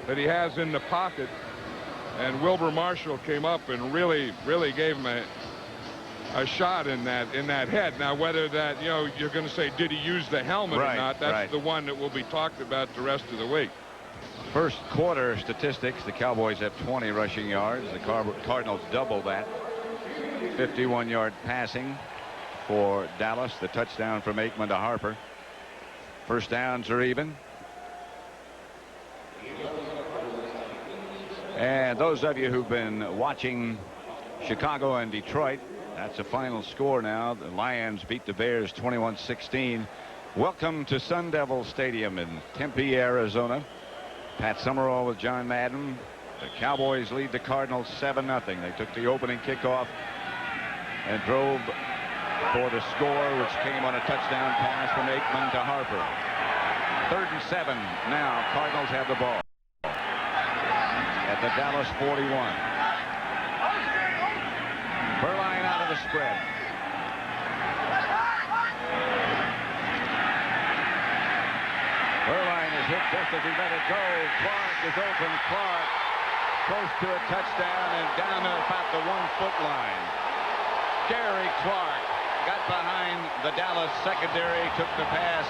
that he has in the pocket. And Wilbur Marshall came up and really gave him a shot in that head. Now, whether that, you know, you're going to say, did he use the helmet or not? That's the one that will be talked about the rest of the week. First quarter statistics: the Cowboys have 20 rushing yards. The Cardinals double that. 51-yard passing for Dallas. The touchdown from Aikman to Harper. First downs are even. And those of you who've been watching Chicago and Detroit, that's a final score now. The Lions beat the Bears 21-16. Welcome to Sun Devil Stadium in Tempe, Arizona. Pat Summerall with John Madden. The Cowboys lead the Cardinals 7-0. They took the opening kickoff and drove for the score, which came on a touchdown pass from Aikman to Harper. 3rd and 7 now. Cardinals have the ball at the Dallas 41. Berline out of the spread. Berline is hit just as he let it go. Clark is open. Clark close to a touchdown and down to about the 1-foot line. Gary Clark got behind the Dallas secondary, took the pass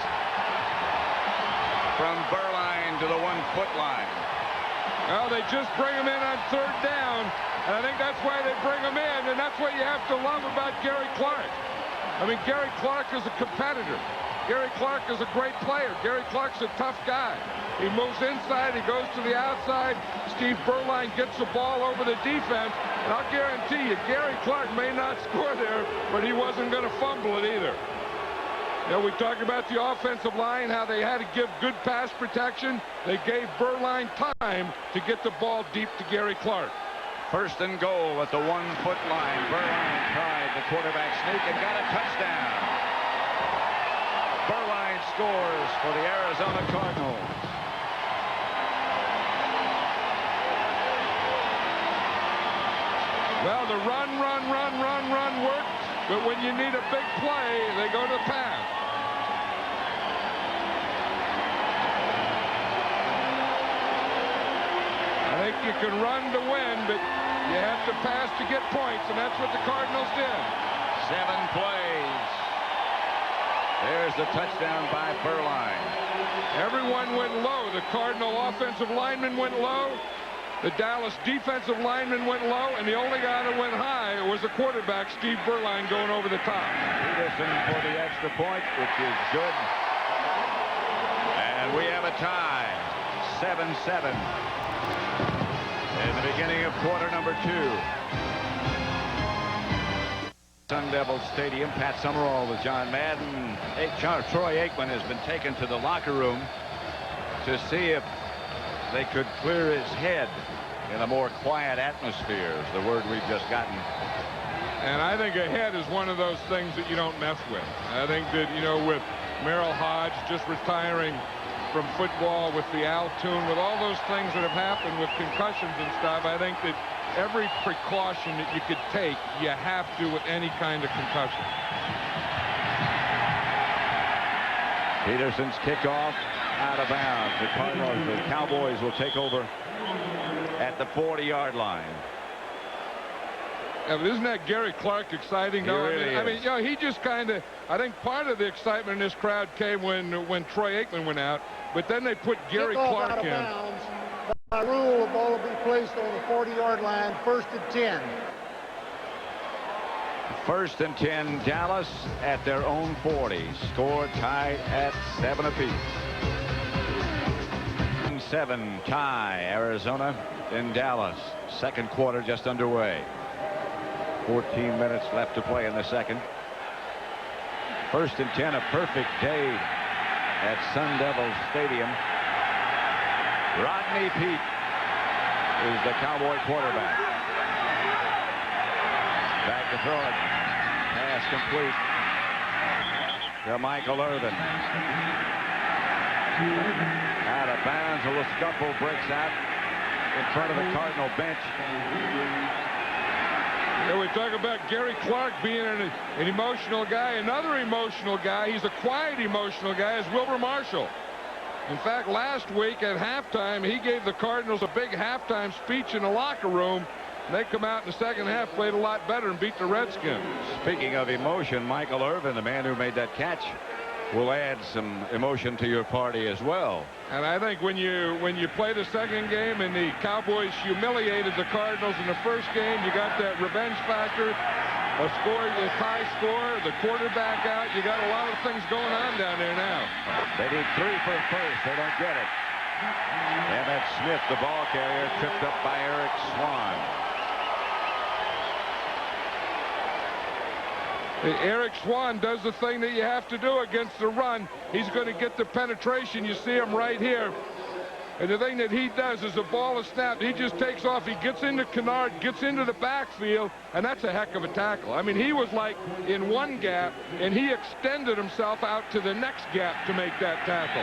from Berline to the 1-foot line. Well, they just bring him in on 3rd down, and I think that's why they bring him in, and that's what you have to love about Gary Clark. I mean, Gary Clark is a competitor. Gary Clark is a great player. Gary Clark's a tough guy. He moves inside, he goes to the outside. Steve Berline gets the ball over the defense, and I'll guarantee you, Gary Clark may not score there, but he wasn't going to fumble it either. You know, we talked about the offensive line, how they had to give good pass protection. They gave Berline time to get the ball deep to Gary Clark. 1st and goal at the 1-foot line. Berline tried the quarterback sneak and got a touchdown. Berline scores for the Arizona Cardinals. Well, the run worked, but when you need a big play, they go to the pass. I think you can run to win, but you have to pass to get points, and that's what the Cardinals did. 7 plays. There's the touchdown by Berline. Everyone went low. The Cardinal offensive lineman went low. The Dallas defensive lineman went low, and the only guy that went high was the quarterback, Steve Berline, going over the top. Peterson for the extra point, which is good. And we have a tie. 7-7 in the beginning of quarter number 2. Sun Devil Stadium. Pat Summerall with John Madden. Troy Aikman has been taken to the locker room to see if they could clear his head in a more quiet atmosphere, is the word we've just gotten. And I think a head is one of those things that you don't mess with. I think that, you know, with Merrill Hodge just retiring from football, with the Al Toon, with all those things that have happened with concussions and stuff, I think that every precaution that you could take, you have to with any kind of concussion. Peterson's kickoff out of bounds. The Cowboys will take over at the 40-yard line. Yeah, but isn't that Gary Clark exciting? No, I mean, you know, he just kind of, I think part of the excitement in this crowd came when Troy Aikman went out, but then they put Gary Clark out of in. Bounds. By rule, the ball will be placed on the 40-yard line, 1st and 10. 1st and 10, Dallas at their own 40. Score tied at 7 apiece. 7 tie, Arizona in Dallas. 2nd quarter just underway. 14 minutes left to play in the 2nd. 1st and 10, a perfect day at Sun Devil Stadium. Rodney Peete is the Cowboy quarterback. Back to throw it. Pass complete to Michael Irvin. Out of bounds. A little scuffle breaks out in front of the Cardinal bench. Yeah, we talk about Gary Clark being an emotional guy. Another emotional guy, he's a quiet emotional guy, is Wilbur Marshall. In fact, last week at halftime, he gave the Cardinals a big halftime speech in the locker room. They come out in the second half, played a lot better, and beat the Redskins. Speaking of emotion, Michael Irvin, the man who made that catch, will add some emotion to your party as well. And I think when you play the second game and the Cowboys humiliated the Cardinals in the first game, you got that revenge factor, a high score, the quarterback out. You got a lot of things going on down there now. They need 3 for first. They don't get it. Emmett Smith, the ball carrier, tripped up by Eric Swan. Eric Swan does the thing that you have to do against the run. He's going to get the penetration. You see him right here. And the thing that he does is the ball is snapped. He just takes off. He gets into Kennard, gets into the backfield, and that's a heck of a tackle. I mean, he was like in one gap, and he extended himself out to the next gap to make that tackle.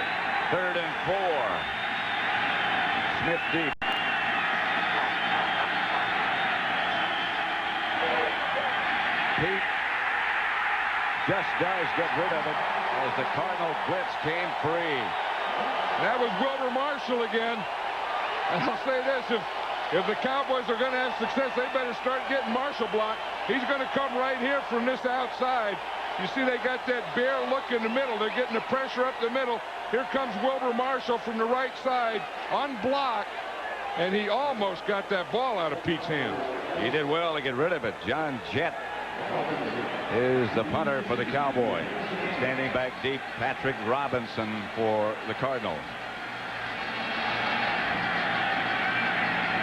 3rd and 4. Smith deep. Pete just does get rid of it as the Cardinal blitz came free. That was Wilbur Marshall again. And I'll say this, if the Cowboys are going to have success, they better start getting Marshall blocked. He's going to come right here from this outside. You see they got that bare look in the middle. They're getting the pressure up the middle. Here comes Wilbur Marshall from the right side, unblocked. And he almost got that ball out of Pete's hands. He did well to get rid of it. John Jett is the punter for the Cowboys. Standing back deep, Patrick Robinson for the Cardinals.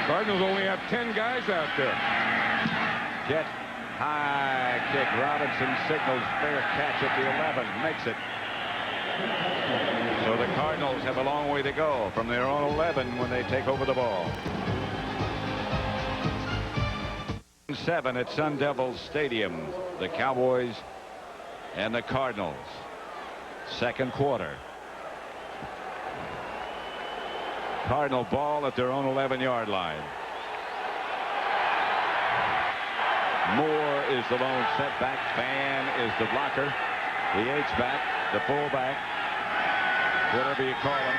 Cardinals only have 10 guys out there. Jett, high kick. Robinson signals fair catch at the 11. Makes it. So the Cardinals have a long way to go from their own 11 when they take over the ball. 7 at Sun Devil Stadium. The Cowboys and the Cardinals. Second quarter. Cardinal ball at their own 11-yard line. Moore is the lone setback. Fan is the blocker. The H-back, the fullback, whatever you call him.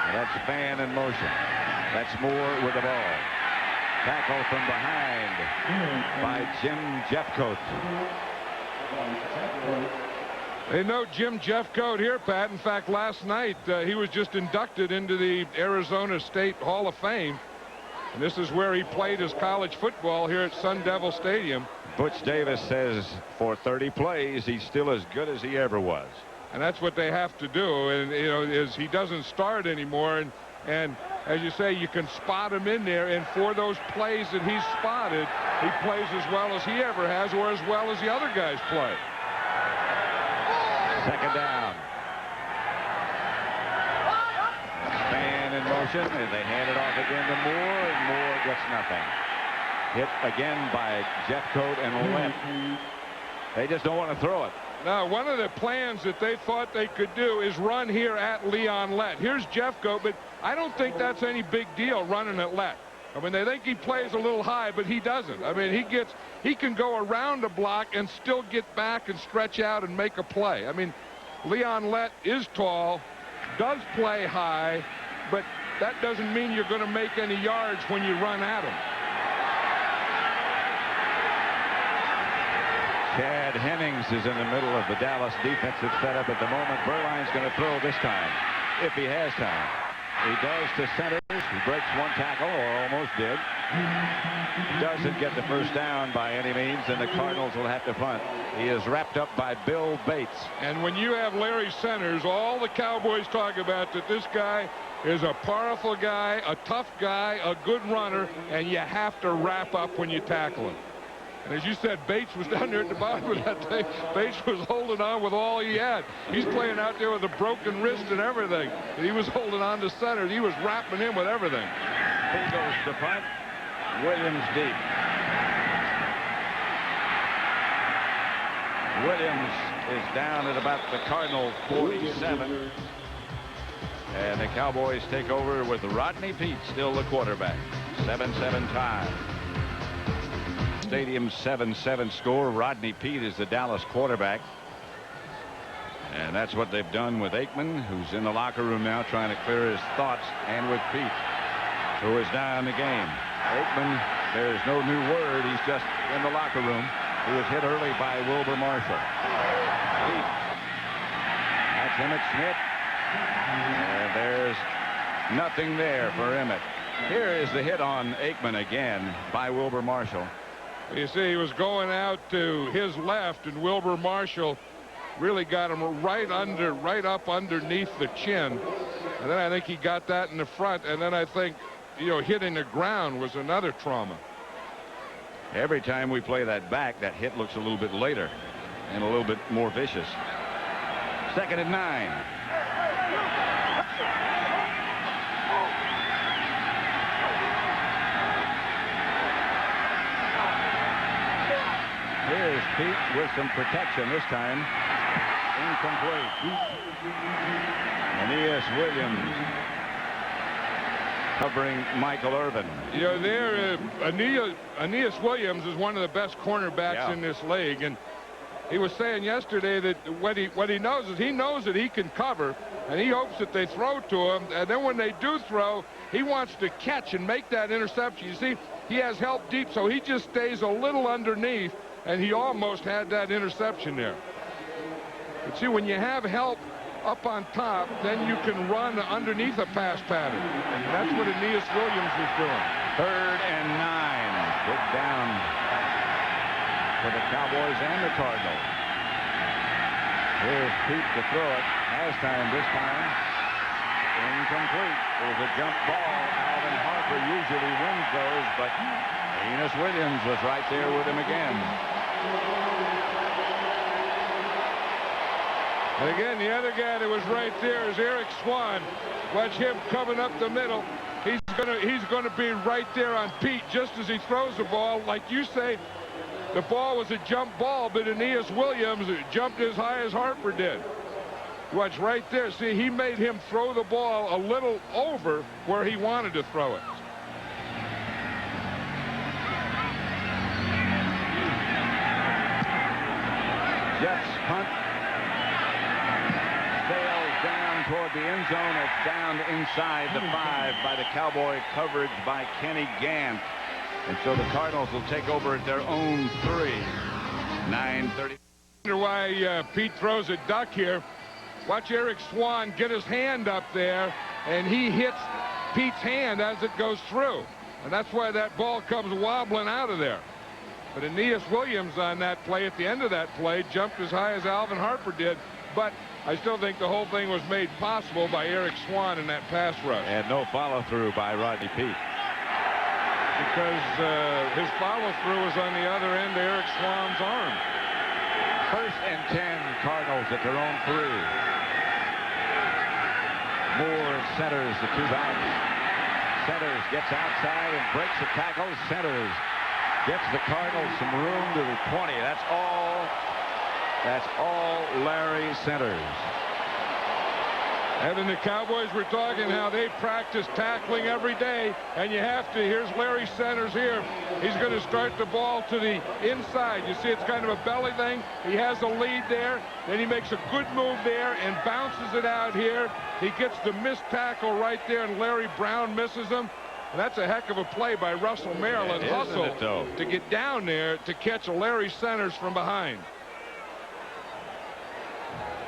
And that's Fan in motion. That's Moore with the ball. Tackle from behind by Jim Jeffcoat. They know Jim Jeffcoat here, Pat. In fact, last night he was just inducted into the Arizona State Hall of Fame. And this is where he played his college football here at Sun Devil Stadium. Butch Davis says for 30 plays, he's still as good as he ever was. And that's what they have to do. And, you know, is he doesn't start anymore. And as you say, you can spot him in there. And for those plays that he's spotted, he plays as well as he ever has, or as well as the other guys play. Second down. Fan in motion, and they hand it off again to Moore, and Moore gets nothing. Hit again by Jeffcoat and Lent. They just don't want to throw it. Now, one of the plans that they thought they could do is run here at Leon Lett. Here's Jeffcoat, but I don't think that's any big deal running at Lett. I mean, they think he plays a little high, but he doesn't. I mean, he can go around a block and still get back and stretch out and make a play. I mean, Leon Lett is tall, does play high, but that doesn't mean you're going to make any yards when you run at him. Chad Hennings is in the middle of the Dallas defensive setup at the moment. Berline's going to throw this time, if he has time. He does to center. He breaks one tackle, or almost did. Doesn't get the first down by any means, and the Cardinals will have to punt. He is wrapped up by Bill Bates. And when you have Larry Centers, all the Cowboys talk about that this guy is a powerful guy, a tough guy, a good runner, and you have to wrap up when you tackle him. And as you said, Bates was down there at the bottom of that thing. Bates was holding on with all he had. He's playing out there with a broken wrist and everything. And he was holding on to center. He was wrapping him with everything. Here goes the punt. Williams deep. Williams is down at about the Cardinal 47. And the Cowboys take over with Rodney Peete still the quarterback. 7-7 tie. Stadium 7-7 score. Rodney Peete is the Dallas quarterback. And that's what they've done with Aikman, who's in the locker room now trying to clear his thoughts, and with Pete, who is now in the game. Aikman, there's no new word. He's just in the locker room. He was hit early by Wilbur Marshall. Pete. That's Emmett Smith. And there's nothing there for Emmett. Here is the hit on Aikman again by Wilbur Marshall. You see, he was going out to his left, and Wilbur Marshall really got him right up underneath the chin. And then I think he got that in the front. And then I think, hitting the ground was another trauma. Every time we play that back, that hit looks a little bit later and a little bit more vicious. 2nd and 9. Here's Pete with some protection this time. Incomplete. Aeneas Williams covering Michael Irvin. Aeneas Williams is one of the best cornerbacks in this league, and he was saying yesterday that what he knows is he knows that he can cover, and he hopes that they throw to him, and then when they do throw, he wants to catch and make that interception. You see, he has help deep, so he just stays a little underneath, and he almost had that interception there. But see, when you have help up on top, then you can run underneath a pass pattern. And that's what Aeneas Williams was doing. 3rd and 9. Good down for the Cowboys and the Cardinals. Here's Pete to throw it. Has time this time. Incomplete. It was a jump ball. Alvin Harper usually wins those, but Aeneas Williams was right there with him again. And again, the other guy that was right there is Eric Swan. Watch him coming up the middle. He's gonna be right there on Pete just as he throws the ball. Like you say, the ball was a jump ball, but Aeneas Williams jumped as high as Harper did. Watch right there. See, he made him throw the ball a little over where he wanted to throw it. Jets punt. Sails down toward the end zone. It's down inside the 5 by the Cowboy coverage by Kenny Gant. And so the Cardinals will take over at their own 3. 9:30. Wonder why Pete throws a duck here. Watch Eric Swan get his hand up there, and he hits Pete's hand as it goes through. And that's why that ball comes wobbling out of there. But Aeneas Williams on that play, at the end of that play, jumped as high as Alvin Harper did. But I still think the whole thing was made possible by Eric Swan in that pass rush. And no follow-through by Rodney Peete. Because his follow-through was on the other end of Eric Swan's arm. 1st and 10, Cardinals at their own 3. Moore centers the 2 backs. Centers gets outside and breaks the tackle. Centers gets the Cardinals some room to the 20. That's all Larry Centers. And then the Cowboys were talking how they practice tackling every day, and you have to. Here's Larry Centers here. He's going to start the ball to the inside. You see, it's kind of a belly thing. He has a lead there. Then he makes a good move there and bounces it out here. He gets the missed tackle right there, and Larry Brown misses him. And that's a heck of a play by Russell Maryland. Hustle to get down there to catch a Larry Centers from behind.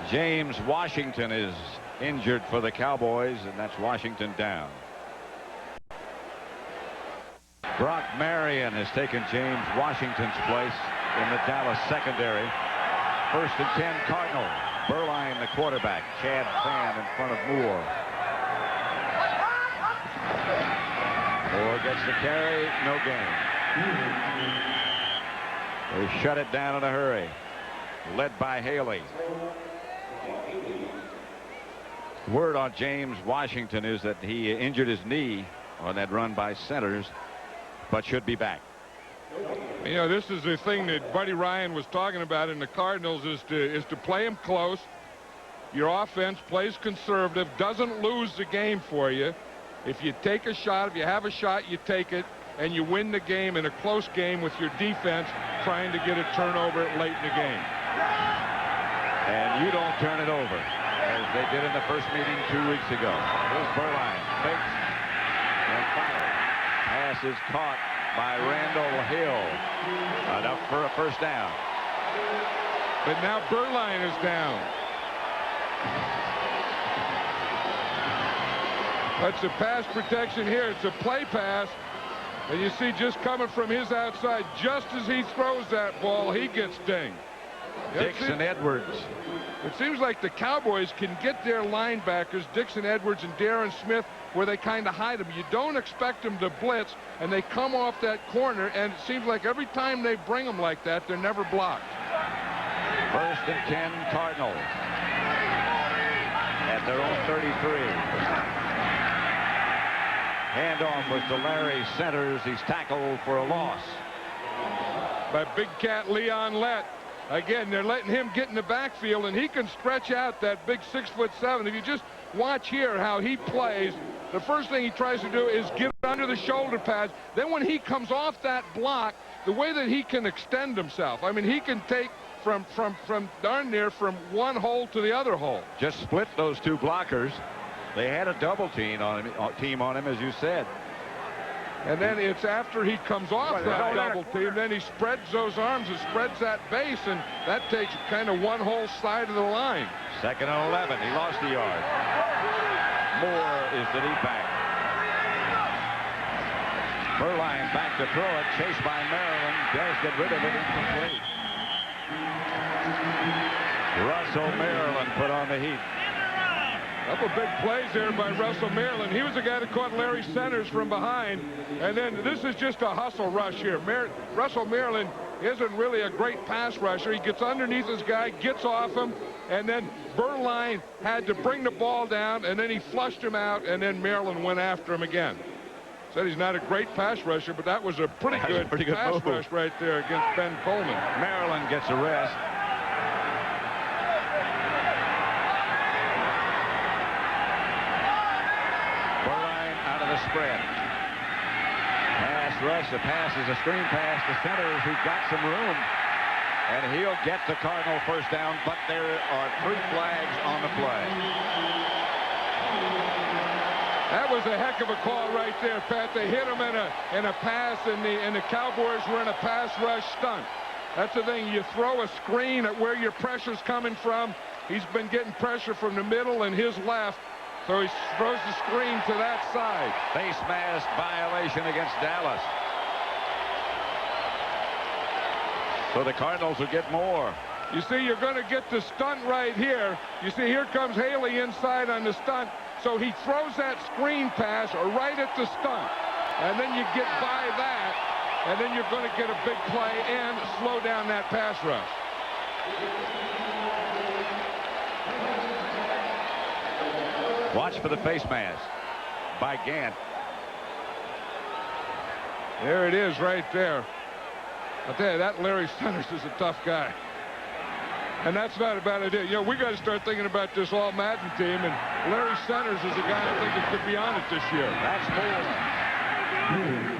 James Washington is injured for the Cowboys, and that's Washington down. Brock Marion has taken James Washington's place in the Dallas secondary. 1st and 10, Cardinals. Berline, the quarterback. Chad Fan in front of Moore. Moore gets the carry, no gain. They shut it down in a hurry. Led by Haley. Word on James Washington is that he injured his knee on that run by Centers, but should be back. You know, this is the thing that Buddy Ryan was talking about in the Cardinals, is to play him close. Your offense plays conservative, doesn't lose the game for you. If you take a shot, if you have a shot, you take it, and you win the game in a close game with your defense trying to get a turnover late in the game. And you don't turn it over, as they did in the first meeting 2 weeks ago. Here's Berline. Fakes and fires. Pass is caught by Randall Hill. Enough for a first down. But now Berline is down. That's a pass protection here. It's a play pass. And you see just coming from his outside, just as he throws that ball, he gets dinged. Dixon Edwards. It seems like the Cowboys can get their linebackers, Dixon Edwards and Darren Smith, where they kind of hide them. You don't expect them to blitz, and they come off that corner, and it seems like every time they bring them like that, they're never blocked. 1st and 10 Cardinals at their own 33. Handoff was to Larry Centers. He's tackled for a loss By big cat Leon Lett. Again, they're letting him get in the backfield, and he can stretch out that big 6'7". If you just watch here how he plays, the first thing he tries to do is get under the shoulder pads. Then when he comes off that block, the way that he can extend himself, I mean, he can take from darn near from one hole to the other hole. Just split those two blockers. They had a double team on him, as you said. And then it's after he comes off that double team, then he spreads those arms and spreads that base, and that takes kind of one whole side of the line. 2nd and 11. He lost a yard. Moore is the deep back. Berline back to throw it. Chased by Maryland. Does get rid of it. Incomplete. Russell Maryland put on the heat. Couple big plays there by Russell Maryland. He was the guy that caught Larry Centers from behind. And then this is just a hustle rush here. Russell Maryland isn't really a great pass rusher. He gets underneath his guy, gets off him, and then Berline had to bring the ball down, and then he flushed him out, and then Maryland went after him again. Said he's not a great pass rusher, but that was a pretty good pass rush right there against Ben Coleman. Maryland gets a rest. Spread. Pass rush. The pass is a screen pass to Centers, who got some room. And he'll get the Cardinal first down, but there are 3 flags on the play. That was a heck of a call right there, Pat. They hit him in a pass, and the Cowboys were in a pass rush stunt. That's the thing. You throw a screen at where your pressure's coming from. He's been getting pressure from the middle and his left. So he throws the screen to that side. Face mask violation against Dallas. So the Cardinals will get more. You see, you're going to get the stunt right here. You see, here comes Haley inside on the stunt. So he throws that screen pass right at the stunt. And then you get by that. And then you're going to get a big play and slow down that pass rush. Watch for the face mask by Gant. There it is right there. I'll tell you, that Larry Centers is a tough guy. And that's not a bad idea. You know, we got to start thinking about this all-Madden team, and Larry Centers is a guy I think that could be on it this year. That's Moore,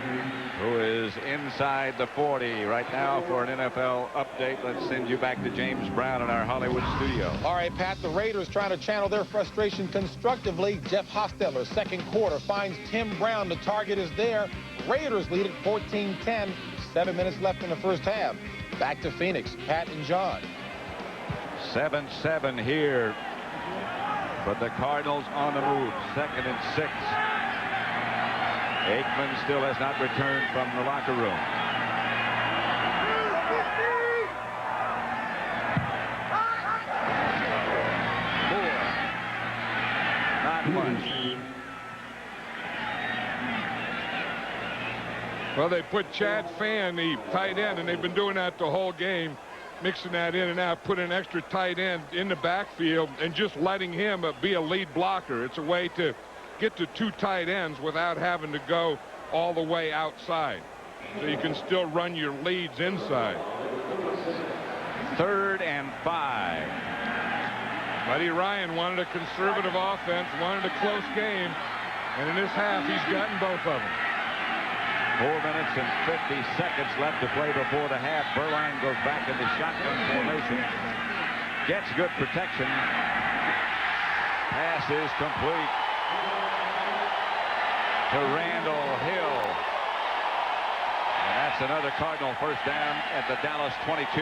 who is inside the 40 right now for an NFL update. Let's send you back to James Brown in our Hollywood studio. All right, Pat, the Raiders trying to channel their frustration constructively. Jeff Hostetler, 2nd quarter, finds Tim Brown. The target is there. Raiders lead at 14-10. 7 minutes left in the first half. Back to Phoenix, Pat and John. 7-7 here. But the Cardinals on the move. 2nd and 6. Aikman still has not returned from the locker room. Moore. Not much. Well, they put Chad Fan, the tight end, and they've been doing that the whole game, mixing that in and out, put an extra tight end in the backfield and just letting him be a lead blocker. It's a way to get to 2 tight ends without having to go all the way outside. So you can still run your leads inside. 3rd and 5. Buddy Ryan wanted a conservative offense, wanted a close game, and in this half he's gotten both of them. 4 minutes and 50 seconds left to play before the half. Berline goes back in the shotgun formation. Gets good protection. Pass is complete to Randall Hill. And that's another Cardinal first down at the Dallas 22.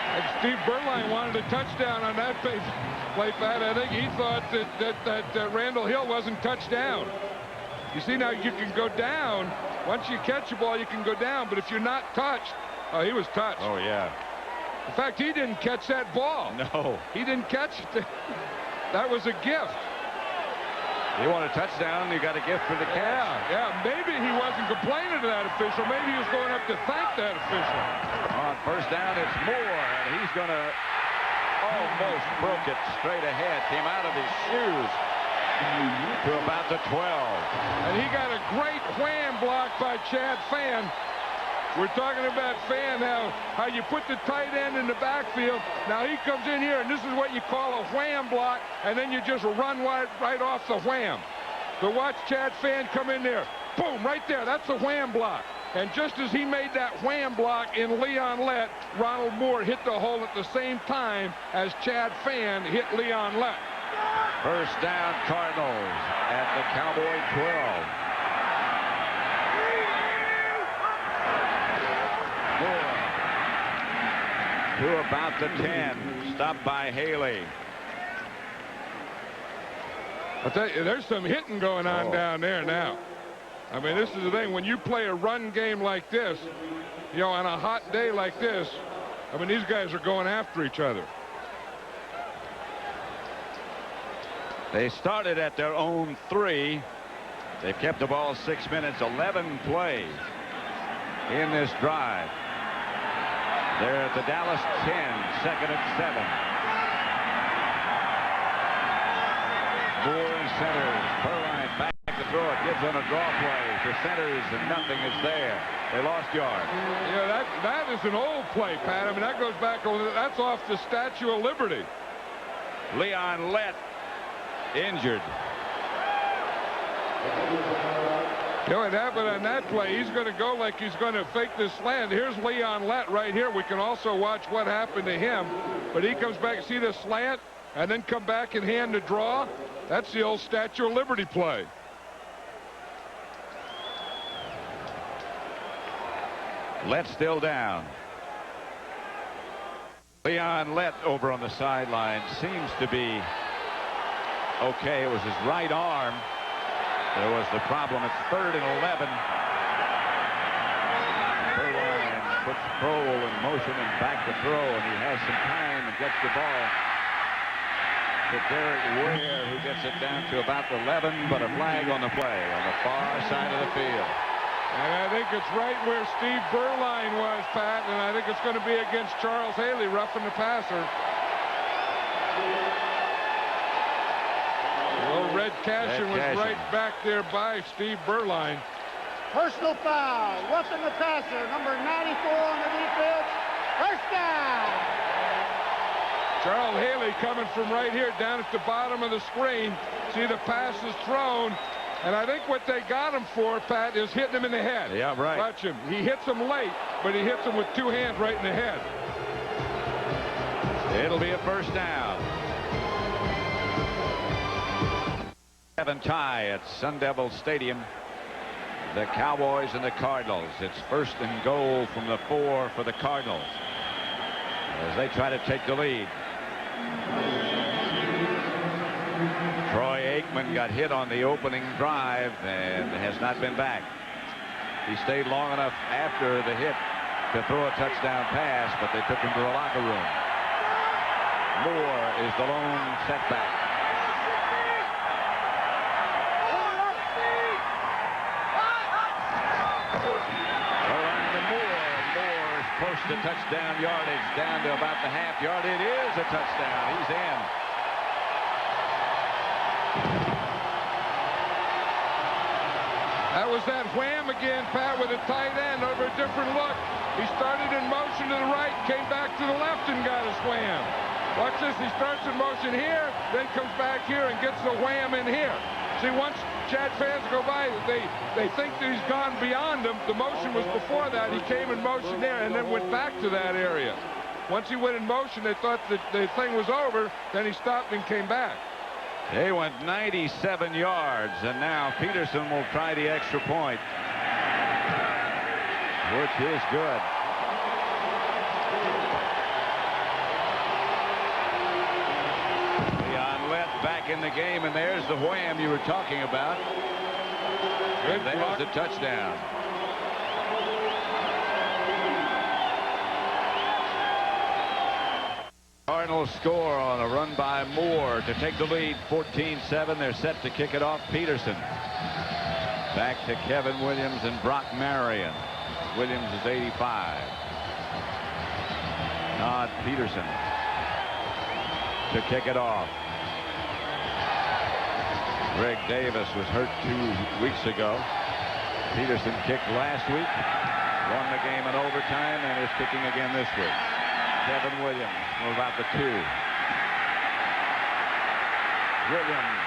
And Steve Berline wanted a touchdown on that play, Pat. I think he thought that Randall Hill wasn't touchdown. You see, now you can go down. Once you catch the ball, you can go down. But if you're not touched, oh, he was touched. Oh, yeah. In fact, he didn't catch that ball. No. He didn't catch it. That was a gift. You want a touchdown, you got a gift for the catch. Yeah. Maybe he wasn't complaining to that official. Maybe he was going up to thank that official. On first down, it's Moore, and he's going to almost broke it straight ahead. Came out of his shoes to about the 12. And he got a great wham block by Chad Fan. We're talking about Fan, how you put the tight end in the backfield. Now he comes in here, and this is what you call a wham block, and then you just run right off the wham. So watch Chad Fan come in there. Boom, right there. That's a wham block. And just as he made that wham block in Leon Lett, Ronald Moore hit the hole at the same time as Chad Fan hit Leon Lett. First down, Cardinals at the Cowboy 12. Moore to about the 10. Stopped by Haley. I'll tell you, there's some hitting going on down there now. I mean, this is the thing. When you play a run game like this, you know, on a hot day like this, I mean, these guys are going after each other. They started at their own 3. They've kept the ball 6 minutes, 11 plays in this drive. They're at the Dallas 10, second and 7. Moore and centers. Perline back to throw it. Gives on a draw play to centers, and nothing is there. They lost yards. Yeah, that is an old play, Pat. I mean, that goes back over. That's off the Statue of Liberty. Leon Lett injured. You know what happened on that play? He's going to go like he's going to fake this slant. Here's Leon Lett right here. We can also watch what happened to him. But he comes back, see the slant, and then come back and hand the draw. That's the old Statue of Liberty play. Lett still down. Leon Lett over on the sideline seems to be okay. It was his right arm. There was the problem. It's 3rd and 11. Perline puts Kroll in motion and back to throw, and he has some time and gets the ball to Derek Ware, who gets it down to about the 11, but a flag on the play on the far side of the field. And I think it's right where Steve Berline was, Pat, and I think it's going to be against Charles Haley, roughing the passer. Well, Red Cashin was right back there by Steve Berline. Personal foul, roughing the passer, number 94 on the defense. First down. Charles Haley coming from right here down at the bottom of the screen. See the pass is thrown. And I think what they got him for, Pat, is hitting him in the head. Yeah, right. Watch him. He hits him late, but he hits him with 2 hands right in the head. It'll be a first down. 7 tie at Sun Devil Stadium. The Cowboys and the Cardinals. It's 1st and goal from the 4 for the Cardinals as they try to take the lead. Troy Aikman got hit on the opening drive and has not been back. He stayed long enough after the hit to throw a touchdown pass, but they took him to the locker room. Moore is the lone setback. Close to touchdown yardage, down to about the half yard. It is a touchdown. He's in. That was that wham again, Pat, with a tight end over a different look. He started in motion to the right, came back to the left and got his wham. Watch this. He starts in motion here, then comes back here and gets the wham in here. See, once Chad fans go by, they think that he's gone beyond them. The motion was before that. He came in motion there and then went back to that area. Once he went in motion, they thought that the thing was over. Then he stopped and came back. They went 97 yards, and now Peterson will try the extra point, which is good. Leon Lett back in the game, and there's the wham you were talking about. And there's the touchdown. Cardinals score on a run by Moore to take the lead, 14-7. They're set to kick it off. Peterson back to Kevin Williams and Brock Marion. Williams is 85. Todd Peterson to kick it off. Greg Davis was hurt 2 weeks ago. Peterson kicked last week, won the game in overtime, and is kicking again this week. Kevin Williams from about the 2. Williams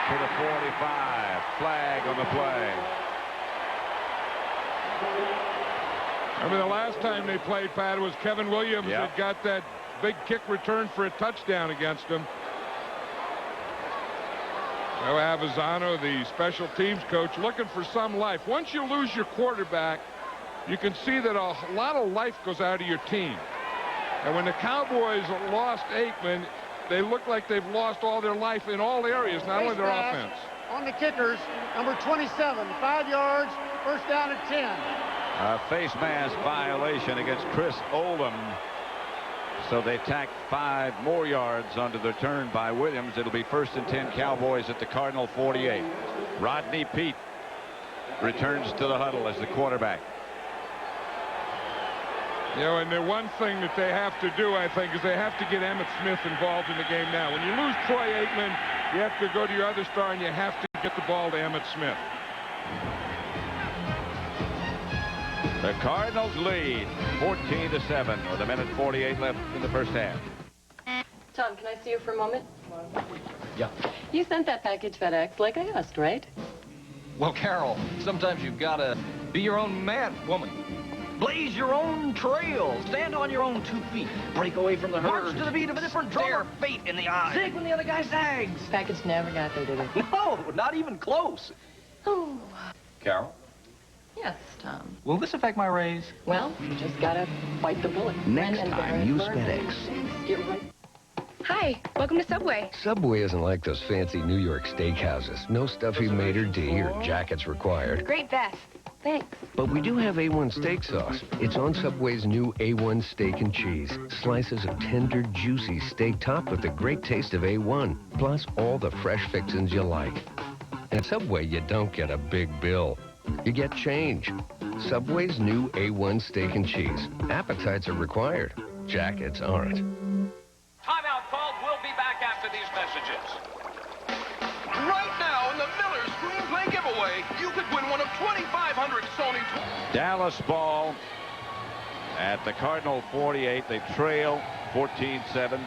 to the 45. Flag on the play. I mean, the last time they played, Pat, was Kevin Williams that got that big kick return for a touchdown against him. Now Avizano, the special teams coach, looking for some life. Once you lose your quarterback, you can see that a lot of life goes out of your team. And when the Cowboys lost Aikman, they look like they've lost all their life in all areas, not only their offense. On the kickers, number 27, 5 yards, first down at 10. A face mask violation against Chris Oldham. So they tacked 5 more yards onto the turn by Williams. It'll be 1st and 10 Cowboys at the Cardinal 48. Rodney Peete returns to the huddle as the quarterback. You know, and the one thing that they have to do, I think, is they have to get Emmitt Smith involved in the game now. When you lose Troy Aikman, you have to go to your other star, and you have to get the ball to Emmitt Smith. The Cardinals lead 14-7 with 1:48 left in the first half. Tom, can I see you for a moment? Yeah. You sent that package FedEx like I asked, right? Well, Carol, sometimes you've got to be your own man, woman. Blaze your own trail. Stand on your own 2 feet. Break away from the herd. March to the beat of a different drum. Stare fate in the eye. Zig when the other guy zags. Package never got there, did it? No, not even close. Oh. Carol? Yes, Tom. Will this affect my raise? Well, you just gotta bite the bullet. Next time, use FedEx. Get right. Hi, welcome to Subway. Subway isn't like those fancy New York steakhouses. No stuffy maitre d' or jackets required. Great vest. Thanks. But we do have A1 steak sauce. It's on Subway's new A1 steak and cheese. Slices of tender, juicy steak topped with the great taste of A1. Plus all the fresh fixins you like. At Subway, you don't get a big bill. You get change. Subway's new A1 steak and cheese. Appetites are required. Jackets aren't. Timeout called. We'll be back after these messages. Right now in the Miller Screenplay giveaway, you could win one of 2,500 Sony. Dallas ball at the Cardinal 48. They trail 14-7.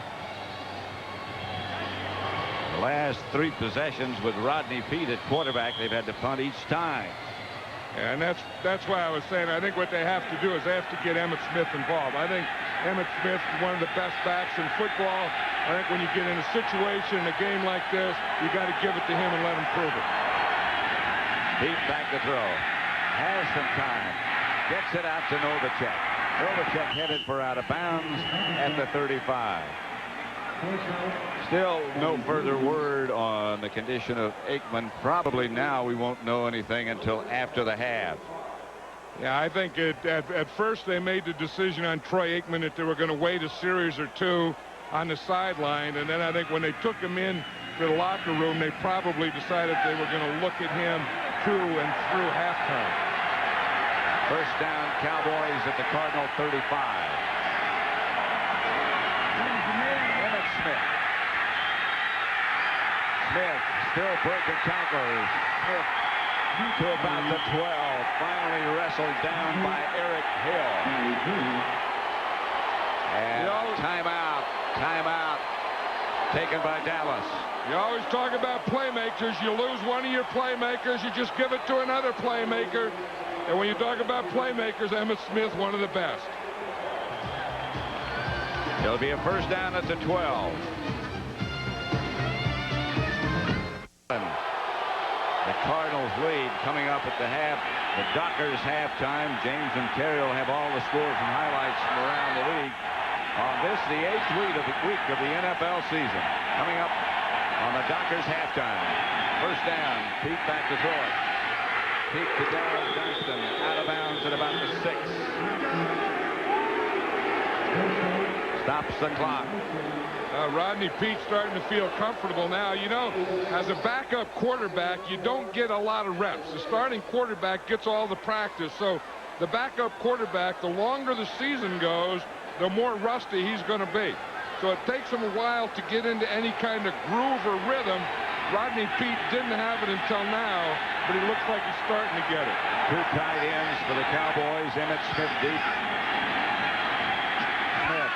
The last 3 possessions with Rodney Peete at quarterback, they've had to punt each time. And that's why I was saying I think what they have to do is they have to get Emmitt Smith involved. I think Emmitt Smith is one of the best backs in football. I think when you get in a situation in a game like this, you got to give it to him and let him prove it. Peete back to throw. Has some time. Gets it out to Novacek. Novacek headed for out of bounds at the 35. Still no further word on the condition of Aikman. Probably now we won't know anything until after the half. Yeah, I think at first they made the decision on Troy Aikman that they were going to wait a series or 2 on the sideline. And then I think when they took him in to the locker room, they probably decided they were going to look at him to and through halftime. First down, Cowboys at the Cardinal 35. Smith. Smith still breaking tackles. Smith to about the 12. Finally wrestled down by Eric Hill. And timeout. Timeout taken by Dallas. You always talk about playmakers. You lose one of your playmakers, you just give it to another playmaker. And when you talk about playmakers, Emmitt Smith, one of the best. It'll be a first down at the 12. The Cardinals lead coming up at the half. The Dockers halftime. James and Terry will have all the scores and highlights from around the league on this, the 8th week of the NFL season. Coming up on the Dockers halftime. First down. Pete back to throw it. Pete to Darrell Johnston. Out of bounds at about the 6. Stops the clock. Rodney Peete starting to feel comfortable now. You know, as a backup quarterback, you don't get a lot of reps. The starting quarterback gets all the practice. So the backup quarterback, the longer the season goes, the more rusty he's going to be. So it takes him a while to get into any kind of groove or rhythm. Rodney Peete didn't have it until now, but he looks like he's starting to get it. 2 tight ends for the Cowboys. Emmitt Smith deep. Smith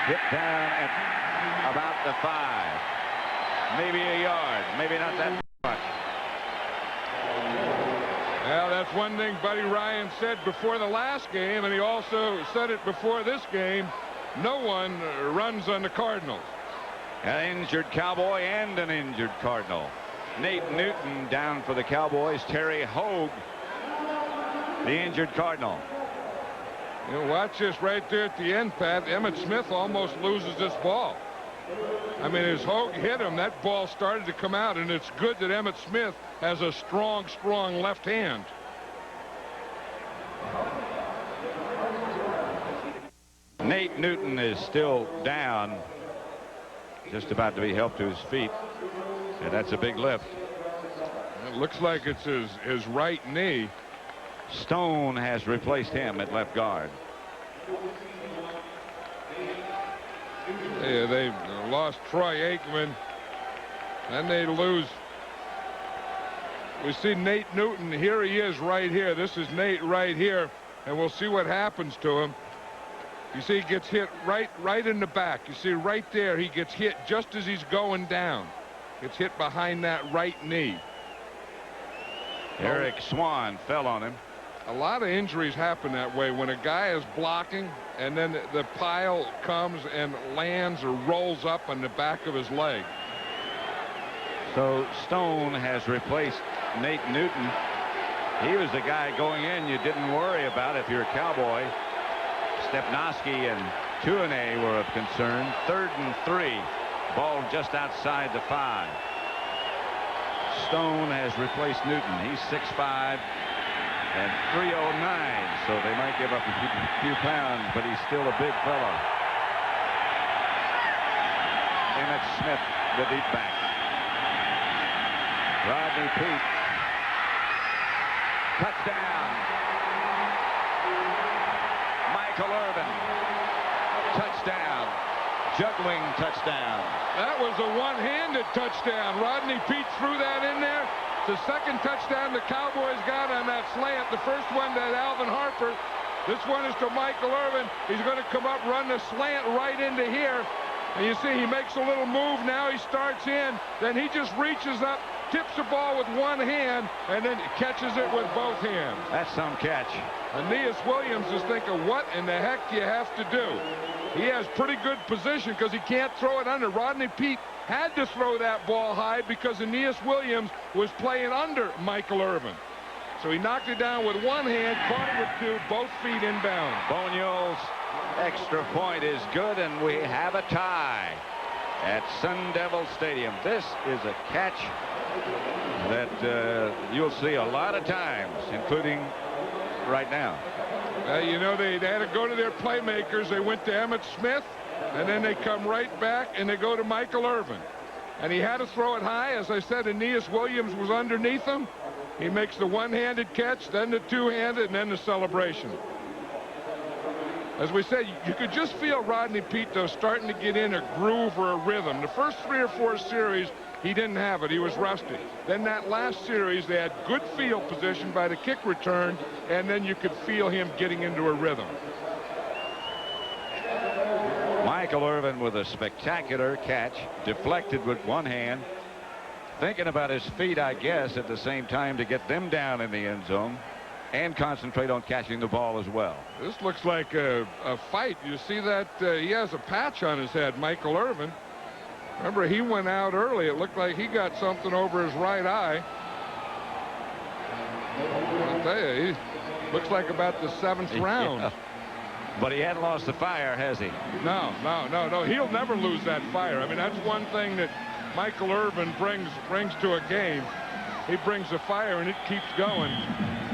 hit down at about the 5. Maybe a yard. Maybe not that much. Well, that's one thing Buddy Ryan said before the last game, and he also said it before this game. No one runs on the Cardinals. An injured Cowboy and an injured Cardinal. Nate Newton down for the Cowboys. Terry Hogue, the injured Cardinal. You know, watch this right there at the end, Pat. Emmitt Smith almost loses this ball. I mean, as Hogue hit him, that ball started to come out, and it's good that Emmitt Smith has a strong left hand. Nate Newton is still down, just about to be helped to his feet, and that's a big lift. It looks like it's his right knee. Stone has replaced him at left guard. Yeah, they've lost Troy Aikman. Then they lose. We see Nate Newton. Here he is right here. This is Nate right here. And we'll see what happens to him. You see he gets hit right in the back. You see right there he gets hit just as he's going down. Gets hit behind that right knee. Eric Swan fell on him. A lot of injuries happen that way when a guy is blocking and then the pile comes and lands or rolls up on the back of his leg. So Stone has replaced Nate Newton. He was the guy going in you didn't worry about if you're a Cowboy. Stepnoski and Tuanay were of concern. 3rd and 3. Ball just outside the 5. Stone has replaced Newton. He's 6'5". And 309, so they might give up a few pounds, but he's still a big fellow. Emmitt Smith, the deep back. Rodney Peete. Touchdown. Michael Irvin. Touchdown. Juggling touchdown. That was a one-handed touchdown. Rodney Peete threw that in there. It's the second touchdown the Cowboys got on that slant. The first one to Alvin Harper. This one is to Michael Irvin. He's going to come up, run the slant right into here. And you see he makes a little move. Now he starts in. Then he just reaches up, tips the ball with one hand, and then catches it with both hands. That's some catch. Aeneas Williams is thinking, what in the heck do you have to do? He has pretty good position because he can't throw it under. Rodney Peete had to throw that ball high because Aeneas Williams was playing under Michael Irvin. So he knocked it down with one hand, caught it with 2, both feet inbound. Boniol's extra point is good, and we have a tie at Sun Devil Stadium. This is a catch that you'll see a lot of times, including right now. You know, they had to go to their playmakers. They went to Emmitt Smith, and then they come right back, and they go to Michael Irvin. And he had to throw it high. As I said, Aeneas Williams was underneath him. He makes the one-handed catch, then the two-handed, and then the celebration. As we said, you could just feel Rodney Peete, though, starting to get in a groove or a rhythm. The first 3 or 4 series, he didn't have it. He was rusty. Then that last series, they had good field position by the kick return, and then you could feel him getting into a rhythm. Michael Irvin with a spectacular catch, deflected with one hand, thinking about his feet, I guess, at the same time to get them down in the end zone. and concentrate on catching the ball as well. This looks like a fight. You see that he has a patch on his head, Michael Irvin. Remember, he went out early. It looked like he got something over his right eye. I'll tell you, he looks like about the 7th round. Yeah. But he hadn't lost the fire, has he? No. He'll never lose that fire. I mean, that's one thing that Michael Irvin brings to a game. He brings the fire, and it keeps going.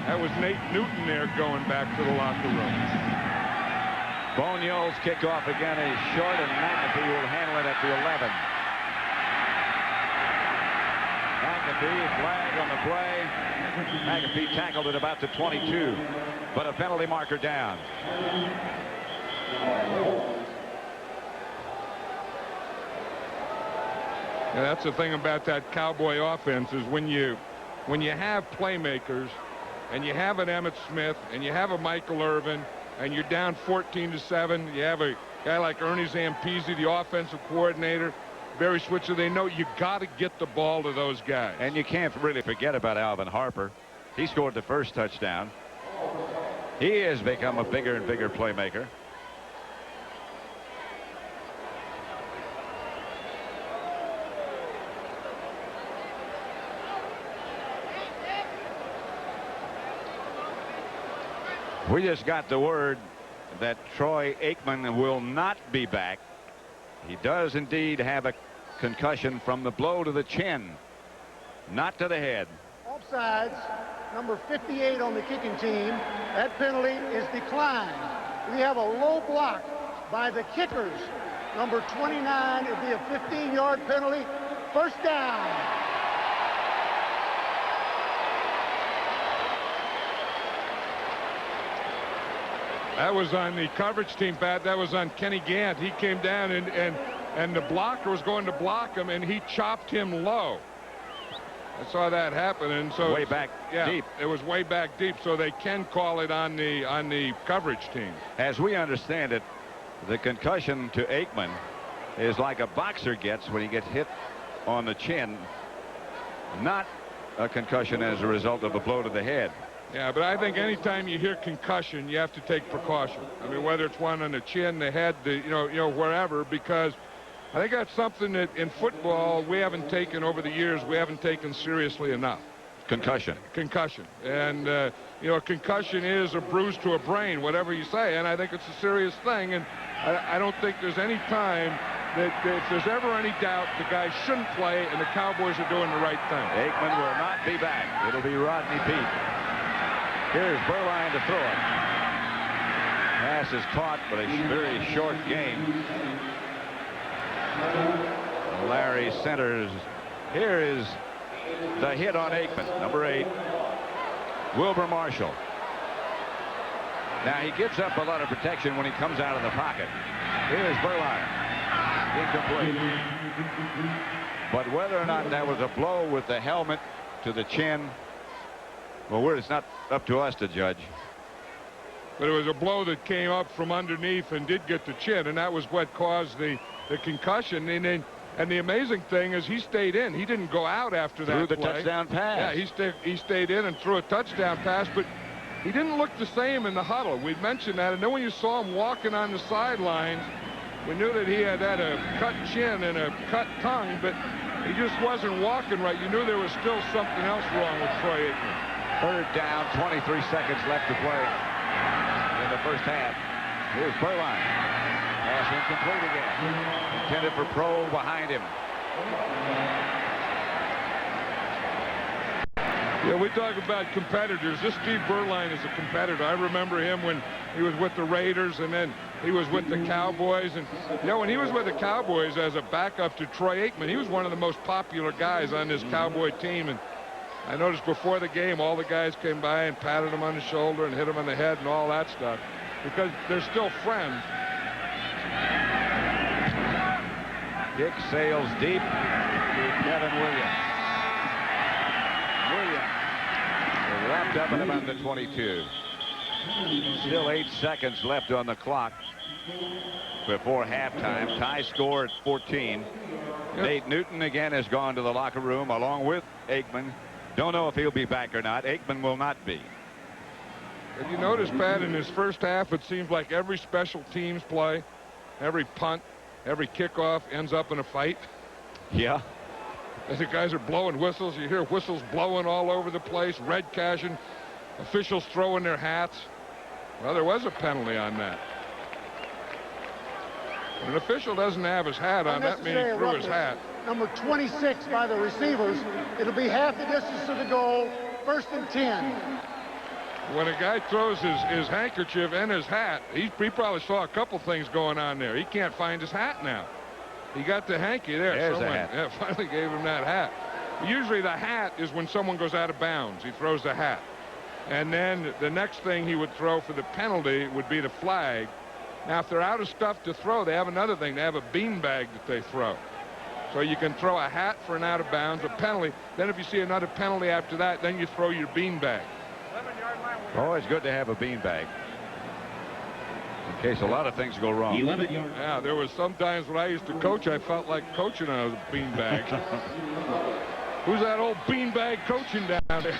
That was Nate Newton there going back to the locker room. Bonio's kickoff again is short, and McAfee will handle it at the 11. McAfee, flag on the play. McAfee tackled at about the 22, but a penalty marker down. Yeah, that's the thing about that Cowboy offense is when you have playmakers and you have an Emmitt Smith and you have a Michael Irvin and you're down 14-7, you have a guy like Ernie Zampese, the offensive coordinator, Barry Switzer, they know you got to get the ball to those guys. And you can't really forget about Alvin Harper. He scored the first touchdown. He has become a bigger and bigger playmaker. We just got the word that Troy Aikman will not be back. He does indeed have a concussion from the blow to the chin, not to the head. Offsides, number 58 on the kicking team. That penalty is declined. We have a low block by the kickers. Number 29, it'll be a 15-yard penalty. First down. That was on the coverage team, Pat. That was on Kenny Gant. He came down and the blocker was going to block him, and he chopped him low. I saw that happen, and so way back deep. It was way back deep, so they can call it on the coverage team. As we understand it, the concussion to Aikman is like a boxer gets when he gets hit on the chin, not a concussion as a result of a blow to the head. Yeah, but I think anytime you hear concussion, you have to take precaution. I mean, whether it's one on the chin, the head, wherever, because I think that's something that in football we haven't taken over the years. We haven't taken seriously enough. Concussion. And, a concussion is a bruise to a brain, whatever you say, and I think it's a serious thing, and I don't think there's any time that if there's ever any doubt the guy shouldn't play, and the Cowboys are doing the right thing. Aikman will not be back. It'll be Rodney Peete. Here's Berline to throw it. Pass is caught, but a very short game. Larry centers. Here is the hit on Aikman, number 8, Wilbur Marshall. Now he gives up a lot of protection when he comes out of the pocket. Here's Berline. Incomplete. But whether or not that was a blow with the helmet to the chin, well, it's not up to us to judge. But it was a blow that came up from underneath and did get the chin, and that was what caused the concussion. And the amazing thing is he stayed in. He didn't go out after that Threw the play. touchdown pass. Yeah, he stayed in and threw a touchdown pass, but he didn't look the same in the huddle. We mentioned that, and then when you saw him walking on the sidelines, we knew that he had a cut chin and a cut tongue, but he just wasn't walking right. You knew there was still something else wrong with Troy Aikman. Third down, 23 seconds left to play in the first half. Here's Berline. Pass incomplete again. Intended for Pro behind him. Yeah, we talk about competitors. This Steve Berline is a competitor. I remember him when he was with the Raiders, and then he was with the Cowboys. And when he was with the Cowboys as a backup to Troy Aikman, he was one of the most popular guys on this Cowboy team. And I noticed before the game, all the guys came by and patted him on the shoulder and hit him on the head and all that stuff because they're still friends. Kick sails deep to Kevin Williams. Wrapped up at about the 22. Still 8 seconds left on the clock before halftime. Tie score at 14. Yep. Nate Newton again has gone to the locker room along with Aikman. Don't know if he'll be back or not. Aikman will not be. If you notice, Pat, in his first half, it seems like every special teams play, every punt, every kickoff ends up in a fight. Yeah. The guys are blowing whistles. You hear whistles blowing all over the place, red cashing, officials throwing their hats. Well, there was a penalty on that. When an official doesn't have his hat on, that means he threw his hat. Number 26 by the receivers. It'll be half the distance to the goal, 1st and 10. When a guy throws his handkerchief and his hat, he probably saw a couple things going on there. He can't find his hat now. He got the hanky there. There's Someone, the hat. yeah, finally gave him that hat. Usually the hat is when someone goes out of bounds. He throws the hat. And then the next thing he would throw for the penalty would be the flag. Now, if they're out of stuff to throw, they have another thing. They have a beanbag that they throw. So you can throw a hat for an out of bounds, a penalty. Then if you see another penalty after that, then you throw your beanbag. Always good to have a beanbag in case a lot of things go wrong. Yeah, there was sometimes when I used to coach, I felt like coaching on a beanbag. Who's that old beanbag coaching down there?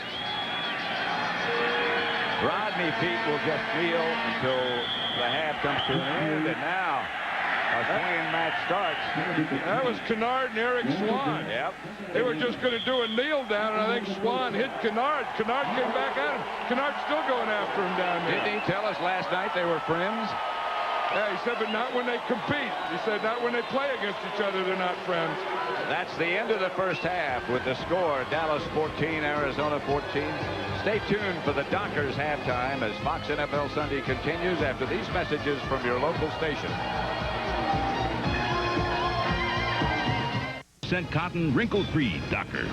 Rodney Pete will just kneel until the half comes to an end, and now a swinging match starts. That was Kennard and Eric Swan. Yep. They were just going to do a kneel down, and I think Swan hit Kennard. Kennard came back at him. Kennard's still going after him down there. Didn't he tell us last night they were friends? Yeah, he said, but not when they compete. He said, not when they play against each other, they're not friends. That's the end of the first half with the score, Dallas 14, Arizona 14. Stay tuned for the Dockers halftime as Fox NFL Sunday continues after these messages from your local station. Scent cotton, wrinkle-free Dockers.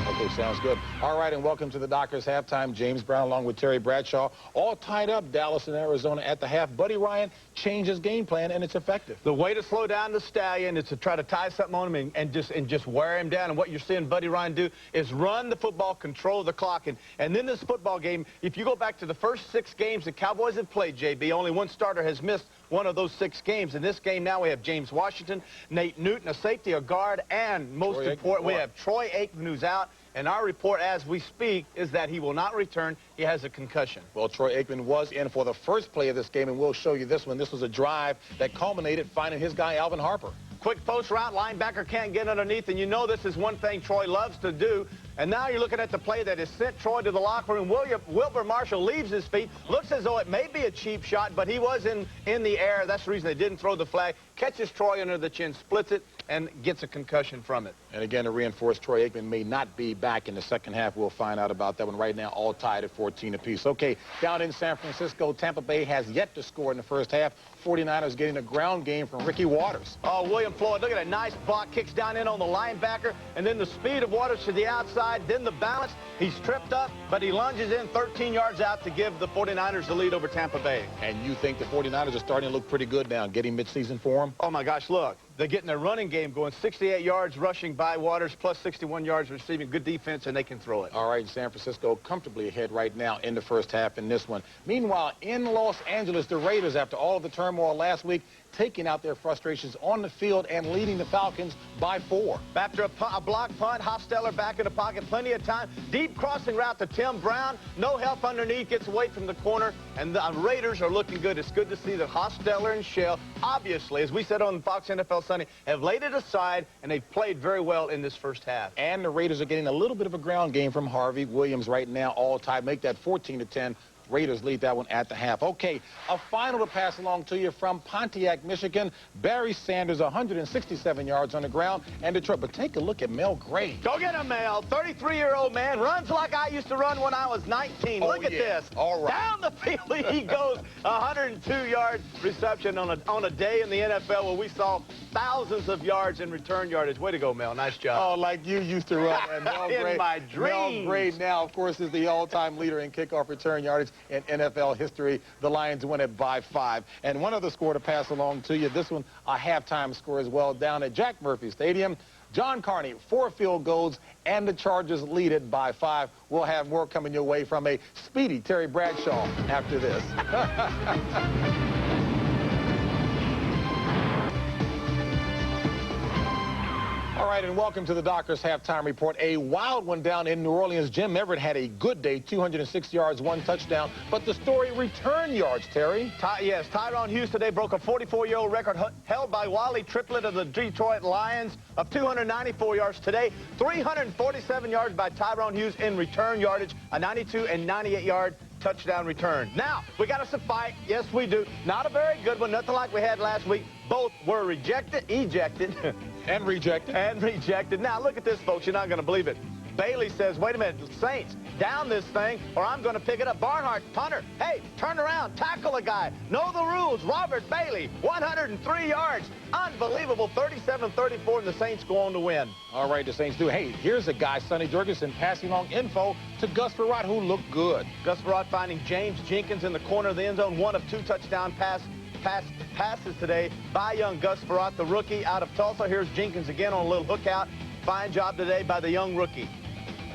Okay, sounds good. All right, and welcome to the Dockers halftime. James Brown along with Terry Bradshaw, all tied up, Dallas and Arizona at the half. Buddy Ryan changed his game plan, and it's effective. The way to slow down the Stallion is to try to tie something on him and just wear him down. And what you're seeing Buddy Ryan do is run the football, control the clock. And then this football game, if you go back to the first 6 games the Cowboys have played, JB, only one starter has missed one of those 6 games. In this game now we have James Washington, Nate Newton, a safety, a guard, and most important, we have Troy Aikman, who's out. And our report as we speak is that he will not return. He has a concussion. Well, Troy Aikman was in for the first play of this game, and we'll show you this one. This was a drive that culminated finding his guy, Alvin Harper. Quick post route, linebacker can't get underneath, and you know this is one thing Troy loves to do. And now you're looking at the play that has sent Troy to the locker room. Wilbur Marshall leaves his feet. Looks as though it may be a cheap shot, but he was in the air. That's the reason they didn't throw the flag. Catches Troy under the chin, splits it, and gets a concussion from it. And again, to reinforce, Troy Aikman may not be back in the second half. We'll find out about that one right now, all tied at 14 apiece. Okay, down in San Francisco, Tampa Bay has yet to score in the first half. 49ers getting a ground game from Ricky Waters. Oh, William Floyd, look at that nice block, kicks down in on the linebacker, and then the speed of Waters to the outside, then the balance. He's tripped up, but he lunges in 13 yards out to give the 49ers the lead over Tampa Bay. And you think the 49ers are starting to look pretty good now, getting midseason for them? Oh, my gosh, look. They're getting their running game going, 68 yards rushing by Waters, plus 61 yards receiving. Good defense, and they can throw it. All right, San Francisco comfortably ahead right now in the first half in this one. Meanwhile, in Los Angeles, the Raiders, after all of the turmoil last week, taking out their frustrations on the field and leading the Falcons by 4. After a block punt, Hostetler back in the pocket, plenty of time. Deep crossing route to Tim Brown. No help underneath, gets away from the corner, and the Raiders are looking good. It's good to see that Hostetler and Shell, obviously, as we said on Fox NFL Sunday, have laid it aside, and they've played very well in this first half. And the Raiders are getting a little bit of a ground game from Harvey Williams right now, all tied. Make that 14-10. Raiders lead that one at the half. Okay, a final to pass along to you from Pontiac, Michigan. Barry Sanders, 167 yards on the ground, and Detroit. But take a look at Mel Gray. Go get him, Mel. 33-year-old man, runs like I used to run when I was 19. Look at this. All right. Down the field he goes. 102-yard reception on a day in the NFL where we saw thousands of yards in return yardage. Way to go, Mel. Nice job. Oh, like you used to run. And Mel Gray, in my dreams. Mel Gray now, of course, is the all-time leader in kickoff return yardage in NFL history. The Lions win it by 5. And one other score to pass along to you. This one, a halftime score as well down at Jack Murphy Stadium. John Carney, 4 field goals, and the Chargers lead it by 5. We'll have more coming your way from a speedy Terry Bradshaw after this. All right. right, and welcome to the Dockers Halftime Report. A wild one down in New Orleans. Jim Everett had a good day, 206 yards, 1 touchdown. But the story, return yards, Terry. Yes, Tyrone Hughes today broke a 44-year-old record held by Wally Triplett of the Detroit Lions of 294 yards today. 347 yards by Tyrone Hughes in return yardage, a 92 and 98-yard touchdown return. Now, we got us a fight. Yes, we do. Not a very good one, nothing like we had last week. Both were ejected. And rejected. And rejected. Now, look at this, folks. You're not going to believe it. Bailey says, wait a minute, Saints, down this thing, or I'm going to pick it up. Barnhart, punter, hey, turn around, tackle a guy. Know the rules. Robert Bailey, 103 yards. Unbelievable, 37-34, and the Saints go on to win. All right, the Saints do. Hey, here's a guy, Sonny Jurgensen, passing along info to Gus Frerotte, who looked good. Gus Frerotte finding James Jenkins in the corner of the end zone, 1 of 2 touchdown passes today by young Gus Frerotte, the rookie out of Tulsa. Here's Jenkins again on a little hook out. Fine job today by the young rookie.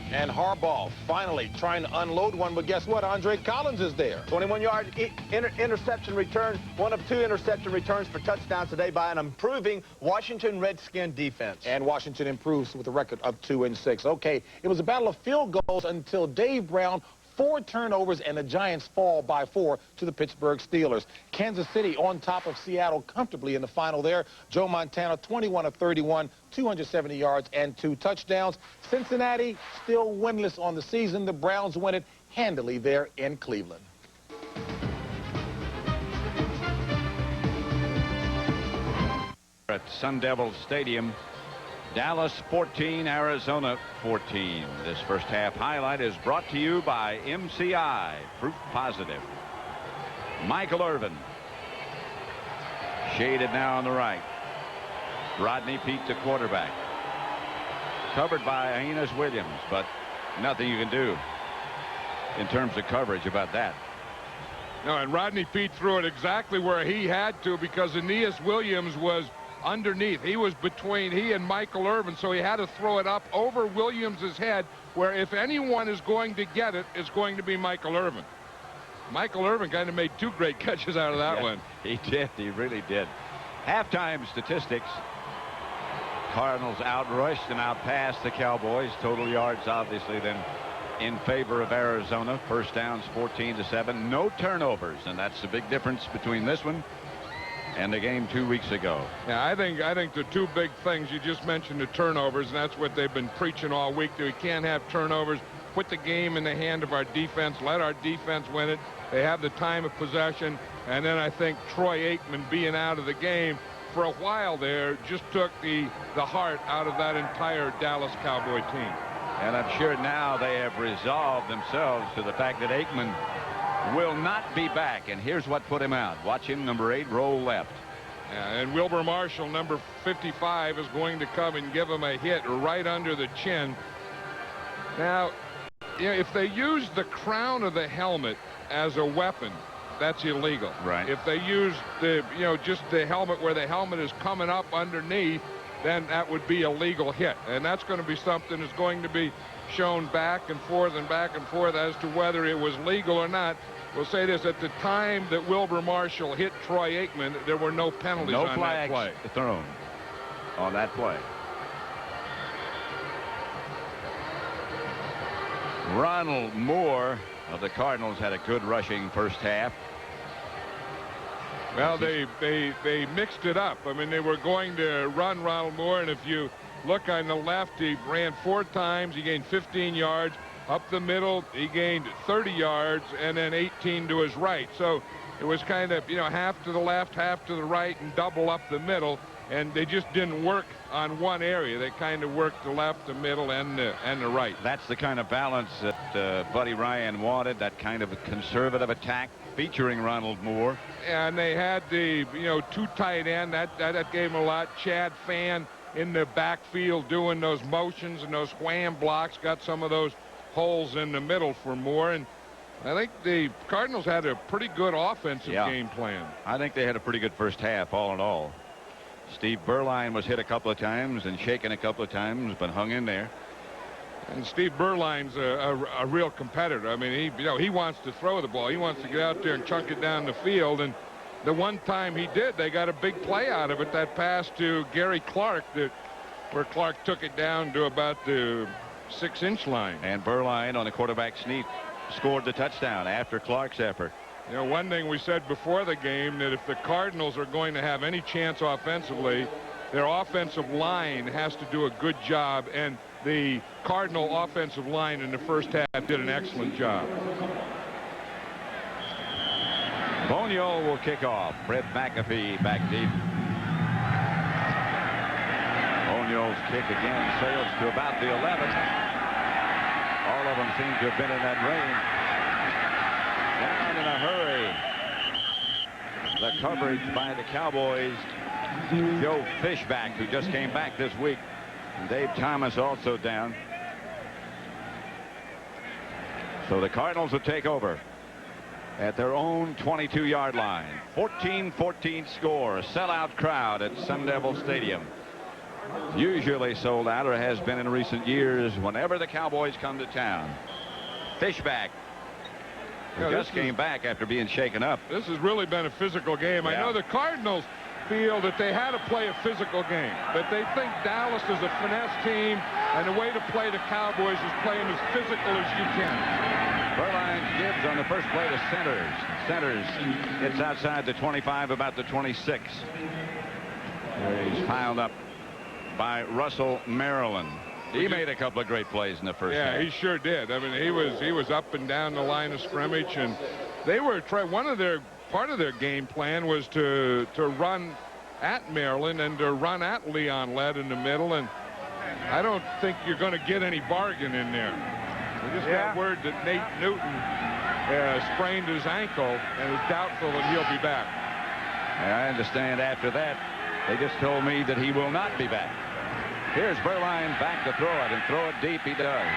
And Harbaugh finally trying to unload one, but guess what? Andre Collins is there. 21-yard interception return, 1 of 2 interception returns for touchdowns today by an improving Washington Redskin defense. And Washington improves with a record of 2-6. Okay, it was a battle of field goals until Dave Brown, 4 turnovers, and the Giants fall by 4 to the Pittsburgh Steelers. Kansas City on top of Seattle comfortably in the final there. Joe Montana, 21 of 31, 270 yards and 2 touchdowns. Cincinnati still winless on the season. The Browns win it handily there in Cleveland. At Sun Devil Stadium, Dallas 14, Arizona 14. This first half highlight is brought to you by MCI, proof positive. Michael Irvin. Shaded now on the right. Rodney Peete, the quarterback. Covered by Aeneas Williams, but nothing you can do in terms of coverage about that. No, and Rodney Peete threw it exactly where he had to because Aeneas Williams was underneath. He was between he and Michael Irvin, so he had to throw it up over Williams's head, where if anyone is going to get it, it's going to be Michael Irvin. Michael Irvin kind of made 2 great catches out of that one. He did. He really did. Halftime statistics. Cardinals outrushed and outpassed the Cowboys. Total yards, obviously, then in favor of Arizona. First downs 14-7. No turnovers, and that's the big difference between this one and the game 2 weeks ago. Yeah, I think the 2 big things you just mentioned, the turnovers, and that's what they've been preaching all week. That we can't have turnovers. Put the game in the hand of our defense. Let our defense win it. They have the time of possession, and then I think Troy Aikman being out of the game for a while there just took the heart out of that entire Dallas Cowboy team. And I'm sure now they have resolved themselves to the fact that Aikman will not be back, and here's what put him out. Watch him, number 8, roll left. Yeah, and Wilbur Marshall, number 55, is going to come and give him a hit right under the chin. Now, you know, if they use the crown of the helmet as a weapon, that's illegal. Right. If they use the, you know, just the helmet where the helmet is coming up underneath, then that would be a legal hit. And that's going to be something that's going to be shown back and forth as to whether it was legal or not. We'll say this, at the time that Wilbur Marshall hit Troy Aikman, there were no penalties on that play. No flags thrown on that play. Ronald Moore of the Cardinals had a good rushing first half. Well, they mixed it up. I mean, they were going to run Ronald Moore, and if you look on the left, he ran 4 times. He gained 15 yards. Up the middle, he gained 30 yards, and then 18 to his right. So it was kind of, you know, half to the left, half to the right, and double up the middle. And they just didn't work on one area. They kind of worked the left, the middle, and the right. That's the kind of balance that Buddy Ryan wanted, that kind of a conservative attack featuring Ronald Moore. And they had the, you know, 2 tight end. That gave them a lot. Chad Fan in the backfield doing those motions and those wham blocks, got some of those holes in the middle for Moore. And I think the Cardinals had a pretty good offensive game plan. I think they had a pretty good first half, all in all. Steve Berline was hit a couple of times and shaken a couple of times, but hung in there. And Steve Berline's a real competitor. I mean, he wants to throw the ball. He wants to get out there and chunk it down the field. And the one time he did, they got a big play out of it. That pass to Gary Clark that where Clark took it down to about the 6-inch line. And Berline on the quarterback sneak scored the touchdown after Clark's effort. You know, one thing we said before the game, that if the Cardinals are going to have any chance offensively, their offensive line has to do a good job, and the Cardinal offensive line in the first half did an excellent job. Bonio will kick off. Fred McAfee back deep. Bonio's kick again sails to about the 11. All of them seem to have been in that range. Down in a hurry. The coverage by the Cowboys. Joe Fishback, who just came back this week. And Dave Thomas also down. So the Cardinals will take over at their own 22-yard line. 14-14 score. A sellout crowd at Sun Devil Stadium. Usually sold out, or has been in recent years, whenever the Cowboys come to town. Fishback, who just came back after being shaken up. This has really been a physical game. Yeah. I know the Cardinals feel that they had to play a physical game, but they think Dallas is a finesse team, and the way to play the Cowboys is play them as physical as you can. Berline gives on the first play to Centers. Centers gets outside the 25, about the 26. He's piled up by Russell Maryland. He made a couple of great plays in the first half. Yeah, he sure did. I mean, he was up and down the line of scrimmage, and they were trying. Part of their game plan was to run at Maryland and to run at Leon Lett in the middle, and I don't think you're going to get any bargain in there. We just got word that Nate Newton sprained his ankle and is doubtful that he'll be back. And I understand after that, they just told me that he will not be back. Here's Berline back to throw it, and throw it deep he does.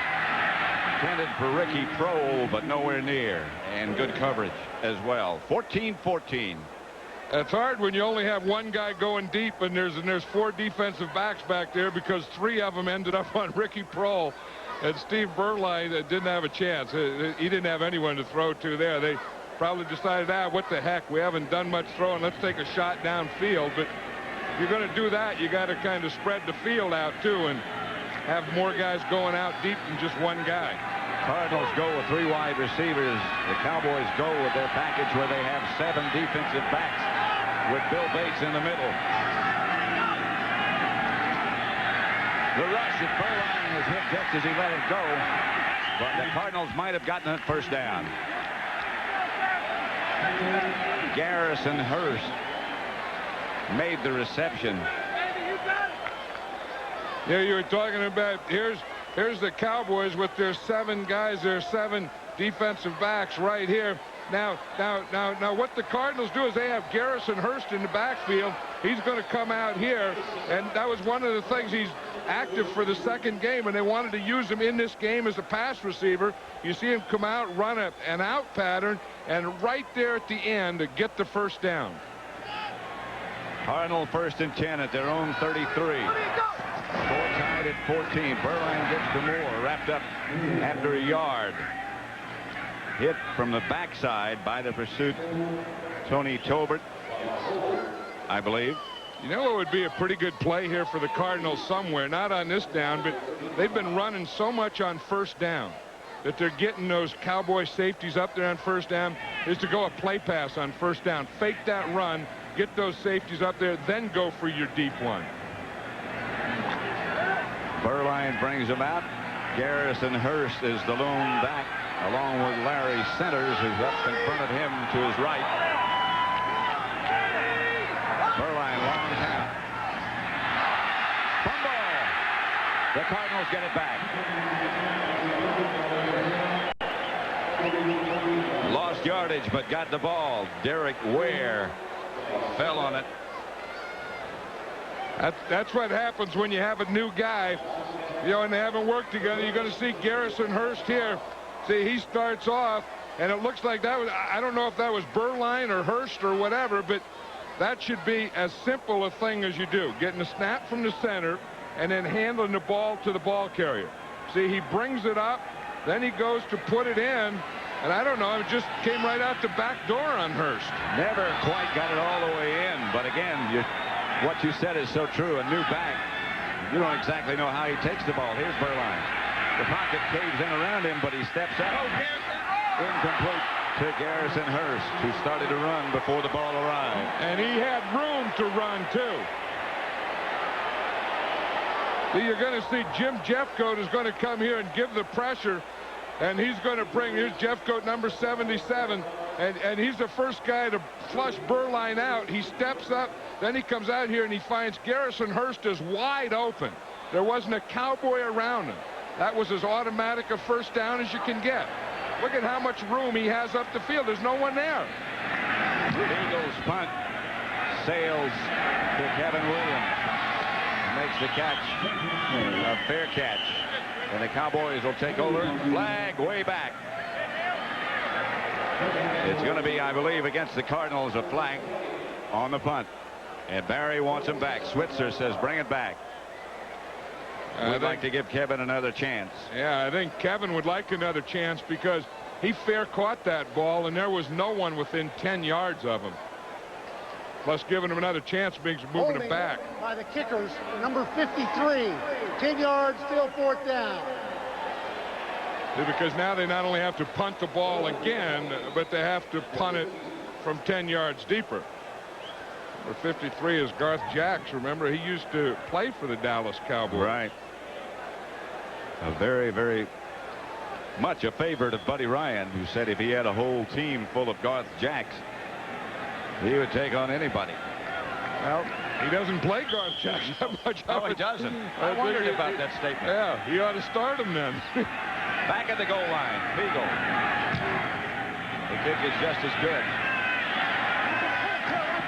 Intended for Ricky Prohl, but nowhere near. And good coverage as well. 14-14. It's hard when you only have one guy going deep, and there's 4 defensive backs back there, because 3 of them ended up on Ricky Prohl. And Steve Berline didn't have a chance. He didn't have anyone to throw to there. They probably decided, what the heck, we haven't done much throwing. Let's take a shot downfield. But if you're going to do that, you got to kind of spread the field out, too, and have more guys going out deep than just one guy. Cardinals go with 3 wide receivers. The Cowboys go with their package where they have 7 defensive backs with Bill Bates in the middle. The rush at Berline was hit just as he let it go, but the Cardinals might have gotten it first down. Garrison Hurst made the reception. Yeah, you were talking about, here's the Cowboys with their 7 guys, their 7 defensive backs right here. Now what the Cardinals do is they have Garrison Hurst in the backfield. He's going to come out here, and that was one of the things. He's active for the second game, and they wanted to use him in this game as a pass receiver. You see him come out, run an out pattern, and right there at the end to get the first down. Cardinal 1st and 10 at their own 33. Score tied at 14. Berline gets to Moore, wrapped up after a yard. Hit from the backside by the pursuit, Tony Tolbert, I believe. You know, it would be a pretty good play here for the Cardinals somewhere, not on this down, but they've been running so much on first down that they're getting those Cowboy safeties up there on first down, is to go a play pass on first down. Fake that run, get those safeties up there, then go for your deep one. Berline brings him out. Garrison Hurst is the lone back, along with Larry Centers, who's up in front of him to his right. Berline long count. Fumble. The Cardinals get it back. Lost yardage, but got the ball. Derek Ware fell on it. That's what happens when you have a new guy, you know, and they haven't worked together. You're going to see Garrison Hurst here. See, he starts off, and it looks like that was, I don't know if that was Berline or Hurst or whatever, but that should be as simple a thing as you do. Getting a snap from the center and then handling the ball to the ball carrier. See, he brings it up, then he goes to put it in, and I don't know, it just came right out the back door on Hurst. Never quite got it all the way in, but again, what you said is so true. A new back You don't exactly know how he takes the ball. Here's Burline. The pocket caves in around him, but he steps up. Incomplete to Garrison Hurst, who started to run before the ball arrived. And he had room to run, too. See, you're going to see Jim Jeffcoat is going to come here and give the pressure, and he's going to bring, here's Jeffcoat, number 77, and he's the first guy to flush Burline out. He steps up, then he comes out here and he finds Garrison Hurst is wide open. There wasn't a Cowboy around him. That was as automatic a first down as you can get. Look at how much room he has up the field. There's no one there. Eagles punt sails to Kevin Williams. Makes the catch, a fair catch. And the Cowboys will take over. Flag way back. It's going to be, I believe, against the Cardinals, a flag on the punt. And Barry wants him back. Switzer says bring it back. We'd like to give Kevin another chance. Yeah, I think Kevin would like another chance because he fair caught that ball and there was no one within 10 yards of him. Plus giving him another chance means moving it back. By the kickers, number 53. 10 yards, still fourth down. Because now they not only have to punt the ball again, but they have to punt it from 10 yards deeper. Number 53 is Garth Jacks. Remember, he used to play for the Dallas Cowboys. Right. A very, very much a favorite of Buddy Ryan, who said if he had a whole team full of Garth Jacks, he would take on anybody. Well, he doesn't play Garth Jacks that much. No, he doesn't. I wondered about that statement. Yeah, he ought to start him then. Back at the goal line, Beagle. The kick is just as good.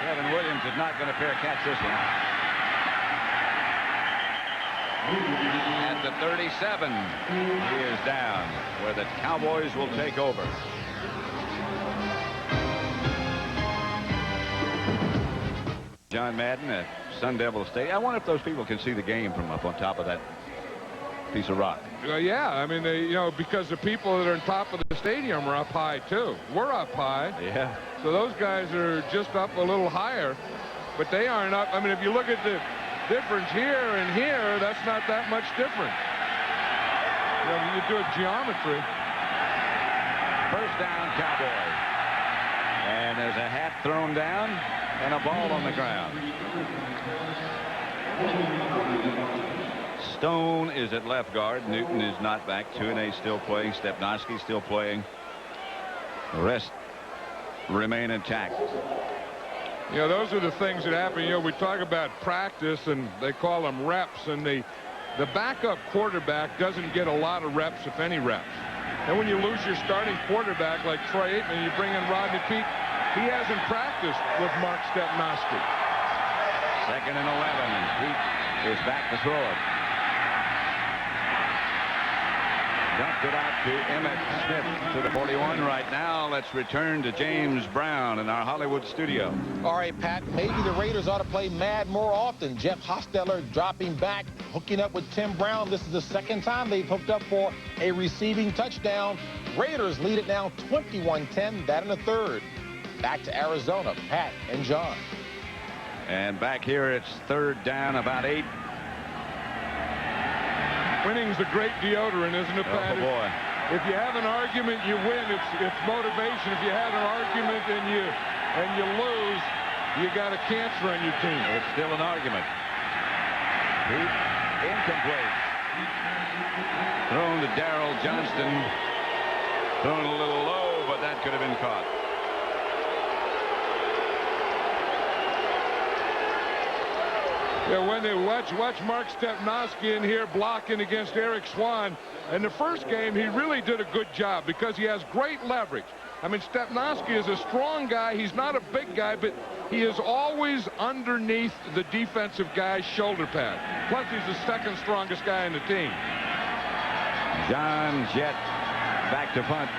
Kevin Williams is not going to fair catch this one. At the 37, he is down, where the Cowboys will take over. John Madden at Sun Devil Stadium. I wonder if those people can see the game from up on top of that piece of rock. Yeah, I mean, you know, because the people that are on top of the stadium are up high too. We're up high. Yeah. So those guys are just up a little higher, but they aren't up. I mean, if you look at the difference here and here, that's not that much different. You know, you do a geometry. First down, Cowboys. And there's a hat thrown down and a ball on the ground. Stone is at left guard. Newton is not back. Tuinei still playing. Stepnoski still playing. The rest remain intact. You know, those are the things that happen. You know, we talk about practice, and they call them reps, and the backup quarterback doesn't get a lot of reps, if any reps. And when you lose your starting quarterback like Troy Aikman, you bring in Rodney Peete. He hasn't practiced with Mark Stepnoski. Second and 11. Pete is back to throw it. Dumped it out to Emmett Smith to the 41 right now. Let's return to James Brown in our Hollywood studio. All right, Pat, maybe the Raiders ought to play mad more often. Jeff Hostetler dropping back, hooking up with Tim Brown. This is the second time they've hooked up for a receiving touchdown. Raiders lead it now 21-10, that in the third. Back to Arizona, Pat and John. And back here, it's third down, about 8. Winning's a great deodorant, isn't it, Pat? Oh, boy. If you have an argument, you win. It's motivation. If you have an argument and you lose, you got a cancer on your team. It's still an argument. Pete, incomplete. Thrown to Darrell Johnston. Thrown a little low, but that could have been caught. Yeah, when they watch Mark Stepnoski in here blocking against Eric Swan. In the first game, he really did a good job because he has great leverage. I mean, Stepnoski is a strong guy. He's not a big guy, but he is always underneath the defensive guy's shoulder pad. Plus, he's the second strongest guy in the team. John Jett back to punt.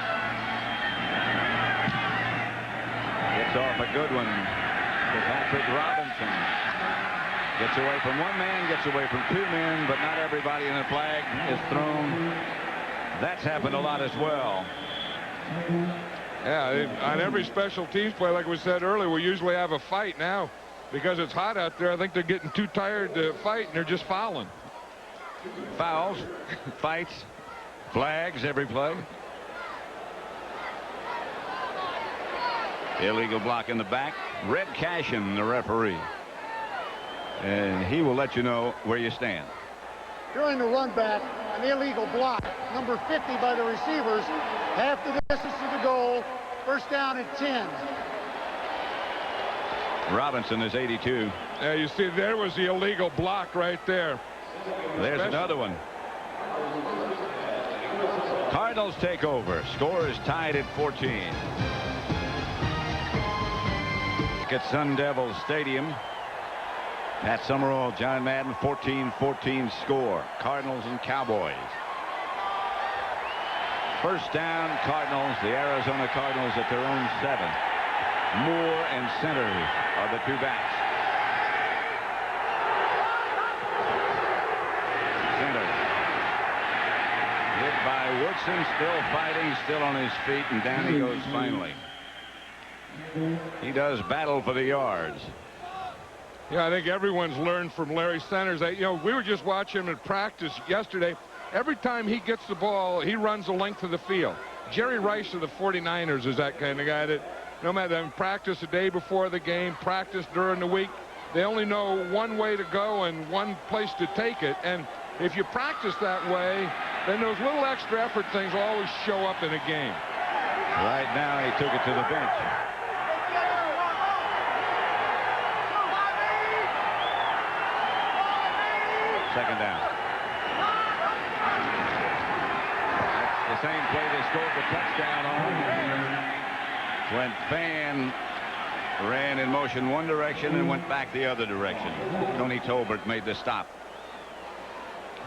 Gets off a good one to Patrick Robinson. Gets away from one man, gets away from two men, but not everybody in the flag is thrown. That's happened a lot as well. Yeah, on every special teams play, like we said earlier, we usually have a fight now. Because it's hot out there, I think they're getting too tired to fight, and they're just fouling. Fouls, fights, flags every play. Illegal block in the back. Red Cashin, the referee. And he will let you know where you stand. During the run back, an illegal block, number 50 by the receivers, half the distance to the goal, first down at 10. Robinson is 82. Yeah, you see, there was the illegal block right there. There's another one. Cardinals take over. Score is tied at 14. At Sun Devil Stadium. Pat Summerall, John Madden, 14-14 score. Cardinals and Cowboys. First down, Cardinals. The Arizona Cardinals at their own 7. Moore and Center are the two backs. Center. Hit by Woodson, still fighting, still on his feet, and down he goes finally. He does battle for the yards. Yeah, I think everyone's learned from Larry Centers. We were just watching him in practice yesterday. Every time he gets the ball, he runs the length of the field. Jerry Rice of the 49ers is that kind of guy that no matter them practice the day before the game, practice during the week, they only know one way to go and one place to take it. And if you practice that way, then those little extra effort things always show up in a game. Right now, he took it to the bench. Second down. That's the same play they scored the touchdown on. When Fan ran in motion one direction and went back the other direction. Tony Tolbert made the stop.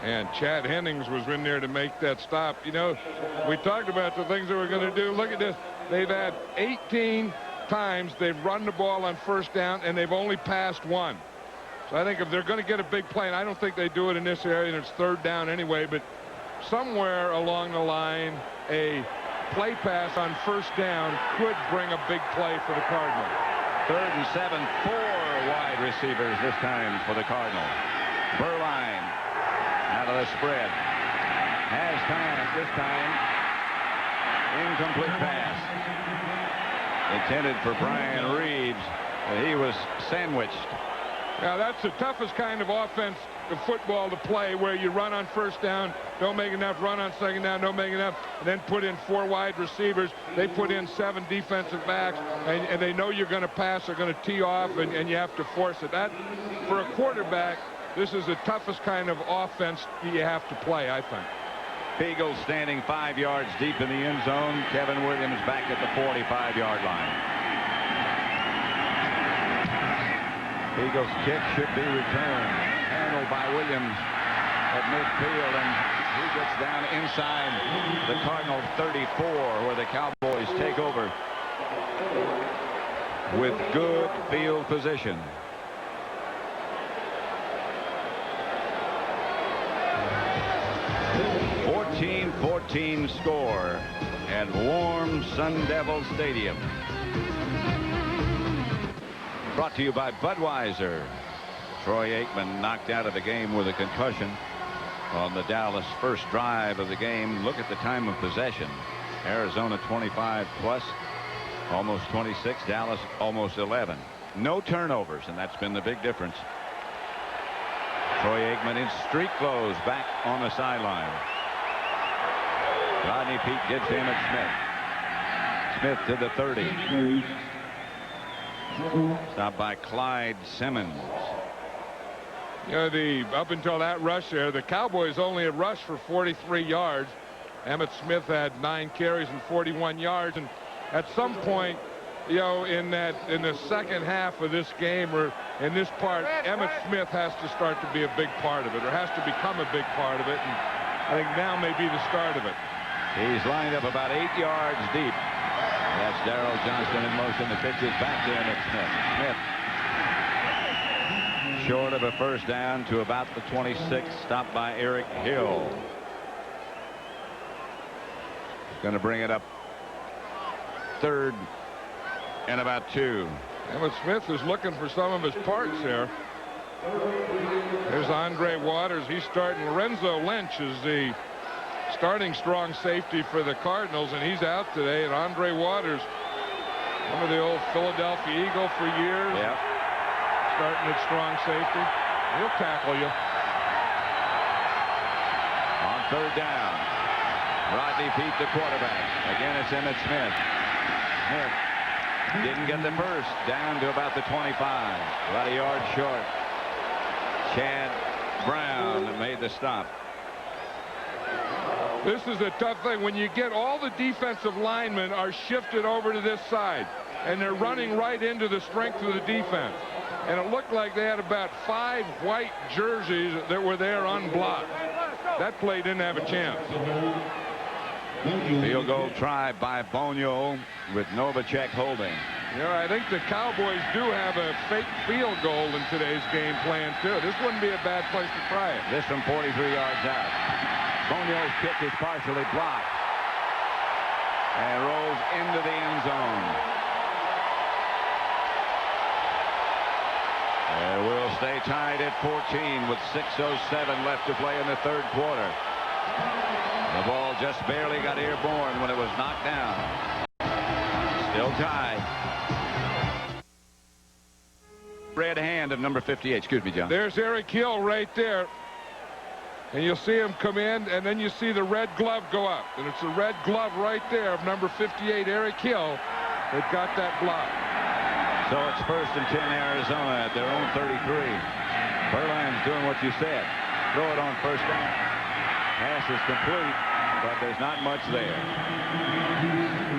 And Chad Hennings was in there to make that stop. We talked about the things they were going to do. Look at this. They've had 18 times they've run the ball on first down, and they've only passed one. So I think if they're going to get a big play, and I don't think they do it in this area, and it's third down anyway, but somewhere along the line, a play pass on first down could bring a big play for the Cardinals. 3rd and 7, 4 wide receivers this time for the Cardinals. Berline out of the spread. Has time this time. Incomplete pass. Intended for Brian Reeves. He was sandwiched. Now, that's the toughest kind of offense of football to play, where you run on first down, don't make enough, run on second down, don't make enough, and then put in 4 wide receivers. They put in 7 defensive backs, and they know you're going to pass, they're going to tee off, and you have to force it. That, for a quarterback, this is the toughest kind of offense you have to play, I think. Beagle standing 5 yards deep in the end zone. Kevin Williams back at the 45-yard line. Eagles kick should be returned. Handled by Williams at midfield, and he gets down inside the Cardinals 34, where the Cowboys take over with good field position. .14 score at warm Sun Devil Stadium. Brought to you by Budweiser. Troy Aikman knocked out of the game with a concussion on the Dallas first drive of the game. Look at the time of possession. Arizona 25 plus, almost 26. Dallas almost 11. No turnovers, and that's been the big difference. Troy Aikman in street clothes back on the sideline. Rodney Peete gives him at Smith. Smith to the 30. Stopped by Clyde Simmons. Up until that rush there, the Cowboys only had rushed for 43 yards. Emmitt Smith had 9 carries and 41 yards. And at some point, in the second half of this game, or in this part, Emmitt Smith has to start to be a big part of it, or has to become a big part of it. And I think now may be the start of it. He's lined up about 8 yards deep. That's Darrell Johnston in motion. The pitch is back to Emmitt Smith. Smith short of a first down to about the 26. Stopped by Eric Hill. Going to bring it up 3rd and about 2. Emmitt Smith is looking for some of his parts there. There's Andre Waters. He's starting. Lorenzo Lynch is the starting strong safety for the Cardinals, and he's out today. And Andre Waters, remember the old Philadelphia Eagle for years? Yeah. Starting at strong safety. He'll tackle you. On third down, Rodney Peete, the quarterback. Again, it's Emmitt Smith. Smith didn't get the first. Down to about the 25. About a yard short. Chad Brown made the stop. This is a tough thing. When you get all the defensive linemen are shifted over to this side, and they're running right into the strength of the defense. And it looked like they had about 5 white jerseys that were there unblocked. That play didn't have a chance. Field goal try by Bonio with Novacek holding. Yeah, I think the Cowboys do have a fake field goal in today's game plan, too. This wouldn't be a bad place to try it. This from 43 yards out. Bonio's kick is partially blocked and rolls into the end zone. And we'll stay tied at 14 with 6:07 left to play in the third quarter. The ball just barely got airborne when it was knocked down. Still tied. Red hand of number 58. Excuse me, John. There's Eric Hill right there. And you'll see him come in, and then you see the red glove go up. And it's the red glove right there of number 58, Eric Hill, that got that block. So it's 1st and 10 Arizona at their own 33. Berline's doing what you said. Throw it on first down. Pass is complete, but there's not much there.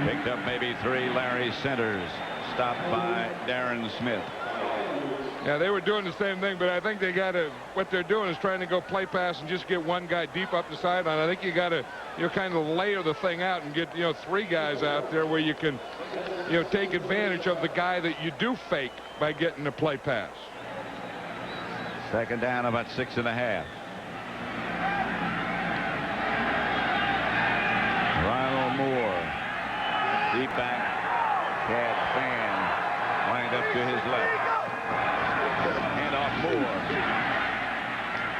Picked up maybe 3. Larry Centers. Stopped by Darren Smith. Yeah, they were doing the same thing, but I think they got to, what they're doing is trying to go play pass and just get one guy deep up the sideline. I think you got to, kind of layer the thing out and get, 3 guys out there where you can, take advantage of the guy that you do fake by getting the play pass. Second down, about 6.5. Ronald Moore. Deep back. Chad Fan lined up to his left. Hand off Moore.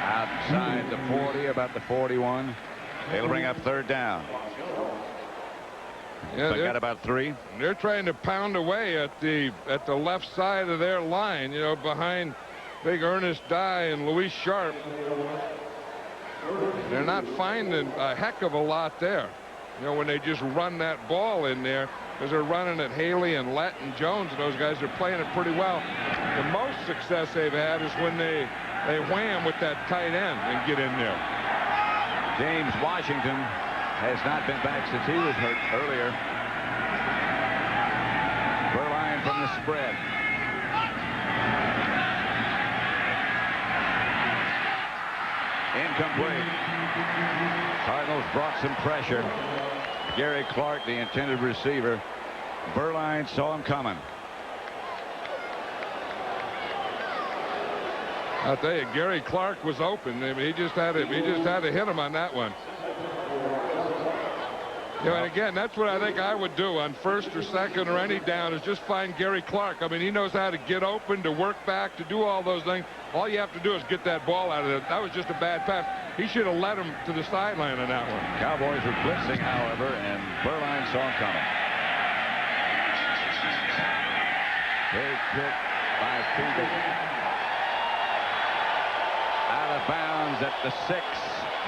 Outside the 40, about the 41. They'll bring up third down. Yeah, they got about 3. They're trying to pound away at the left side of their line, behind big Ernest Dye and Luis Sharp. They're not finding a heck of a lot there. When they just run that ball in there, because they're running at Haley and Lett and Jones, and those guys are playing it pretty well. The most success they've had is when they wham with that tight end and get in there. James Washington has not been back since he was hurt earlier. Berline from the spread. Incomplete. Cardinals brought some pressure. Gary Clark, the intended receiver. Berline saw him coming. I'll tell you, Gary Clark was open. I mean, he just had to hit him on that one. And again, that's what I think I would do on first or second or any down, is just find Gary Clark. I mean, he knows how to get open, to work back, to do all those things. All you have to do is get that ball out of it. That was just a bad pass. He should have led him to the sideline on that one. Cowboys were blitzing, however, and Berline saw him coming. Big kick by Peete. Out of bounds at the 6,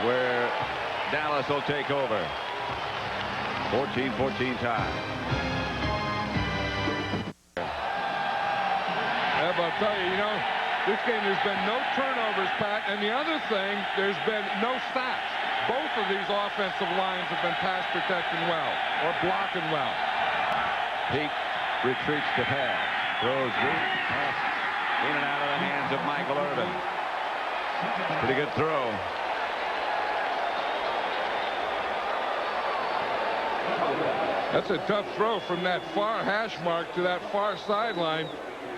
where Dallas will take over. 14-14 tie. I'll tell you, this game, there's been no turnovers, Pat, and the other thing, there's been no sacks. Both of these offensive lines have been pass protecting well, or blocking well. Peete retreats to pass. Throws deep. Pass in and out of the hands of Michael Irvin. Pretty good throw. That's a tough throw from that far hash mark to that far sideline,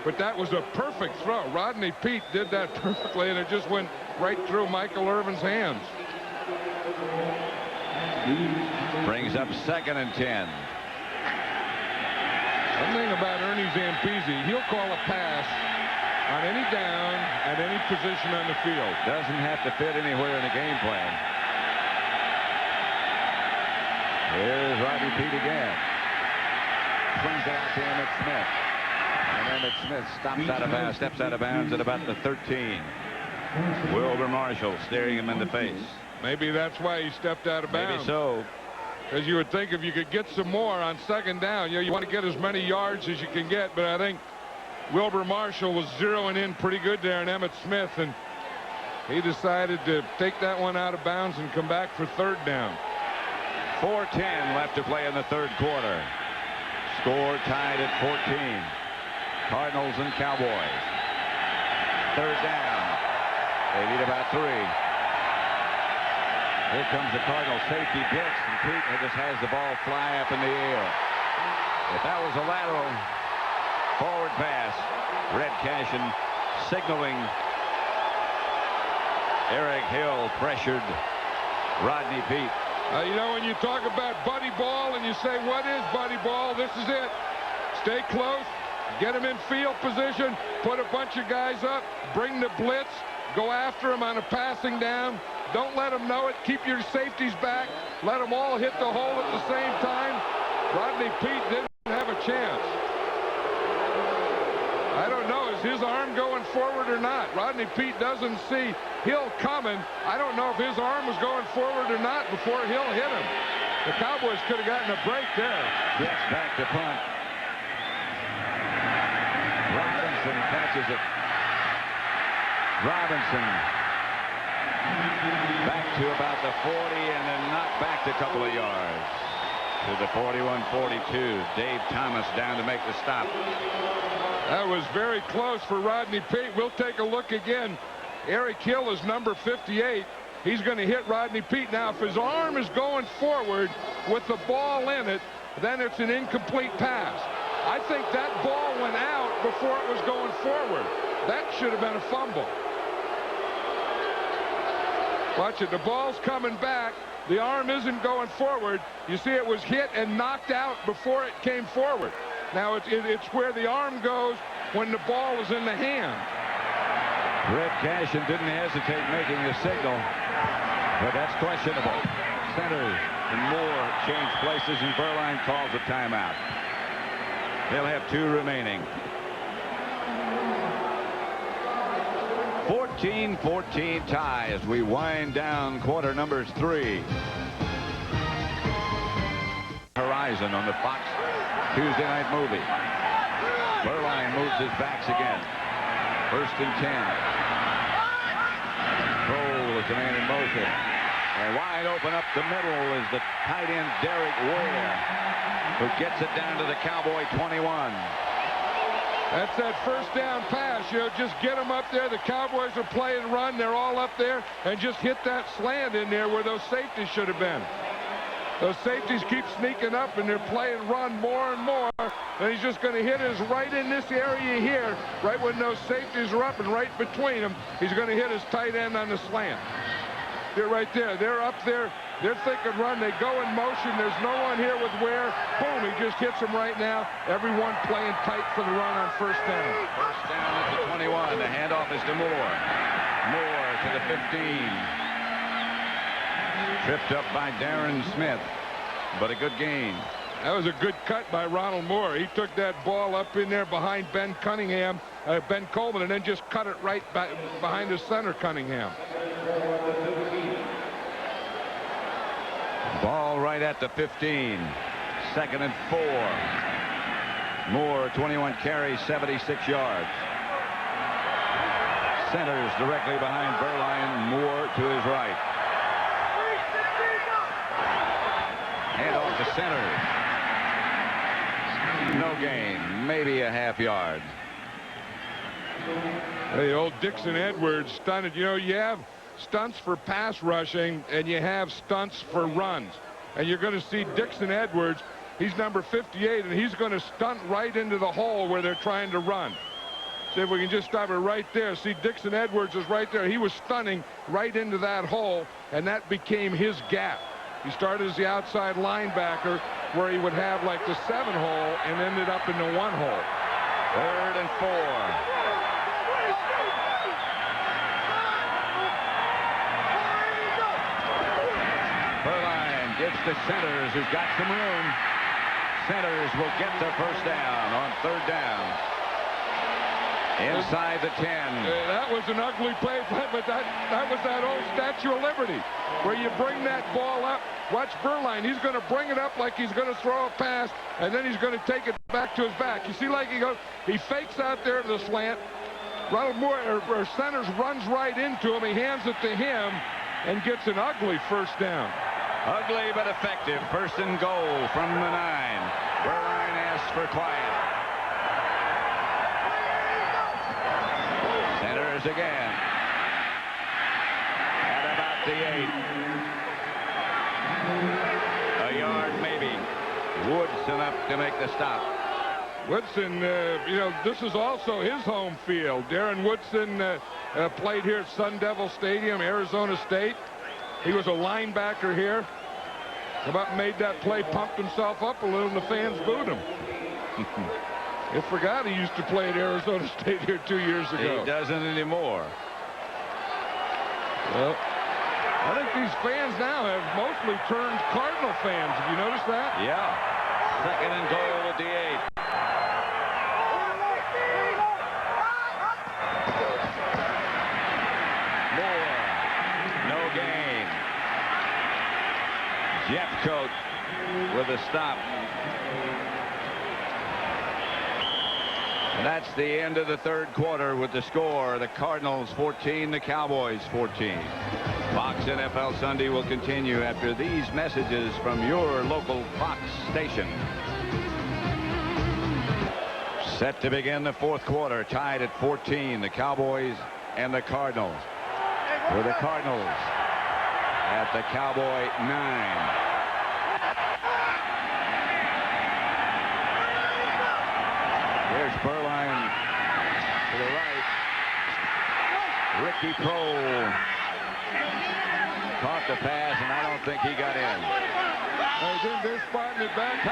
but that was a perfect throw. Rodney Peete did that perfectly, and it just went right through Michael Irvin's hands. Brings up 2nd and 10. One thing about Ernie Zampese, he'll call a pass on any down at any position on the field. Doesn't have to fit anywhere in the game plan. Here's Rodney Peete again. Swings it out to Emmitt Smith. And Emmitt Smith steps out of bounds at about the 13. Wilbur Marshall staring him in the face. Maybe that's why he stepped out of bounds. Maybe so. Because you would think if you could get some more on second down, you want to get as many yards as you can get. But I think Wilbur Marshall was zeroing in pretty good there on Emmitt Smith, and he decided to take that one out of bounds and come back for third down. 4:10 left to play in the third quarter. Score tied at 14. Cardinals and Cowboys. Third down. They need about 3. Here comes the Cardinal safety blitz, and Peete just has the ball fly up in the air. If that was a lateral forward pass, Red Cashin signaling. Eric Hill pressured Rodney Peete. You know, when you talk about buddy ball and you say, what is buddy ball? This is it. Stay close, get him in field position, put a bunch of guys up, bring the blitz, go after him on a passing down. Don't let them know it. Keep your safeties back. Let them all hit the hole at the same time. Rodney Peete didn't have a chance. I don't know. Is his arm going forward or not? Rodney Peete doesn't see Hill coming. I don't know if his arm was going forward or not before Hill hit him. The Cowboys could have gotten a break there. Gets back to punt. Robinson catches it. Robinson back to about the 40 and then knocked back a couple of yards to the 41-42. Dave Thomas down to make the stop. That was very close for Rodney Peete. We'll take a look again. Eric Hill is number 58. He's going to hit Rodney Peete. Now, if his arm is going forward with the ball in it, then it's an incomplete pass. I think that ball went out before it was going forward. That should have been a fumble. Watch it. The ball's coming back. The arm isn't going forward. You see it was hit and knocked out before it came forward. Now it's where the arm goes when the ball is in the hand. Red Cashin didn't hesitate making the signal, but that's questionable. Centers and Moore change places, and Berline calls a timeout. They'll have 2 remaining. 14-14 tie as we wind down quarter numbers 3. Horizon on the Fox Tuesday night movie. Berline moves his backs again. 1st and 10. Cole is the man in motion. And wide open up the middle is the tight end Derek Ware, who gets it down to the Cowboy 21. That's that first down pass. You know, just get them up there. The Cowboys are playing run. They're all up there, and just hit that slant in there where those safeties should have been. Those safeties keep sneaking up, and they're playing run more and more. And he's just going to hit us right in this area here, right when those safeties are up and right between them. He's going to hit his tight end on the slant. They're right there. They're up there. They're thinking run. They go in motion. There's no one here with Ware. Boom, he just hits him right now. Everyone playing tight for the run on first down. First down at the 21. The handoff is to Moore. Moore to the 15. Tripped up by Darren Smith, but a good gain. That was a good cut by Ronald Moore. He took that ball up in there behind Ben Coleman, and then just cut it right back behind the center, Cunningham. Ball right at the 15. 2nd and 4. Moore, 21 carries, 76 yards. Centers directly behind Berline. Moore to his right. Hand off to center. No gain. Maybe a half yard. Hey, old Dixon Edwards stunted. You know, you have stunts for pass rushing, and you have stunts for runs. And you're going to see Dixon Edwards. He's number 58, and he's going to stunt right into the hole where they're trying to run. See if we can just stop it right there. See, Dixon Edwards is right there. He was stunning right into that hole, and that became his gap. He started as the outside linebacker where he would have like the 7 hole and ended up in the 1 hole. 3rd and 4. Berline gives to Centers, who's got some room. Centers will get the first down on 3rd down. Inside the 10. That was an ugly play, but that was that old Statue of Liberty, where you bring that ball up. Watch Berline. He's going to bring it up like he's going to throw a pass, and then he's going to take it back to his back. You see, like he fakes out there to the slant. Ronald Moore, or Centers, runs right into him. He hands it to him and gets an ugly first down. Ugly but effective. 1st and goal from the 9. Berline asks for quiet. Centers again. At about the 8. A yard maybe. Woodson up to make the stop. Woodson, this is also his home field. Darren Woodson played here at Sun Devil Stadium, Arizona State. He was a linebacker here. About made that play, pumped himself up a little, and the fans booed him. I forgot he used to play at Arizona State here 2 years ago. He doesn't anymore. Well, I think these fans now have mostly turned Cardinal fans. Have you noticed that? Yeah. 2nd and goal at the 8. Jeffcoat with a stop. And that's the end of the 3rd quarter with the score. The Cardinals 14, the Cowboys 14. Fox NFL Sunday will continue after these messages from your local Fox station. Set to begin the 4th quarter, tied at 14, the Cowboys and the Cardinals. For the Cardinals at the Cowboy 9. There's Berline to the right. Ricky Prohl caught the pass, and I don't think he got in. They're spotting it back.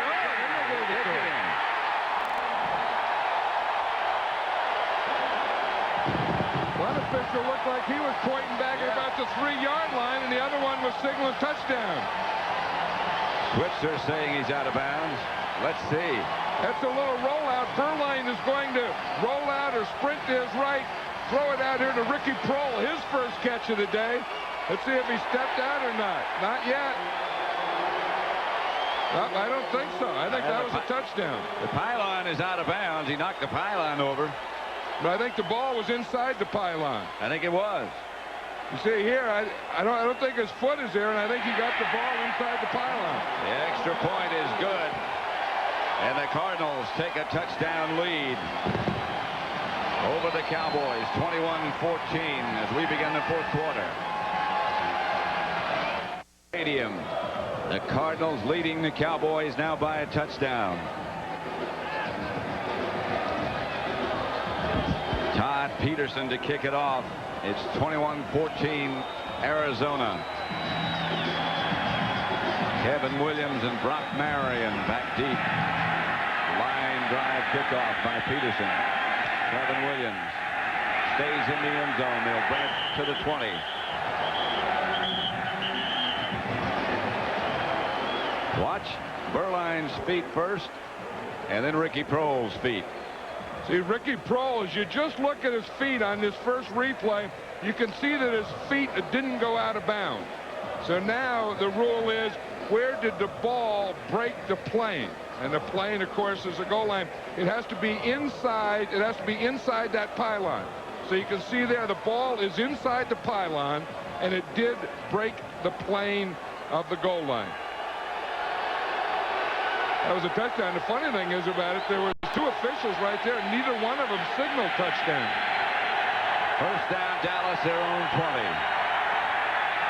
One official looked like he was pointing back at about the 3-yard line, and the other one was signaling touchdown. Switzer saying he's out of bounds. Let's see. That's a little rollout. Berline is going to roll out or sprint to his right, throw it out here to Ricky Prohl, his first catch of the day. Let's see if he stepped out or not. Not yet. I don't think so. I think that was a touchdown. The pylon is out of bounds. He knocked the pylon over. But I think the ball was inside the pylon. I think it was. You see here, I don't think his foot is there, and I think he got the ball inside the pylon. The extra point is good. And the Cardinals take a touchdown lead over the Cowboys, 21-14, as we begin the 4th quarter. Stadium. The Cardinals leading the Cowboys now by a touchdown. Todd Peterson to kick it off. It's 21-14 Arizona. Kevin Williams and Brock Marion back deep. Line drive kickoff by Peterson. Kevin Williams stays in the end zone. They'll bring it to the 20. Watch Berline's feet first, and then Ricky Prohl's feet. See, Ricky Prohl, as you just look at his feet on this first replay, you can see that his feet didn't go out of bounds. So now the rule is, where did the ball break the plane? And the plane, of course, is a goal line. It has to be inside. It has to be inside that pylon. So you can see there the ball is inside the pylon, and it did break the plane of the goal line. That was a touchdown. The funny thing is about it, there were 2 officials right there, and neither one of them signaled touchdown. First down, Dallas, their own 20.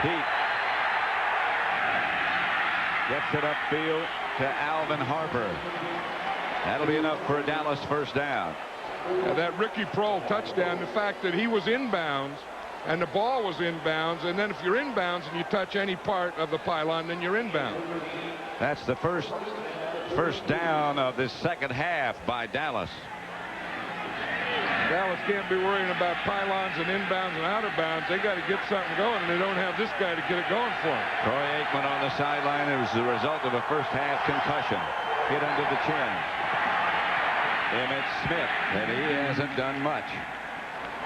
Pete gets it upfield to Alvin Harper. That'll be enough for a Dallas first down. Now that Ricky Prohl touchdown, the fact that he was inbounds and the ball was inbounds, and then if you're inbounds and you touch any part of the pylon, then you're inbound. That's the first down of this second half by Dallas. Dallas can't be worrying about pylons and inbounds and out of bounds. They got to get something going, and they don't have this guy to get it going for them. Troy Aikman on the sideline. It was the result of a first-half concussion. Hit under the chin. Emmitt Smith, and he hasn't done much.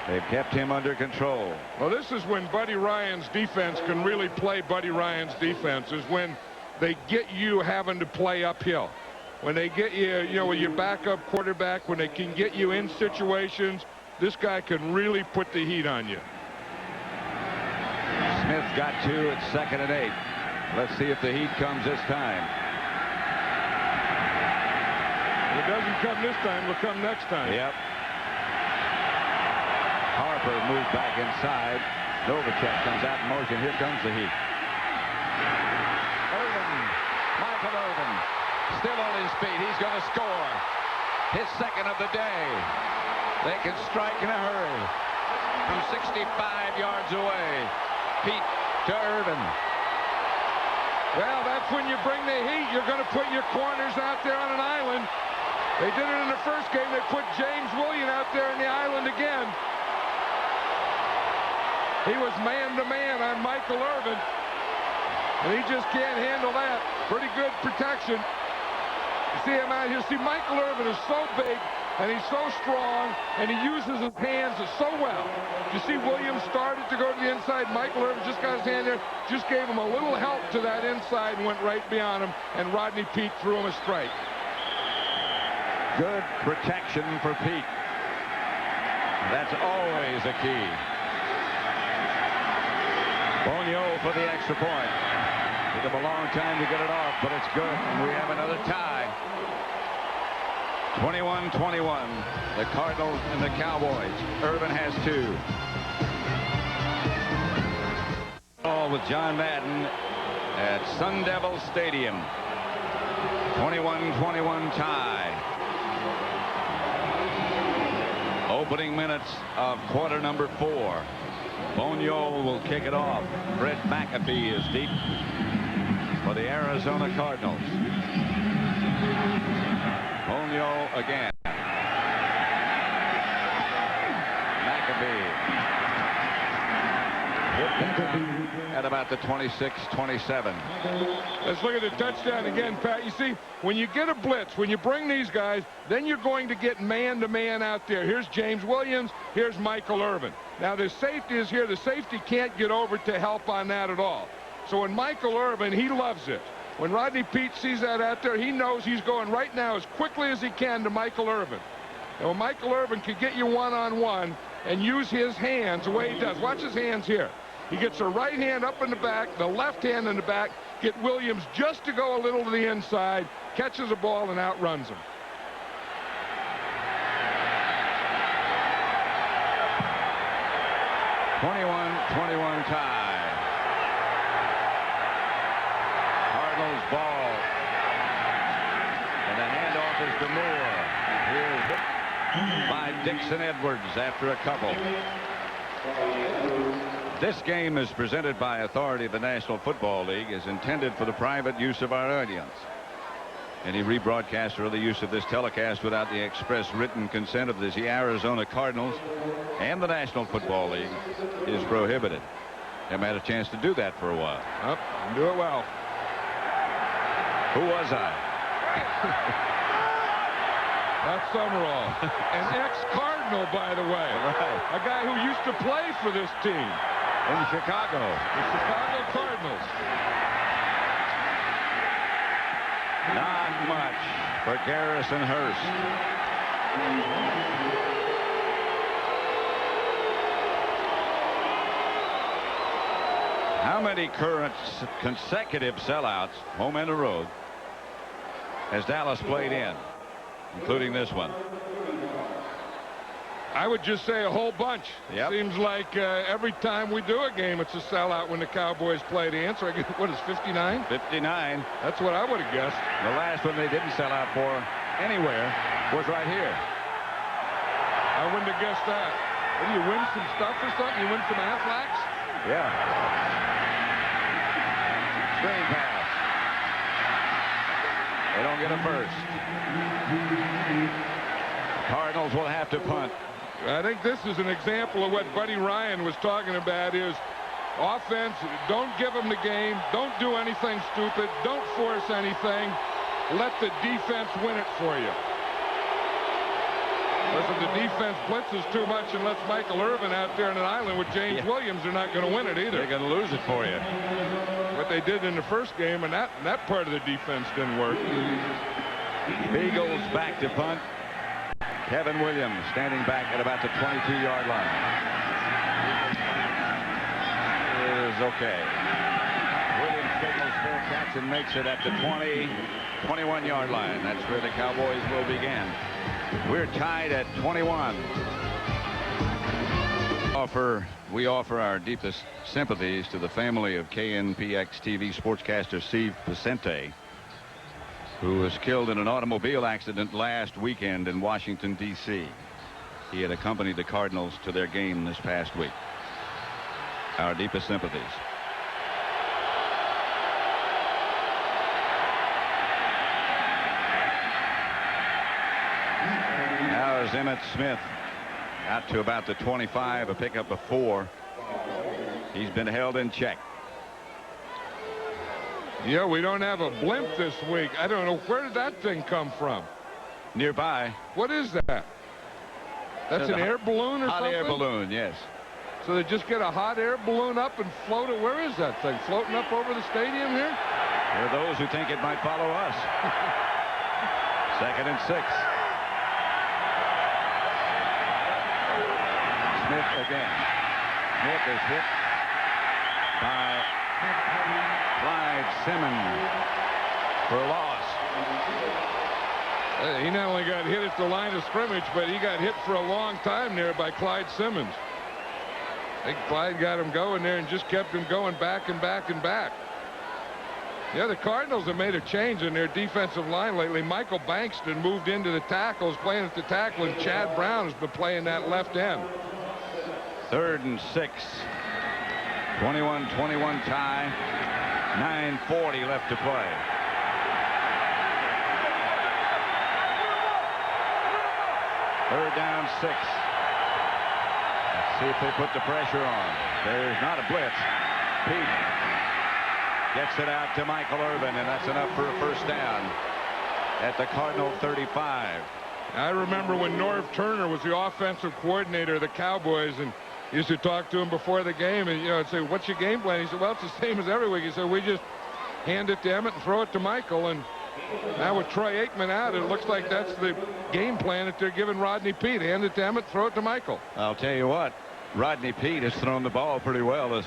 They've kept him under control. Well, this is when Buddy Ryan's defense can really play Buddy Ryan's defense, is when they get you having to play uphill. When they get you, with your backup quarterback, when they can get you in situations, this guy can really put the heat on you. Smith got 2 at 2nd and 8. Let's see if the heat comes this time. If it doesn't come this time, it'll come next time. Yep. Harper moves back inside. Novacek comes out in motion. Here comes the heat. Irvin. Michael Irvin. Still on his feet. He's going to score. His second of the day. They can strike in a hurry. From 65 yards away. Pete to Irvin. Well, that's when you bring the heat. You're going to put your corners out there on an island. They did it in the first game. They put James Williams out there in the island again. He was man-to-man on Michael Irvin. And he just can't handle that. Pretty good protection. You see him out here. See, Michael Irvin is so big, and he's so strong, and he uses his hands so well. You see Williams started to go to the inside. Michael Irvin just got his hand there, just gave him a little help to that inside and went right beyond him, and Rodney Peete threw him a strike. Good protection for Pete. That's always a key. Bonio for the extra point. Took him a long time to get it off, but it's good. And we have another tie. 21-21. The Cardinals and the Cowboys. Irvin has 2. All with John Madden at Sun Devil Stadium. 21-21 tie. Opening minutes of quarter number 4. Bonio will kick it off. Brett McAfee is deep for the Arizona Cardinals. Bonio again. McAfee at about the 26-27. Let's look at the touchdown again, Pat. You see, when you get a blitz, when you bring these guys, then you're going to get man-to-man out there. Here's James Williams. Here's Michael Irvin. Now, the safety is here. The safety can't get over to help on that at all. So when Michael Irvin, he loves it. When Rodney Peete sees that out there, he knows he's going right now as quickly as he can to Michael Irvin. And when Michael Irvin can get you one-on-one and use his hands the way he does. Watch his hands here. He gets the right hand up in the back, the left hand in the back, get Williams just to go a little to the inside, catches the ball and outruns him. (21-21) tie. Cardinals ball. And the handoff is to Moore. Here's hit by Dixon Edwards after a couple. This game is presented by authority of the National Football League, is intended for the private use of our audience. Any rebroadcast or other use of this telecast without the express written consent of the Arizona Cardinals and the National Football League is prohibited. Haven't had a chance to do that for a while. Up, do it well. Who was I? That's Summerall, an ex-Cardinal, by the way. Right. A guy who used to play for this team. In Chicago. The Chicago Cardinals. Not much for Garrison Hurst. How many current consecutive sellouts, home and the road, has Dallas played in, including this one? I would just say a whole bunch. Yep. Seems like every time we do a game, it's a sellout when the Cowboys play the answer. I guess, what is 59? 59. That's what I would have guessed. The last one they didn't sell out for anywhere was right here. I wouldn't have guessed that. What, do you win some stuff or something? You win some Aflacs? Yeah. Screen pass. They don't get a first. Cardinals will have to punt. I think this is an example of what Buddy Ryan was talking about is offense, don't give them the game. Don't do anything stupid. Don't force anything. Let the defense win it for you. Listen, the defense blitzes too much and lets Michael Irvin out there on an island with James Williams. They're not going to win it either. They're going to lose it for you. What they did in the first game, and that part of the defense didn't work. Eagles back to punt. Kevin Williams standing back at about the 22-yard line. It is okay. Williams signals full catch and makes it at the 21-yard line. That's where the Cowboys will begin. We're tied at 21. We offer our deepest sympathies to the family of KNPX TV sportscaster Steve Vicente, who was killed in an automobile accident last weekend in Washington, D.C. He had accompanied the Cardinals to their game this past week. Our deepest sympathies. Now is Emmitt Smith out to about the 25, a pickup of 4. He's been held in check. Yeah, we don't have a blimp this week. I don't know, where did that thing come from? Nearby. What is that? That's an air balloon or something? Hot air balloon, yes. So they just get a hot air balloon up and float it. Where is that thing? Floating up over the stadium here? There are those who think it might follow us. 2nd and 6. Smith again. Smith is hit by Clyde Simmons for a loss. He not only got hit at the line of scrimmage, but he got hit for a long time there by Clyde Simmons. I think Clyde got him going there and just kept him going back and back and back. Yeah, the Cardinals have made a change in their defensive line lately. Michael Bankston moved into the tackles, playing at the tackle, and Chad Brown has been playing that left end. 3rd and 6. 21-21 tie. 9:40 left to play. Third down 6. Let's see if they put the pressure on. There's not a blitz. Pete gets it out to Michael Irvin, and that's enough for a first down at the Cardinal 35. I remember when Norv Turner was the offensive coordinator of the Cowboys, and used to talk to him before the game, and I'd say, what's your game plan? He said, well, it's the same as every week. He said, we just hand it to Emmitt and throw it to Michael. And now with Troy Aikman out, it looks like that's the game plan that they're giving Rodney Peete. Hand it to Emmitt, throw it to Michael. I'll tell you what, Rodney Peete has thrown the ball pretty well.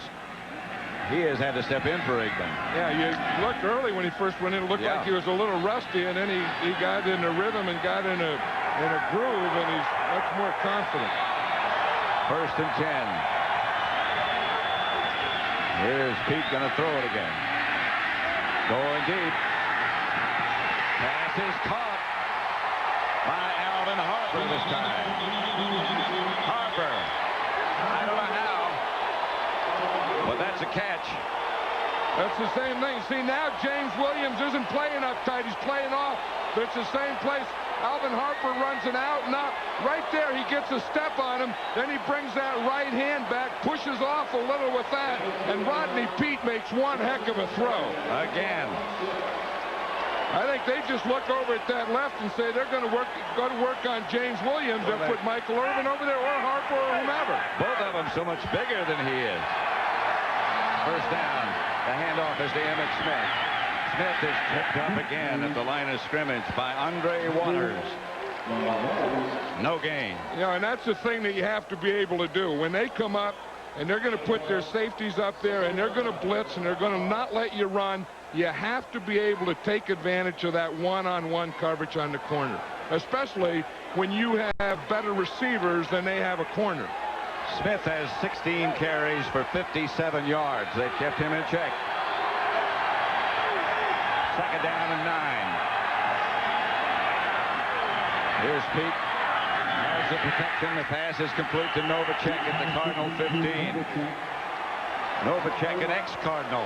He has had to step in for Aikman. Yeah, you looked early when he first went in. It looked like he was a little rusty, and then he got in a rhythm and got in a groove, and he's much more confident. 1st and 10. Here's Pete going to throw it again. Going deep. Pass is caught by Alvin Harper this time. Harper. I don't know how, but that's a catch. That's the same thing. See, now James Williams isn't playing uptight. He's playing off, but it's the same place. Alvin Harper runs an out and up. Right there, he gets a step on him. Then he brings that right hand back, pushes off a little with that, and Rodney Peete makes one heck of a throw. Again. I think they just look over at that left and say they're going to go to work on James Williams and put Michael Irvin over there, or Harper, or whomever. Both of them so much bigger than he is. First down. The handoff is to Emmitt Smith. Smith is tripped up again at the line of scrimmage by Andre Waters. No gain. And that's the thing that you have to be able to do. When they come up and they're going to put their safeties up there and they're going to blitz and they're going to not let you run, you have to be able to take advantage of that one-on-one coverage on the corner, especially when you have better receivers than they have a corner. Smith has 16 carries for 57 yards. They've kept him in check. 2nd down and 9. Here's Pete. Has the protection. The pass is complete to Novacek at the Cardinal 15. Novacek, an ex-Cardinal.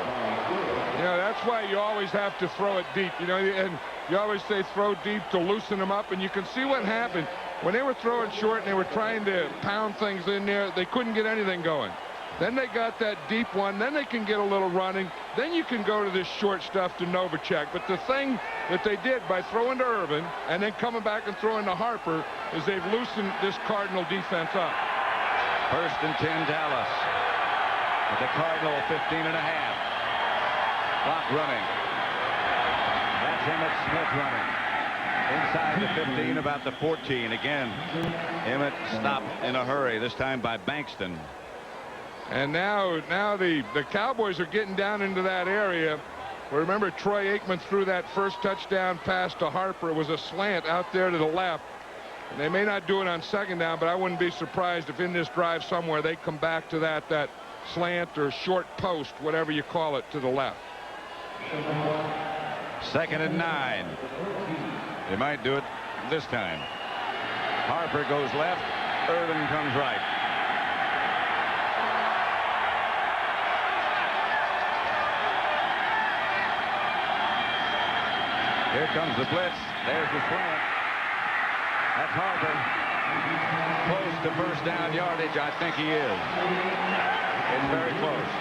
That's why you always have to throw it deep. And you always say throw deep to loosen them up. And you can see what happened. when they were throwing short and they were trying to pound things in there, they couldn't get anything going. Then they got that deep one. Then they can get a little running. Then you can go to this short stuff to Novacek. But the thing that they did by throwing to Irvin and then coming back and throwing to Harper is they've loosened this Cardinal defense up. 1st and 10, Dallas. With the Cardinal 15 and a half. Clock running. That's Emmitt Smith running. Inside the 15, about the 14. Again, Emmitt stopped in a hurry, this time by Bankston. And now the Cowboys are getting down into that area. Remember, Troy Aikman threw that first touchdown pass to Harper. It was a slant out there to the left. And they may not do it on 2nd down, but I wouldn't be surprised if in this drive somewhere they come back to that slant or short post, whatever you call it, to the left. 2nd and 9. They might do it this time. Harper goes left. Irvin comes right. Here comes the blitz. There's the slant. That's Harper. Close to 1st down yardage. I think he is. It's very close.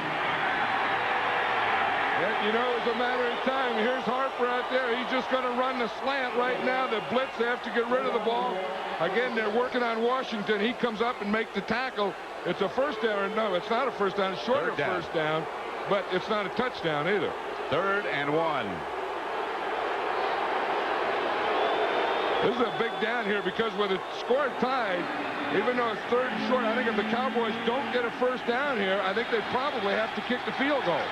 Yeah, you know, it's a matter of time. Here's Harper out there. He's just going to run the slant right now. The blitz, they have to get rid of the ball. Again, they're working on Washington. He comes up and makes the tackle. It's a 1st down. No, it's not a 1st down. It's short of 1st down, but it's not a touchdown either. 3rd and 1. This is a big down here because with the score tied, even though it's 3rd and short, I think if the Cowboys don't get a 1st down here, I think they probably have to kick the field goal.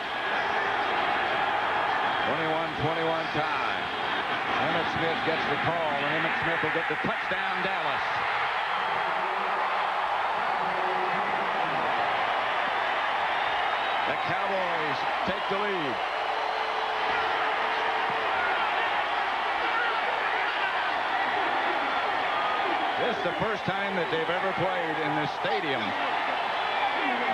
21-21 tie. Emmitt Smith gets the call, and Emmitt Smith will get the touchdown, Dallas. The Cowboys take the lead. This is the first time that they've ever played in this stadium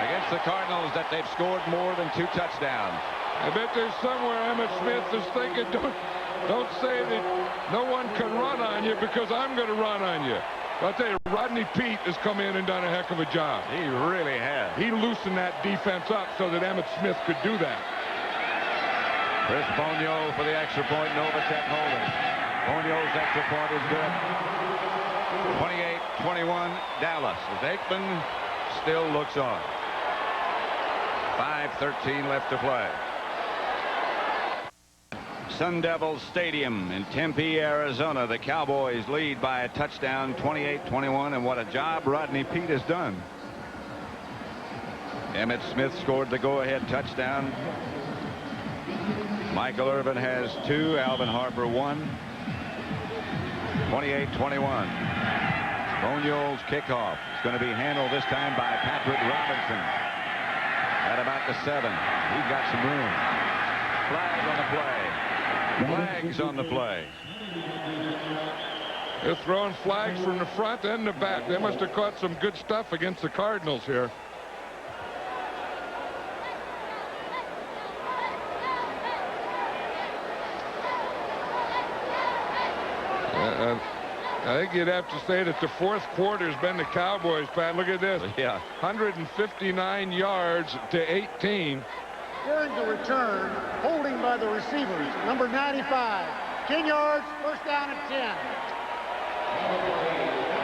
against the Cardinals that they've scored more than 2 touchdowns. I bet there's somewhere Emmitt Smith is thinking, don't say that no one can run on you because I'm going to run on you. I'll tell you, Rodney Peete has come in and done a heck of a job. He really has. He loosened that defense up so that Emmitt Smith could do that. Chris Bonio for the extra point. Novacek holding. Bonio's extra point is good. 28-21 Dallas as Aikman still looks on. 5:13 left to play. Sun Devil Stadium in Tempe, Arizona. The Cowboys lead by a touchdown, 28-21, and what a job Rodney Peete has done. Emmitt Smith scored the go-ahead touchdown. Michael Irvin has 2. Alvin Harper 1. 28-21. Bonio's kickoff is going to be handled this time by Patrick Robinson. At about the 7. He's got some room. Flag on the play. Flags on the play. They're throwing flags from the front and the back. They must have caught some good stuff against the Cardinals here. I think you'd have to say that the 4th quarter has been the Cowboys, Pat. Look at this. Yeah. 159 yards to 18. During the return, holding by the receivers, number 95. 10 yards, 1st down and 10.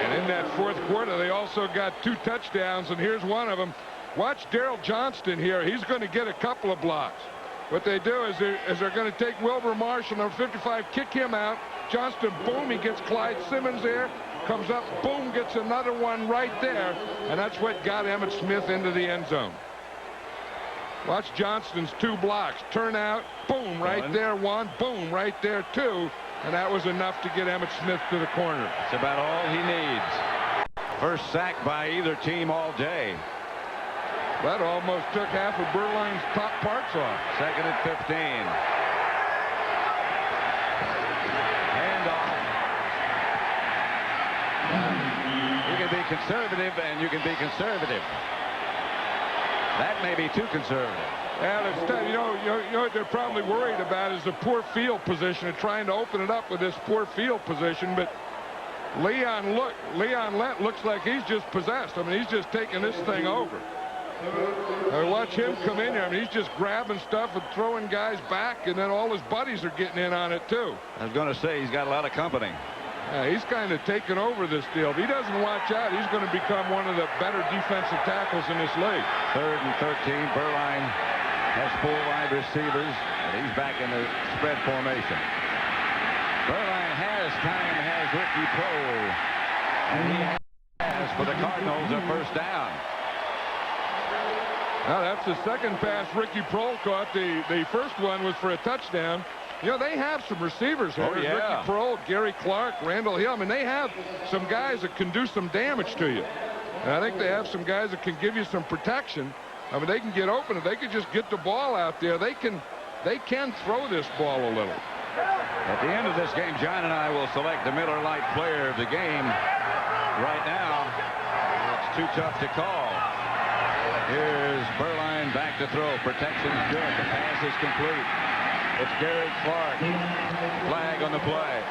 And in that 4th quarter, they also got 2 touchdowns, and here's one of them. Watch Daryl Johnston here. He's going to get a couple of blocks. What they do is they're going to take Wilbur Marshall, number 55, kick him out. Johnston, boom, he gets Clyde Simmons there. Comes up, boom, gets another one right there. And that's what got Emmitt Smith into the end zone. Watch Johnston's 2 blocks. Turn out, boom, right there, 1. Boom, right there, 2. And that was enough to get Emmitt Smith to the corner. That's about all he needs. First sack by either team all day. That almost took half of Berline's top parts off. 2nd and 15. Handoff. You can be conservative and you can be conservative. That may be too conservative. Yeah, that's, you know what they're probably worried about is the poor field position and trying to open it up with this poor field position. But Leon Lett looks like he's just possessed. I mean, he's just taking this thing over. Watch him come in here. I mean, he's just grabbing stuff and throwing guys back, and then all his buddies are getting in on it, too. I was going to say, he's got a lot of company. Yeah, he's kind of taking over this deal. If he doesn't watch out, he's going to become one of the better defensive tackles in this league. 3rd and 13. Berline has 4 wide receivers, and he's back in the spread formation. Berline has time, has Ricky Prohl, and he has for the Cardinals a first down. Now, that's the second pass Ricky Prohl caught. The first one was for a touchdown. You know, they have some receivers here. Oh, yeah. Ricky Prohl, Gary Clark, Randall Hill. I mean, they have some guys that can do some damage to you. And I think they have some guys that can give you some protection. I mean, they can get open. If they could just get the ball out there, they can throw this ball a little. At the end of this game, John and I will select the Miller Lite player of the game. Right now, it's too tough to call. Here's Berline back to throw. Protection's good. The pass is complete. It's Gary Clark. Flag on the play.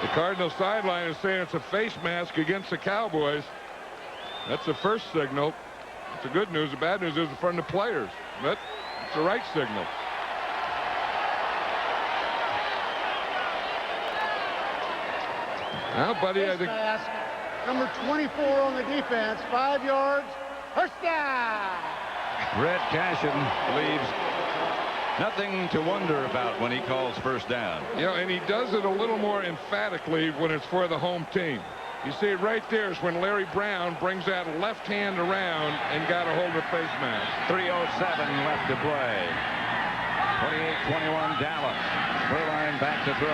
The Cardinal sideline is saying it's a face mask against the Cowboys. That's the first signal. It's the good news. The bad news is from the players. But it's the right signal. Now, buddy, I think number 24 on the defense, 5 yards, first down. Red Cashin leaves nothing to wonder about when he calls first down. You know, and he does it a little more emphatically when it's for the home team. You see it right there is when Larry Brown brings that left hand around and got a hold of the face mask. 3:07 left to play. 28-21 Dallas. Berline back to throw.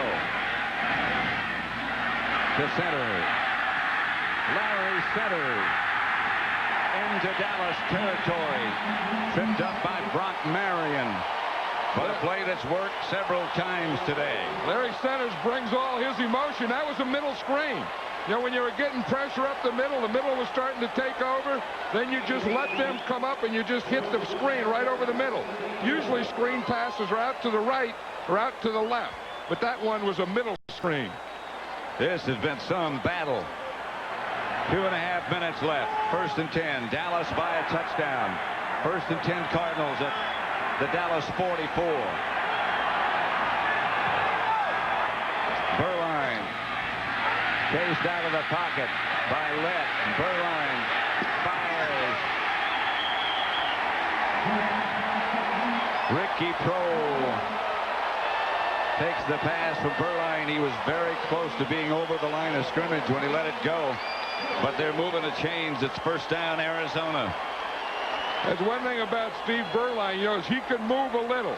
To center. Larry centers. Into Dallas territory. Tripped up by Brock Marion. But a play that's worked several times today. Larry Centers brings all his emotion. That was a middle screen. You know, when you were getting pressure up the middle was starting to take over, then you just let them come up and you just hit the screen right over the middle. Usually screen passes are out to the right or out to the left, but that one was a middle screen. This has been some battle. 2.5 minutes left. 1st and 10. Dallas by a touchdown. 1st and 10 Cardinals at the Dallas 44. Berline chased out of the pocket by Lett. Berline fires. Ricky Prohl takes the pass from Berline. He was very close to being over the line of scrimmage when he let it go. But they're moving the chains. It's first down, Arizona. That's one thing about Steve Berline, you know, is he can move a little.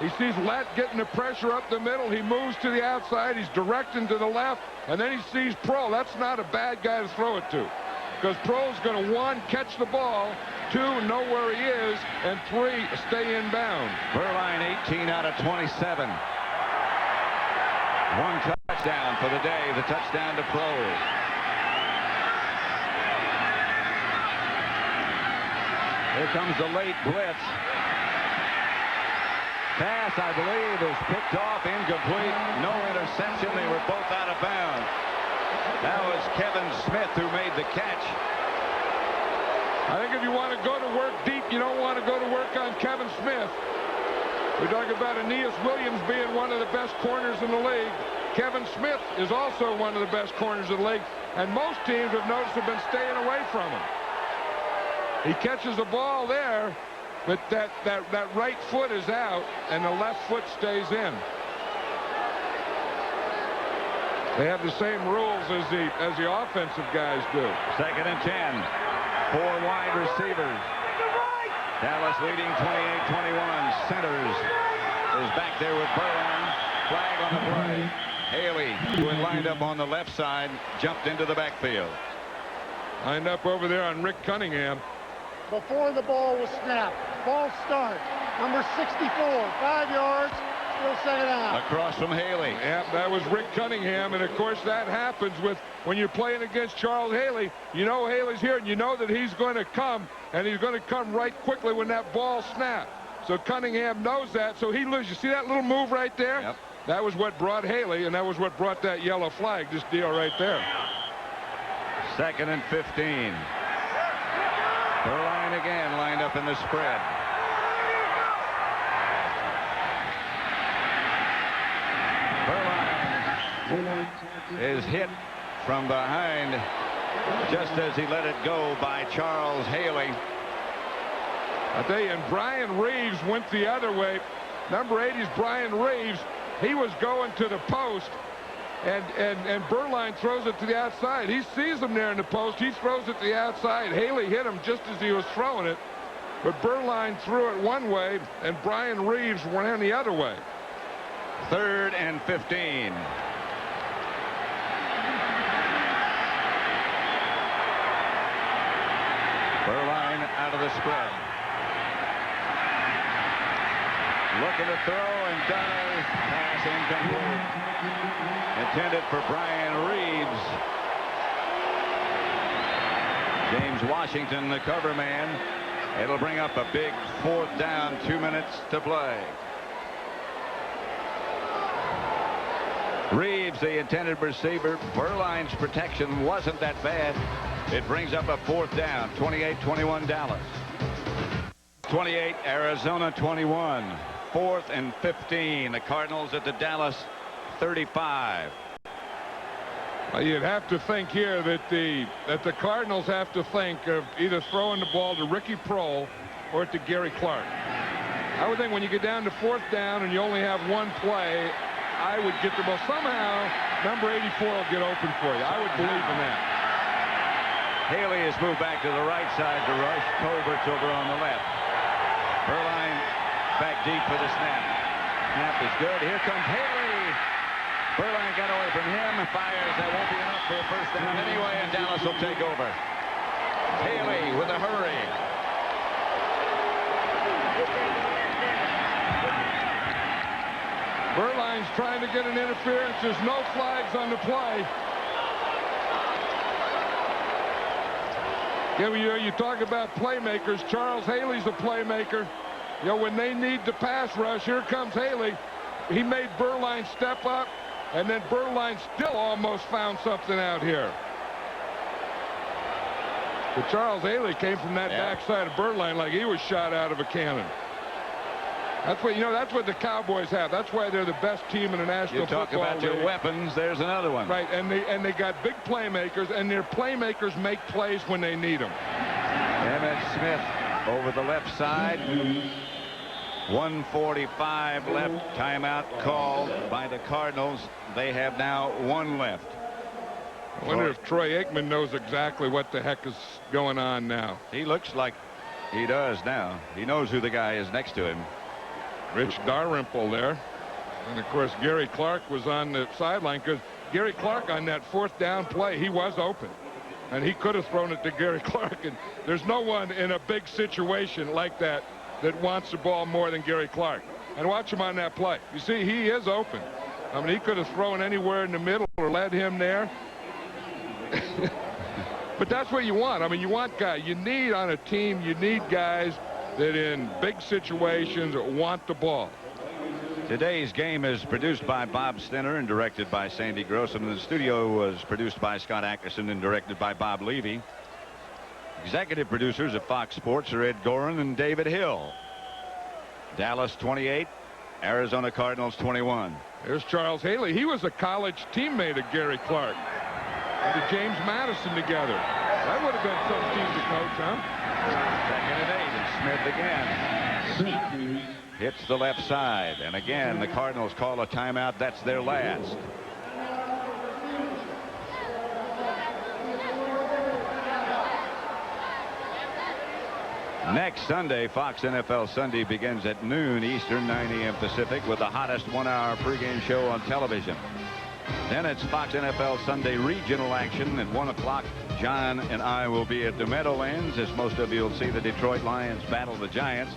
He sees Lett getting the pressure up the middle. He moves to the outside. He's directing to the left. And then he sees Prohl. That's not a bad guy to throw it to. Because Prohl's going to, 1, catch the ball, 2, know where he is, and 3, stay inbound. Berline 18 out of 27. 1 touchdown for the day. The touchdown to Prohl. Here comes the late blitz. Pass, I believe, is picked off, incomplete. No interception. They were both out of bounds. That was Kevin Smith who made the catch. I think if you want to go to work deep, you don't want to go to work on Kevin Smith. We talk about Aeneas Williams being one of the best corners in the league. Kevin Smith is also one of the best corners in the league. And most teams have noticed have been staying away from him. He catches the ball there, but that right foot is out, and the left foot stays in. They have the same rules as the offensive guys do. 2nd and 10. 4 wide receivers. Dallas leading 28-21. Centers is back there with Berline. Flag on the play. Haley, who had lined up on the left side, jumped into the backfield. Lined up over there on Rick Cunningham. Before the ball was snapped. False start. Number 64, 5 yards, still 2nd down. Across from Haley. Yeah, that was Rick Cunningham, and of course that happens when you're playing against Charles Haley. You know Haley's here, and you know that he's going to come, and he's going to come right quickly when that ball snaps. So Cunningham knows that, so he loses. You see that little move right there? Yep. That was what brought Haley, and that was what brought that yellow flag, this deal right there. 2nd and 15. Berline again lined up in the spread. Berline is hit from behind just as he let it go by Charles Haley. I tell you, and Brian Reeves went the other way. Number 80's Brian Reeves. He was going to the post, and Berline throws it to the outside. He sees him there in the post. He throws it to the outside. Haley hit him just as he was throwing it, but Berline threw it one way, and Brian Reeves ran the other way. 3rd and 15. Berline out of the spread. Looking to throw and does. Pass incomplete. Intended for Brian Reeves. James Washington, the cover man. It'll bring up a big 4th down, 2 minutes to play. Reeves, the intended receiver. Berline's protection wasn't that bad. It brings up a 4th down, 28-21 Dallas. 28, Arizona 21. 4th and 15. The Cardinals at the Dallas 35. Well, you'd have to think here that the Cardinals have to think of either throwing the ball to Ricky Prohl or to Gary Clark. I would think when you get down to 4th down and you only have one play, I would get the ball. Somehow, number 84 will get open for you. I would believe in that. Haley has moved back to the right side to rush. Colbert's over on the left. Berline back deep for the snap. Snap is good. Here comes Haley. Berline got away from him and fires. That won't be enough for a 1st down anyway, and Dallas will take over. Haley with a hurry. Berline's trying to get an interference. There's no flags on the play. Yeah, you talk about playmakers. Charles Haley's a playmaker. You know, when they need the pass rush, here comes Haley. He made Berline step up, and then Berline still almost found something out here. But Charles Haley came from that backside of Berline like he was shot out of a cannon. That's what, that's what the Cowboys have. That's why they're the best team in the National Football League. You talk about your weapons, there's another one. Right, and they got big playmakers, and their playmakers make plays when they need them. Emmett Smith over the left side. 1:45 left. Timeout called by the Cardinals. They have now 1 left. I wonder if Troy Aikman knows exactly what the heck is going on now. He looks like he does now. He knows who the guy is next to him. Rich Dalrymple there. And, of course, Gary Clark was on the sideline because Gary Clark on that 4th down play, he was open. And he could have thrown it to Gary Clark. And there's no one in a big situation like that that wants the ball more than Gary Clark. And watch him on that play. You see, he is open. I mean, he could have thrown anywhere in the middle or led him there. But that's what you want. I mean, you want guys. You need on a team, you need guys that in big situations want the ball. Today's game is produced by Bob Stenner and directed by Sandy Grossman. The studio was produced by Scott Ackerson and directed by Bob Levy. Executive producers at Fox Sports are Ed Gorin and David Hill. Dallas 28, Arizona Cardinals 21. There's Charles Haley. He was a college teammate of Gary Clark. And to James Madison together. That would have been some team to coach, huh? 2nd and 8, and Smith again hits the left side, and again the Cardinals call a timeout. That's their last. Next Sunday, Fox NFL Sunday begins at noon Eastern, 9 a.m. Pacific, with the hottest 1-hour pregame show on television. Then it's Fox NFL Sunday regional action at 1 o'clock. John and I will be at the Meadowlands, as most of you will see the Detroit Lions battle the Giants.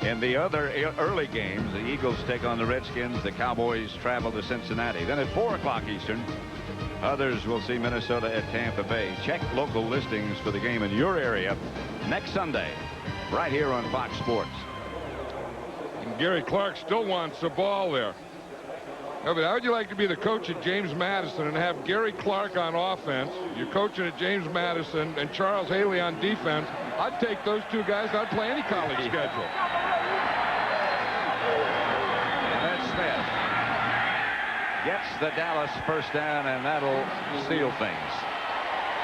In the other early games, the Eagles take on the Redskins. The Cowboys travel to Cincinnati. Then at 4 o'clock Eastern, others will see Minnesota at Tampa Bay. Check local listings for the game in your area next Sunday, right here on Fox Sports. And Gary Clark still wants the ball there. How would you like to be the coach at James Madison and have Gary Clark on offense, you're coaching at James Madison, and Charles Haley on defense? I'd take those two guys. I'd play any college schedule. And that's Smith. Gets the Dallas first down, and that'll seal things.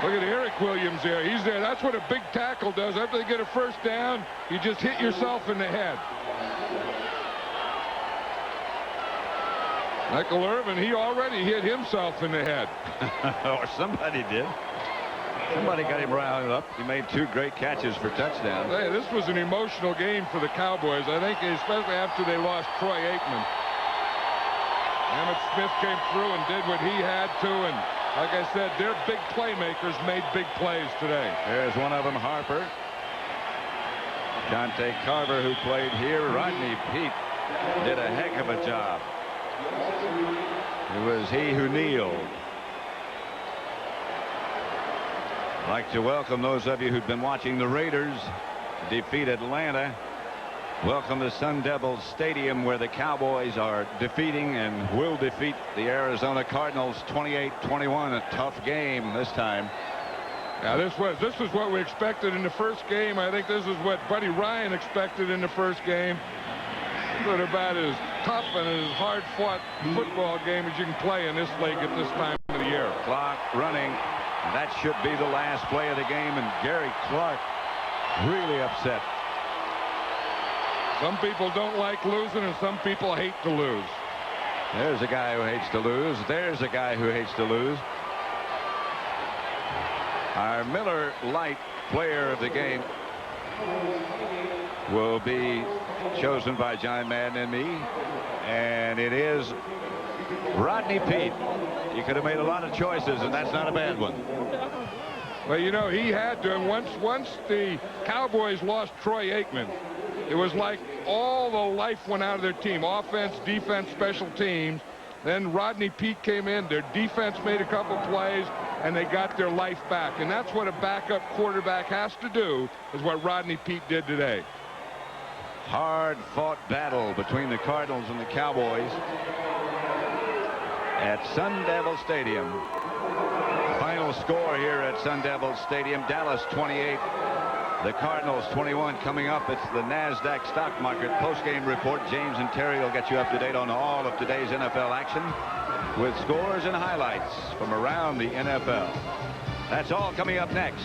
Look at Eric Williams there. He's there. That's what a big tackle does. After they get a first down, you just hit yourself in the head. Michael Irvin, he already hit himself in the head. Or somebody did. Somebody got him rounded up. He made 2 great catches for touchdowns. Hey, this was an emotional game for the Cowboys. I think especially after they lost Troy Aikman. Emmett Smith came through and did what he had to, and like I said, their big playmakers made big plays today. There's one of them, Harper. Dante Carver, who played here. Rodney Peete did a heck of a job. It was he who kneeled. I'd like to welcome those of you who've been watching the Raiders defeat Atlanta. Welcome to Sun Devil Stadium, where the Cowboys are defeating and will defeat the Arizona Cardinals 28-21. A tough game this time. Now this was what we expected in the first game. I think this is what Buddy Ryan expected in the first game. But about as tough and as hard-fought football game as you can play in this league at this time of the year. Clock running. That should be the last play of the game, and Gary Clark really upset. Some people don't like losing, and some people hate to lose. There's a guy who hates to lose. There's a guy who hates to lose. Our Miller Lite player of the game will be chosen by John Madden and me, and it is Rodney Peete. You could have made a lot of choices, and that's not a bad one. Well, you know, he had to. And once the Cowboys lost Troy Aikman, it was like all the life went out of their team. Offense, defense, special teams. Then Rodney Peete came in. Their defense made a couple plays, and they got their life back. And that's what a backup quarterback has to do, is what Rodney Peete did today. Hard-fought battle between the Cardinals and the Cowboys at Sun Devil Stadium. Final score here at Sun Devil Stadium: Dallas 28, the Cardinals 21. Coming up, it's the NASDAQ stock market post-game report. James and Terry will get you up to date on all of today's NFL action with scores and highlights from around the NFL. That's all coming up next.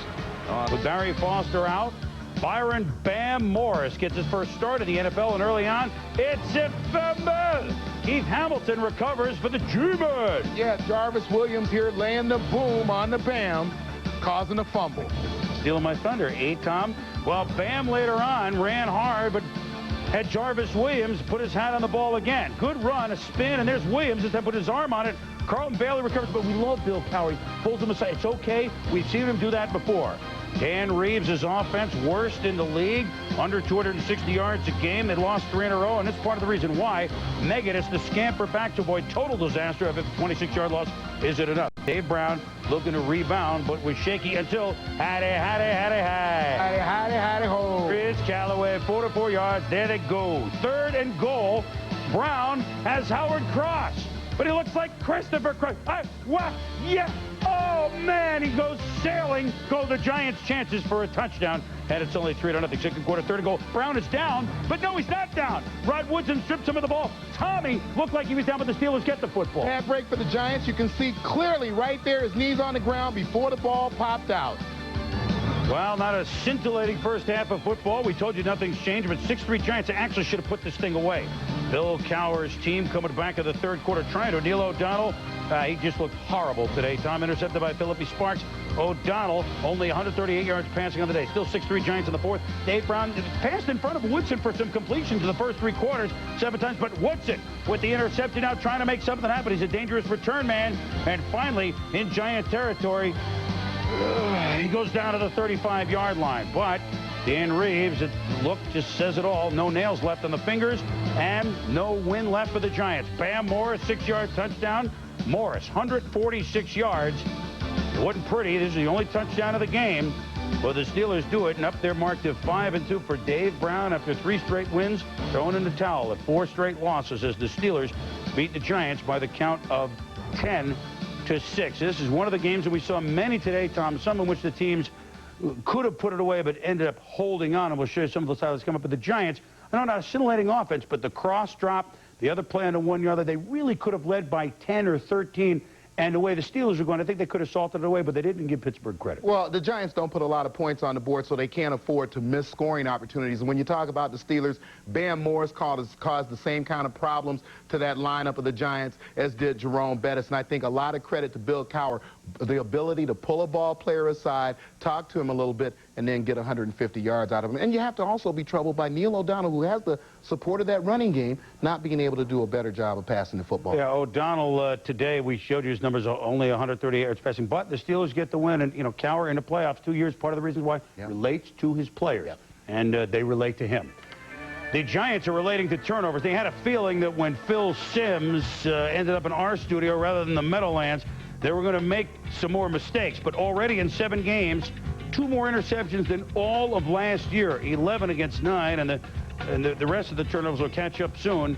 With Barry Foster out, Byron Bam Morris gets his first start in the NFL, and early on, it's a fumble. Keith Hamilton recovers for the G-Men. Yeah, Jarvis Williams here laying the boom on the Bam, causing a fumble. Stealing my thunder, Tom. Well, Bam later on ran hard, but had Jarvis Williams put his hat on the ball again. Good run, a spin, and there's Williams just put his arm on it. Carlton Bailey recovers, but we love Bill Cowher. Pulls him aside. It's okay. We've seen him do that before. Dan Reeves' offense worst in the league, under 260 yards a game. They lost 3 in a row, and it's part of the reason why. Megadis, the scamper back to avoid total disaster of a 26-yard loss. Is it enough? Dave Brown looking to rebound, but was shaky until ho. Chris Callaway, 44 yards. There they go. 3rd and goal. Brown has Howard Cross, but he looks like Christopher Cross. What? Yeah. Oh, man, he goes sailing. Go the Giants' chances for a touchdown. And it's only 3-0. Second quarter, 3rd and goal. Brown is down, but no, he's not down. Rod Woodson strips him of the ball. Tommy looked like he was down, but the Steelers get the football. Bad break for the Giants. You can see clearly right there, his knees on the ground before the ball popped out. Well, not a scintillating first half of football. We told you nothing's changed, but 6-3 Giants actually should have put this thing away. Bill Cowher's team coming back in the 3rd quarter trying to. Neil O'Donnell, he just looked horrible today. Tom intercepted by Phillippe Sparks. O'Donnell only 138 yards passing on the day. Still 6-3 Giants in the 4th. Dave Brown passed in front of Woodson for some completions in the first 3 quarters, 7 times. But Woodson with the interception now trying to make something happen. He's a dangerous return man. And finally, in Giant territory, he goes down to the 35-yard line. But Dan Reeves, it look just says it all. No nails left on the fingers and no win left for the Giants. Bam Morris, 6-yard touchdown. Morris, 146 yards. It wasn't pretty. This is the only touchdown of the game. Well, the Steelers do it, and up there marked to 5-2 for Dave Brown after 3 straight wins, throwing in the towel at 4 straight losses as the Steelers beat the Giants by the count of 10-6. This is one of the games that we saw many today, Tom, some in which the teams could have put it away but ended up holding on, and we'll show you some of those highlights come up. But the Giants, I know not a scintillating offense, but the cross drop, the other play on the 1-yarder, they really could have led by 10 or 13. And the way the Steelers are going, I think they could have salted it away, but they didn't give Pittsburgh credit. Well, the Giants don't put a lot of points on the board, so they can't afford to miss scoring opportunities. And when you talk about the Steelers, Bam Morris caused the same kind of problems to that lineup of the Giants as did Jerome Bettis. And I think a lot of credit to Bill Cowher, the ability to pull a ball player aside, talk to him a little bit, and then get 150 yards out of him. And you have to also be troubled by Neil O'Donnell, who has the support of that running game, not being able to do a better job of passing the football. Yeah, O'Donnell, today we showed you his numbers, only 138 yards passing, but the Steelers get the win. And, you know, Cowher in the playoffs 2 years, part of the reason why relates to his players, and they relate to him. The Giants are relating to turnovers. They had a feeling that when Phil Simms ended up in our studio rather than the Meadowlands, they were going to make some more mistakes. But already in 7 games, 2 more interceptions than all of last year, 11 against 9, and the rest of the turnovers will catch up soon.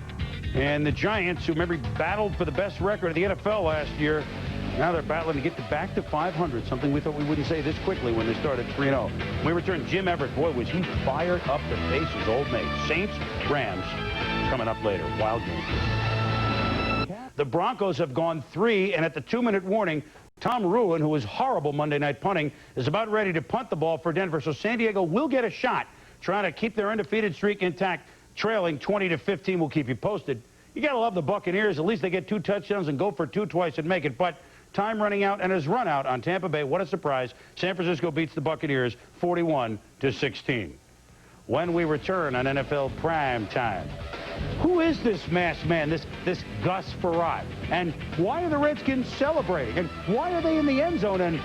And the Giants, who remember battled for the best record of the NFL last year, now they're battling to get back to 500, something we thought we wouldn't say this quickly when they started 3-0. When we return, Jim Everett, boy, was he fired up to face his old mate. Saints, Rams, coming up later. Wild game. The Broncos have gone 3, and at the 2-minute warning, Tom Ruin, who was horrible Monday night punting, is about ready to punt the ball for Denver. So San Diego will get a shot trying to keep their undefeated streak intact, trailing 20-15. We'll keep you posted. You got to love the Buccaneers. At least they get 2 touchdowns and go for 2 twice and make it. But time running out and has run out on Tampa Bay. What a surprise. San Francisco beats the Buccaneers 41-16. When we return on NFL Prime Time, who is this masked man, this Gus Frerotte? And why are the Redskins celebrating? And why are they in the end zone? And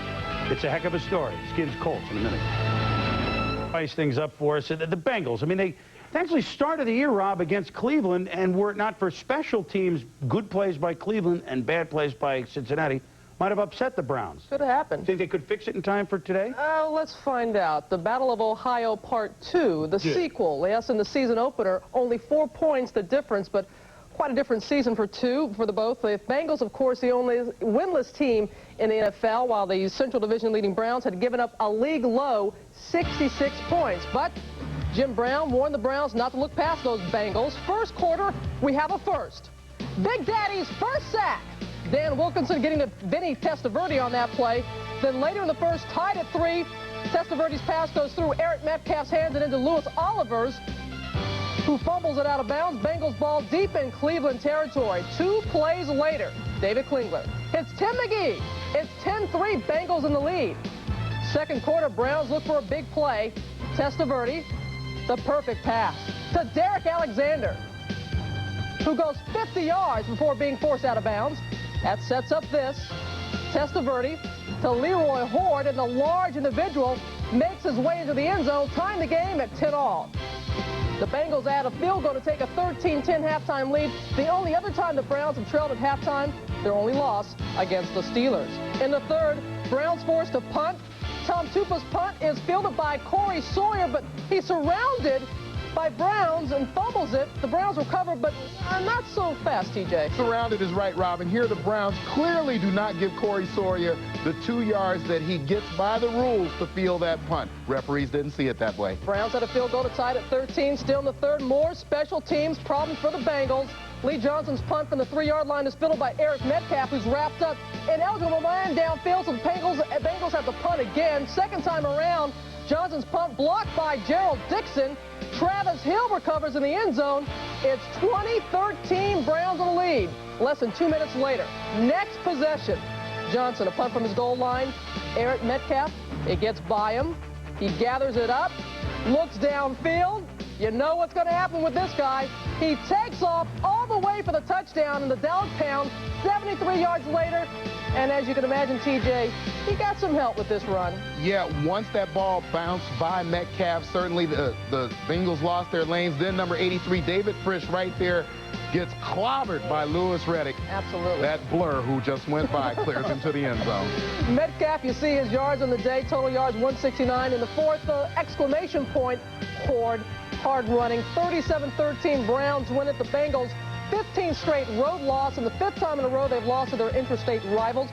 it's a heck of a story. Skins Colts in a minute. Spice things up for us. The Bengals, I mean, they actually started the year, Rob, against Cleveland, and were it not for special teams, good plays by Cleveland and bad plays by Cincinnati, might have upset the Browns. Could have happened. Think they could fix it in time for today? Let's find out. The Battle of Ohio Part 2, the sequel. Yes, in the season opener, only 4 points the difference, but quite a different season for both. The Bengals, of course, the only winless team in the NFL, while the Central Division leading Browns had given up a league-low 66 points. But Jim Brown warned the Browns not to look past those Bengals. First quarter, we have a first. Big Daddy's first sack. Dan Wilkinson getting to Vinny Testaverde on that play. Then later in the first, tied at 3. Testaverde's pass goes through Eric Metcalf's hands and into Louis Oliver's, who fumbles it out of bounds. Bengals ball deep in Cleveland territory. 2 plays later, David Klingler hits Tim McGee. It's 10-3, Bengals in the lead. Second quarter, Browns look for a big play. Testaverde, the perfect pass to Derek Alexander, who goes 50 yards before being forced out of bounds. That sets up this. Testaverde to Leroy Horde, and the large individual makes his way into the end zone, tying the game at 10-all. The Bengals add a field goal to take a 13-10 halftime lead. The only other time the Browns have trailed at halftime, their only loss against the Steelers. In the third, Browns forced to punt. Tom Tupa's punt is fielded by Corey Sawyer, but he's surrounded by Browns and fumbles it. The Browns recover, but not so fast, TJ. Surrounded is right, Robin. Here the Browns clearly do not give Corey Sawyer the 2 yards that he gets by the rules to field that punt. Referees didn't see it that way. Browns had a field goal to tie it at 13. Still in the third, more special teams problems for the Bengals. Lee Johnson's punt from the 3-yard line is fielded by Eric Metcalf, who's wrapped up in eligible man downfield, so the Bengals have to punt again. Second time around, Johnson's punt blocked by Gerald Dixon. Travis Hill recovers in the end zone. It's 20-13, Browns in the lead. Less than 2 minutes later, next possession. Johnson, a punt from his goal line. Eric Metcalf, it gets by him. He gathers it up, looks downfield. You know what's going to happen with this guy. He takes off all the way for the touchdown in the dog pound, 73 yards later. And as you can imagine, TJ, he got some help with this run. Yeah, once that ball bounced by Metcalf, certainly the Bengals lost their lanes. Then number 83, David Frisch, right there gets clobbered by Lewis Reddick. Absolutely. That blur who just went by clears into the end zone. Metcalf, you see his yards on the day, total yards 169. In the fourth, exclamation point, hard running. 37-13, Browns win it. The Bengals, 15 straight road loss, and the 5th time in a row they've lost to their interstate rivals,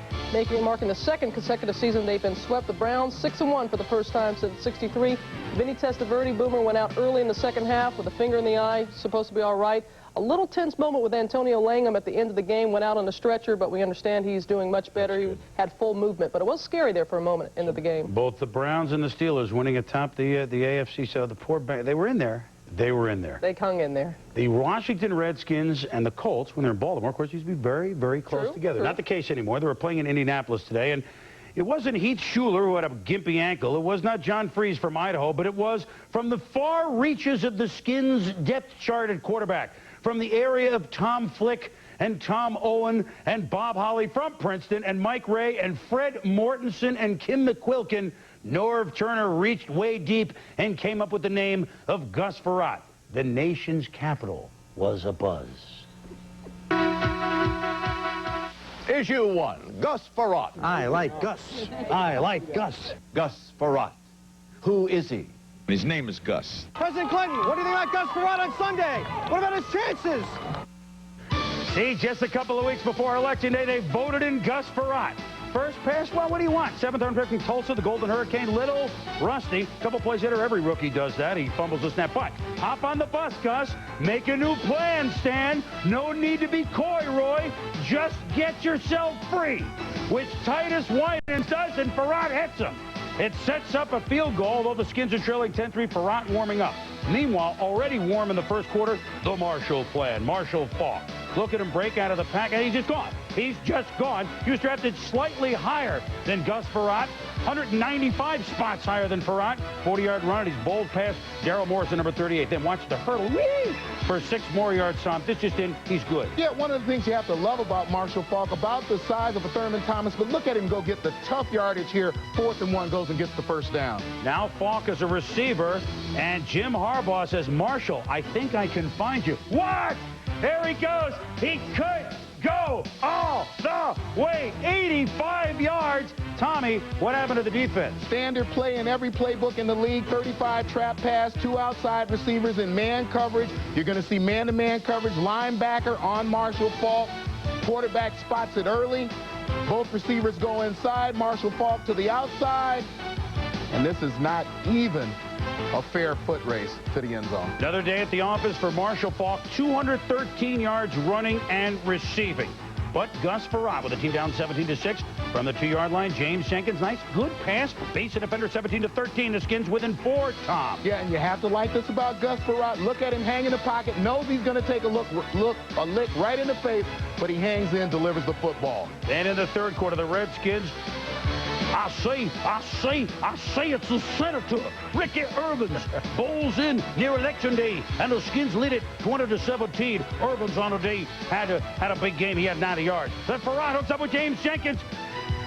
marking the 2nd consecutive season they've been swept. The Browns 6-1 for the first time since '63. Vinny Testaverde, Boomer, went out early in the second half with a finger in the eye, supposed to be all right. A little tense moment with Antonio Langham at the end of the game, went out on a stretcher, but we understand he's doing much better. He had full movement, but it was scary there for a moment into the game. Both the Browns and the Steelers winning atop the AFC, so the poor they were in there. They were in there. They hung in there. The Washington Redskins and the Colts, when they're in Baltimore, of course, used to be very, very close together. Not the case anymore. They were playing in Indianapolis today, and it wasn't Heath Schuler who had a gimpy ankle. It was not John Freese from Idaho, but it was from the far reaches of the Skins' depth chart at quarterback, from the area of Tom Flick and Tom Owen and Bob Holly from Princeton and Mike Ray and Fred Mortensen and Kim McQuilkin. Norv Turner reached way deep and came up with the name of Gus Frerotte. The nation's capital was abuzz. Issue 1, Gus Frerotte. I like Gus. I like Gus. Gus Frerotte. Who is he? His name is Gus. President Clinton, what do you think about Gus Frerotte on Sunday? What about his chances? See, just a couple of weeks before Election Day, they voted in Gus Frerotte. First pass, well, what do you want? 7th round pick from Tulsa, the Golden Hurricane, little rusty. A couple plays later, every rookie does that. He fumbles the snap. But hop on the bus, Gus. Make a new plan, Stan. No need to be coy, Roy. Just get yourself free, which Titus Winans does, and Frerotte hits him. It sets up a field goal, although the Skins are trailing 10-3. Frerotte warming up. Meanwhile, already warm in the first quarter, the Marshall plan. Marshall Faulk. Look at him break out of the pack, and he's just gone. He's just gone. He was drafted slightly higher than Gus Frerotte, 195 spots higher than Frerotte. 40-yard run, and he's bowled past Darrell Morrison, number 38. Then watch the hurdle, for 6 more yards. Tom, this just in, he's good. Yeah, one of the things you have to love about Marshall Faulk, about the size of a Thurman Thomas, but look at him go get the tough yardage here. 4th and 1, goes and gets the first down. Now Faulk is a receiver, and Jim Harbaugh says, Marshall, I think I can find you. What? There he goes. He could go all the way. 85 yards. Tommy, what happened to the defense? Standard play in every playbook in the league. 35 trap pass, 2 outside receivers in man coverage. You're going to see man-to-man coverage. Linebacker on Marshall Faulk. Quarterback spots it early. Both receivers go inside. Marshall Faulk to the outside. And this is not even a fair foot race to the end zone. Another day at the office for Marshall Faulk, 213 yards running and receiving. But Gus Frerotte with the team down 17-6 from the 2-yard line. James Jenkins, nice, good pass. Base and defender 17-13. The Skins within 4, Tom. Yeah, and you have to like this about Gus Frerotte. Look at him hang in the pocket. Knows he's going to take a lick right in the face, but he hangs in, delivers the football. Then in the third quarter, the Redskins, I say it's the Senator, Ricky Irvin, bowls in near Election Day, and the Skins lead it 20-17. Irvin's on the day had a big game. He had 90 yards. Then Frerotte hooks up with James Jenkins.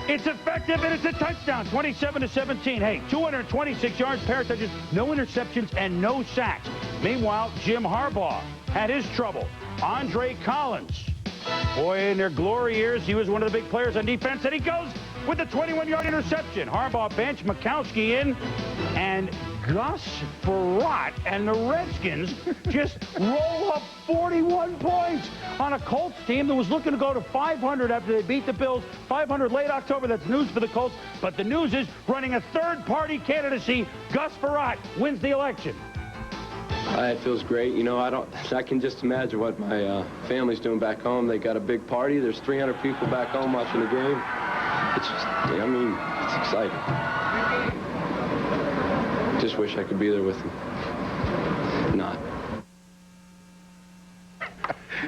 It's effective, and it's a touchdown, 27-17. Hey, 226 yards, pair of touches, no interceptions, and no sacks. Meanwhile, Jim Harbaugh had his trouble. Andre Collins, boy, in their glory years, he was one of the big players on defense, and he goes with a 21-yard interception. Harbaugh bench Mikowski in, and Gus Frerotte and the Redskins just roll up 41 points on a Colts team that was looking to go to 500 after they beat the Bills. 500 late October, that's news for the Colts. But the news is, running a third-party candidacy, Gus Frerotte wins the election. It feels great. You know, I can just imagine what my family's doing back home. They got a big party. There's 300 people back home watching the game. It's just, I mean, it's exciting. Just wish I could be there with them. Not.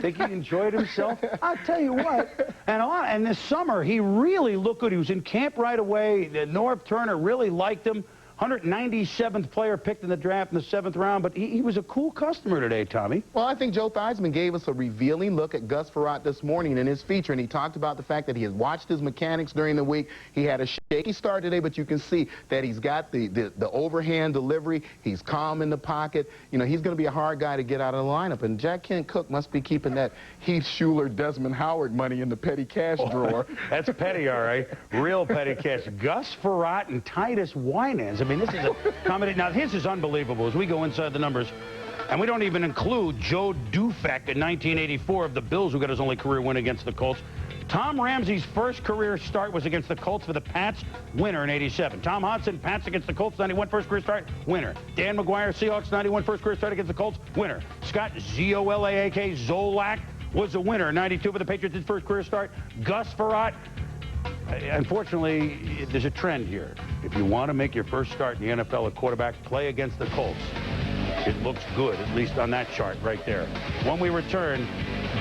Think he enjoyed himself? I'll tell you what. And this summer, he really looked good. He was in camp right away. Norv Turner really liked him. 197th player picked in the draft in the 7th round, but he was a cool customer today, Tommy. Well, I think Joe Theismann gave us a revealing look at Gus Frerotte this morning in his feature, and he talked about the fact that he has watched his mechanics during the week. He had a shaky start today, but you can see that he's got the overhand delivery. He's calm in the pocket. You know, he's going to be a hard guy to get out of the lineup, and Jack Kent Cook must be keeping that Heath Schuler, Desmond Howard money in the petty cash drawer. That's petty, all right. Real petty cash. Gus Frerotte and Titus Winans. I mean, this is a comedy. Now, his is unbelievable as we go inside the numbers. And we don't even include Joe Dufek in 1984 of the Bills, who got his only career win against the Colts. Tom Ramsey's first career start was against the Colts for the Pats, winner in 87. Tom Hodson, Pats against the Colts, 91 first career start, winner. Dan McGuire, Seahawks, 91 first career start against the Colts, winner. Scott Zolaak Zolak was a winner in 92 for the Patriots, his first career start. Gus Frerotte. Unfortunately, there's a trend here. If you want to make your first start in the NFL at quarterback, play against the Colts. It looks good, at least on that chart right there. When we return,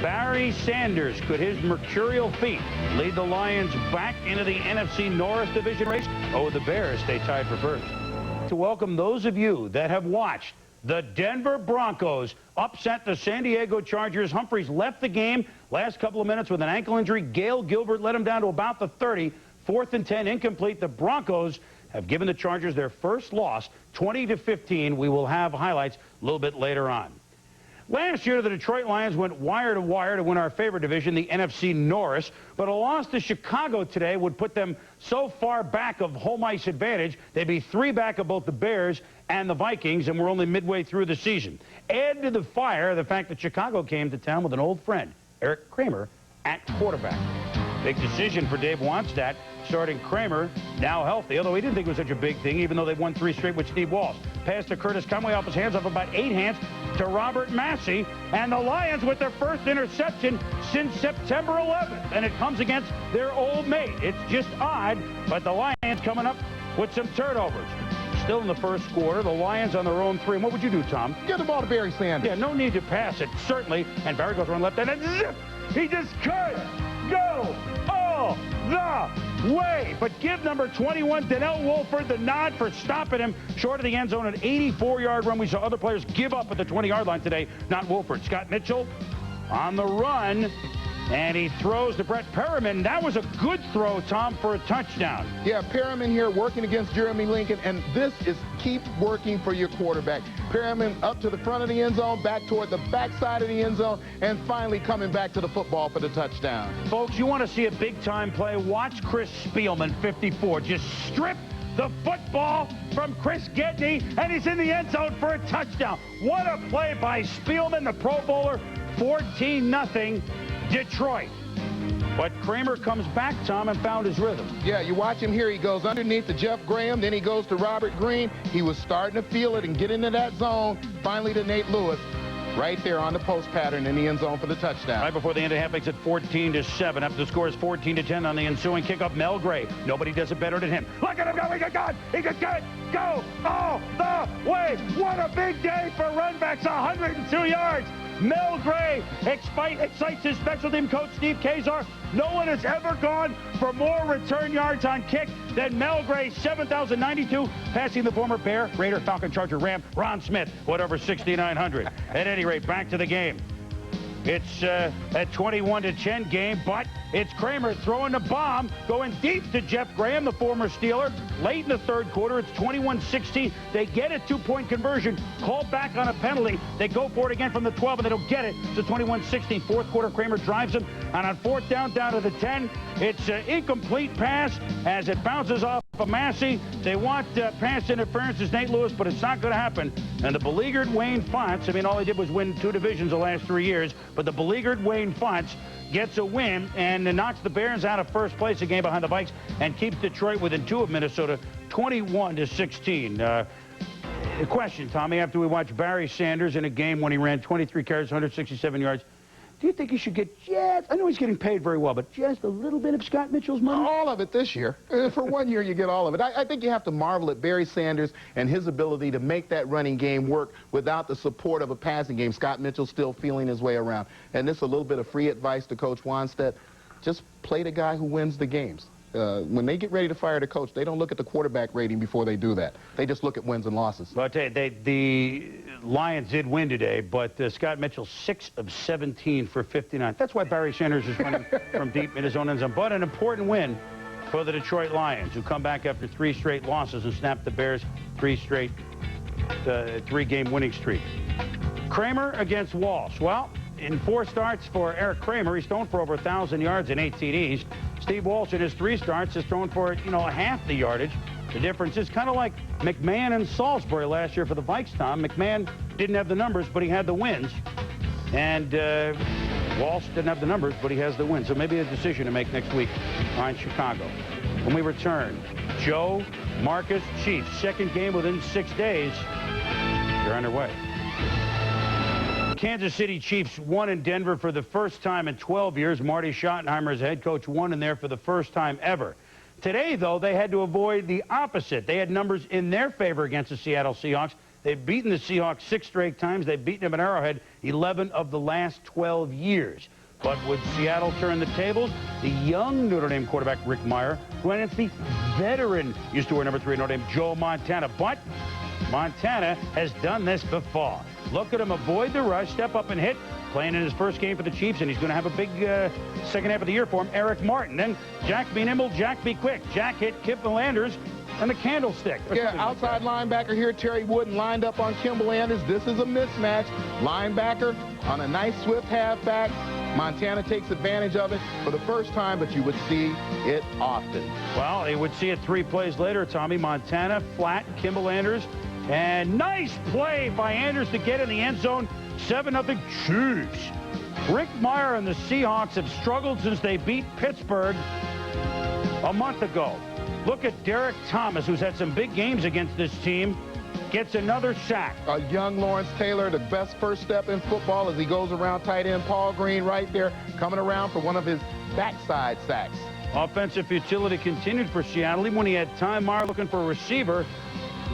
Barry Sanders, could his mercurial feat lead the Lions back into the NFC North division race? Oh, the Bears stay tied for first. To welcome those of you that have watched the Denver Broncos upset the San Diego Chargers. Humphreys left the game last couple of minutes with an ankle injury. Gail Gilbert led him down to about the 30. 4th and 10, incomplete. The Broncos have given the Chargers their first loss, 20-15. We will have highlights a little bit later on. Last year, the Detroit Lions went wire to wire to win our favorite division, the NFC North, but a loss to Chicago today would put them so far back of home ice advantage, they'd be 3 back of both the Bears and the Vikings, and we're only midway through the season. Add to the fire the fact that Chicago came to town with an old friend, Eric Kramer, at quarterback. Big decision for Dave Wannstedt, starting Kramer, now healthy, although he didn't think it was such a big thing, even though they won 3 straight with Steve Walsh. Pass to Curtis Conway off his hands, off about 8 hands to Robert Massey, and the Lions with their first interception since September 11th, and it comes against their old mate. It's just odd, but the Lions coming up with some turnovers. Still in the first quarter, the Lions on their own 3. And what would you do, Tom? Give the ball to Barry Sanders. Yeah, no need to pass it, certainly. And Barry goes around left, and then zip! He just could go all the way. But give number 21, Donnell Wolford, the nod for stopping him short of the end zone, an 84-yard run. We saw other players give up at the 20-yard line today, not Wolford. Scott Mitchell on the run, and he throws to Brett Perriman. That was a good throw, Tom, for a touchdown. Yeah, Perriman here working against Jeremy Lincoln, and this is keep working for your quarterback. Perriman up to the front of the end zone, back toward the backside of the end zone, and finally coming back to the football for the touchdown. Folks, you want to see a big-time play? Watch Chris Spielman, 54, just strip the football from Chris Gedney, and he's in the end zone for a touchdown. What a play by Spielman, the Pro Bowler. 14-0 Detroit. But Kramer comes back, Tom, and found his rhythm. Yeah, you watch him here. He goes underneath to Jeff Graham, then he goes to Robert Green. He was starting to feel it and get into that zone. Finally to Nate Lewis, right there on the post pattern in the end zone for the touchdown. Right before the end of half, makes it 14-7. After the score is 14-10 on the ensuing kickoff, Mel Gray. Nobody does it better than him. Look at him go. He could go all the way. What a big day for runbacks. 102 yards. Mel Gray excites his special team coach, Steve Kazar. No one has ever gone for more return yards on kick than Mel Gray, 7,092, passing the former Bear, Raider, Falcon, Charger, Ram, Ron Smith, whatever, 6,900. At any rate, back to the game. It's a 21-10 game, but it's Kramer throwing the bomb, going deep to Jeff Graham, the former Steeler. Late in the third quarter, it's 21-16. They get a 2-point conversion, called back on a penalty. They go for it again from the 12, and they don't get it. It's 21-16. Fourth quarter, Kramer drives them, and on 4th down to the 10, it's an incomplete pass as it bounces off of Massey. They want pass interference as Nate Lewis, but it's not going to happen. And the beleaguered Wayne Fonts, I mean, all he did was win 2 divisions the last 3 years, but the beleaguered Wayne Fonts gets a win and knocks the Bears out of first place, a game behind the Vikes, and keeps Detroit within 2 of Minnesota, 21-16. A question, Tommy, after we watched Barry Sanders in a game when he ran 23 carries, 167 yards, do you think he should get just, I know he's getting paid very well, but just a little bit of Scott Mitchell's money? All of it this year. For 1 year, you get all of it. I think you have to marvel at Barry Sanders and his ability to make that running game work without the support of a passing game. Scott Mitchell still feeling his way around. And this is a little bit of free advice to Coach Wannstedt. Just play the guy who wins the games. when they get ready to fire the coach, they don't look at the quarterback rating before they do that. They just look at wins and losses. But the Lions did win today, but Scott Mitchell, 6 of 17 for 59. That's why Barry Sanders is running from deep in his own end zone. But an important win for the Detroit Lions, who come back after 3 straight losses and snap the Bears' 3-game winning streak. Kramer against Walsh. Well, in 4 starts for Eric Kramer, he's thrown for over 1,000 yards and 8 TDs. Steve Walsh in his 3 starts has thrown for, half the yardage. The difference is kind of like McMahon and Salisbury last year for the Vikes, Tom. McMahon didn't have the numbers, but he had the wins. And Walsh didn't have the numbers, but he has the wins. So maybe a decision to make next week on Chicago. When we return, Joe, Marcus, Chiefs. 2nd game within 6 days. They're underway. Kansas City Chiefs won in Denver for the first time in 12 years. Marty Schottenheimer, as head coach, won in there for the first time ever. Today, though, they had to avoid the opposite. They had numbers in their favor against the Seattle Seahawks. They've beaten the Seahawks 6 straight times. They've beaten them at Arrowhead 11 of the last 12 years. But would Seattle turn the tables? The young Notre Dame quarterback, Rick Meyer, went against the veteran, used to wear number 3 at Notre Dame, Joe Montana. But Montana has done this before. Look at him avoid the rush, step up and hit, playing in his first game for the Chiefs, and he's going to have a big second half of the year for him, Eric Martin. Then Jack be nimble, Jack be quick. Jack hit Kimball Anders and the candlestick. Yeah, outside linebacker here, Terry Wooden lined up on Kimball Anders. This is a mismatch. Linebacker on a nice swift halfback. Montana takes advantage of it for the first time, but you would see it often. Well, he would see it 3 plays later, Tommy. Montana, flat, Kimball Anders. And nice play by Anders to get in the end zone. 7-0 Chiefs. Rick Meyer and the Seahawks have struggled since they beat Pittsburgh a month ago. Look at Derek Thomas, who's had some big games against this team. Gets another sack. A young Lawrence Taylor, the best first step in football as he goes around tight end Paul Green right there, coming around for one of his backside sacks. Offensive futility continued for Seattle. Even when he had Ty Meyer looking for a receiver,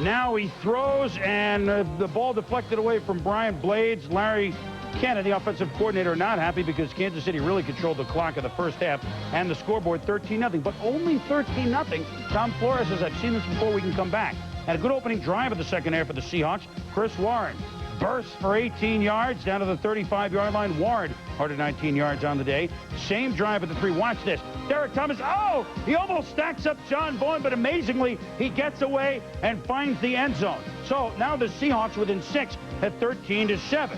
now he throws, and the ball deflected away from Brian Blades. Larry Cannon, the offensive coordinator, not happy because Kansas City really controlled the clock in the first half, and the scoreboard 13-0, but only 13-0. Tom Flores says, I've seen this before, we can come back. Had a good opening drive of the second half of the Seahawks. Chris Warren bursts for 18 yards down to the 35-yard line. Warren, 119 yards on the day. Same drive at the 3. Watch this. Derek Thomas, he almost stacks up John Vaughn, but amazingly, he gets away and finds the end zone. So now the Seahawks within 6 at 13-7.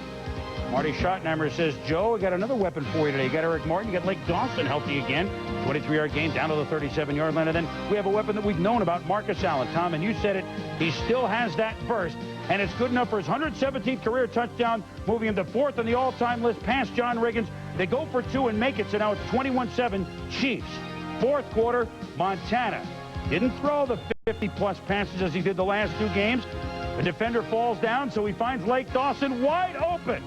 Marty Schottenheimer says, Joe, I got another weapon for you today. You got Eric Martin, you got Lake Dawson healthy again. 23-yard gain down to the 37-yard line. And then we have a weapon that we've known about, Marcus Allen. Tom, and you said it, he still has that burst. And it's good enough for his 117th career touchdown, moving him to 4th on the all-time list, past John Riggins. They go for 2 and make it, so now it's 21-7 Chiefs. 4th quarter, Montana didn't throw the 50-plus passes as he did the last 2 games. The defender falls down, so he finds Lake Dawson wide open.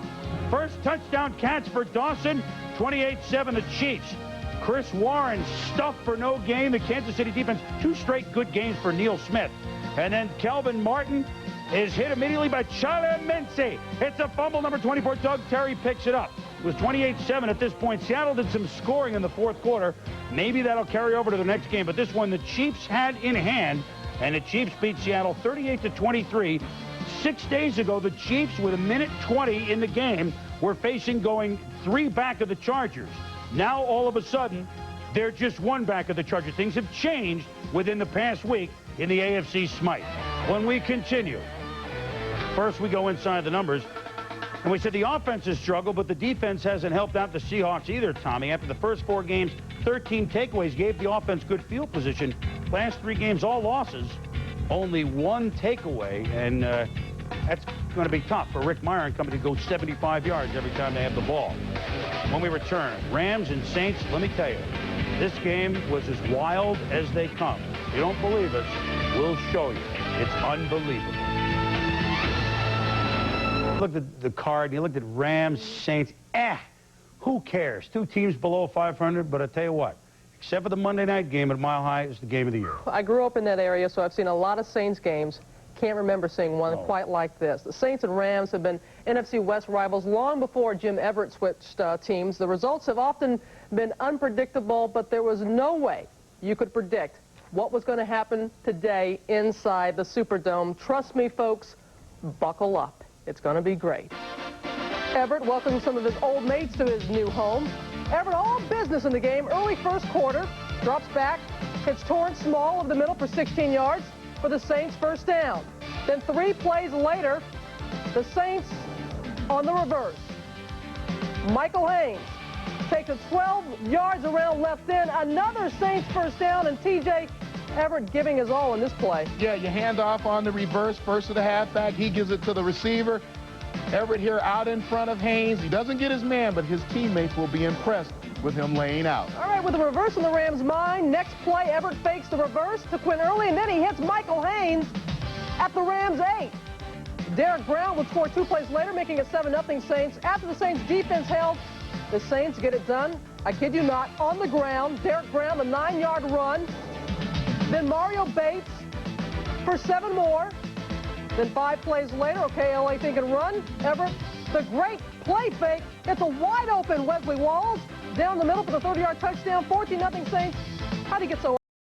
First touchdown catch for Dawson, 28-7 the Chiefs. Chris Warren stuffed for no gain. The Kansas City defense, 2 straight good games for Neil Smith. And then Kelvin Martin is hit immediately by Charlie Mincy. It's a fumble, number 24. Doug Terry picks it up. It was 28-7 at this point. Seattle did some scoring in the 4th quarter. Maybe that'll carry over to the next game. But this one, the Chiefs had in hand, and the Chiefs beat Seattle 38-23. 6 days ago, the Chiefs, with 1:20 in the game, were facing going 3 back of the Chargers. Now, all of a sudden, they're just 1 back of the Chargers. Things have changed within the past week in the AFC Smite. When we continue, first we go inside the numbers, and we said the offense has struggled, but the defense hasn't helped out the Seahawks either, Tommy. After the first 4 games, 13 takeaways gave the offense good field position. Last 3 games, all losses, only 1 takeaway, and that's going to be tough for Rick Meyer and company to go 75 yards every time they have the ball. When we return, Rams and Saints, let me tell you, this game was as wild as they come. If you don't believe us, we'll show you. It's unbelievable. Look at the card, and you looked at Rams, Saints. Who cares? 2 teams below 500, but I tell you what, except for the Monday night game at Mile High, it's the game of the year. I grew up in that area, so I've seen a lot of Saints games. Can't remember seeing one quite like this. The Saints and Rams have been NFC West rivals long before Jim Everett switched teams. The results have often been unpredictable, but there was no way you could predict what was going to happen today inside the Superdome. Trust me, folks, buckle up. It's going to be great. Everett welcomed some of his old mates to his new home. Everett all business in the game. Early first quarter, drops back, hits Torrance Small over the middle for 16 yards for the Saints' first down. Then 3 plays later, the Saints on the reverse. Michael Haynes takes it 12 yards around left end. Another Saints first down, and T.J. Everett giving his all in this play. Yeah, you hand off on the reverse, first to the halfback. He gives it to the receiver. Everett here out in front of Haynes. He doesn't get his man, but his teammates will be impressed with him laying out. All right, with the reverse in the Rams' mind, next play, Everett fakes the reverse to Quinn Early, and then he hits Michael Haynes at the Rams' 8. Derek Brown would score 2 plays later, making it 7-0 Saints. After the Saints' defense held, the Saints get it done, I kid you not, on the ground. Derek Brown, a 9-yard run. Then Mario Bates for 7 more. Then 5 plays later, okay, LA thinking run. Everett, the great play fake. It's a wide open Wesley Walls down the middle for the 30-yard touchdown. 14-0 Saints. How'd he get so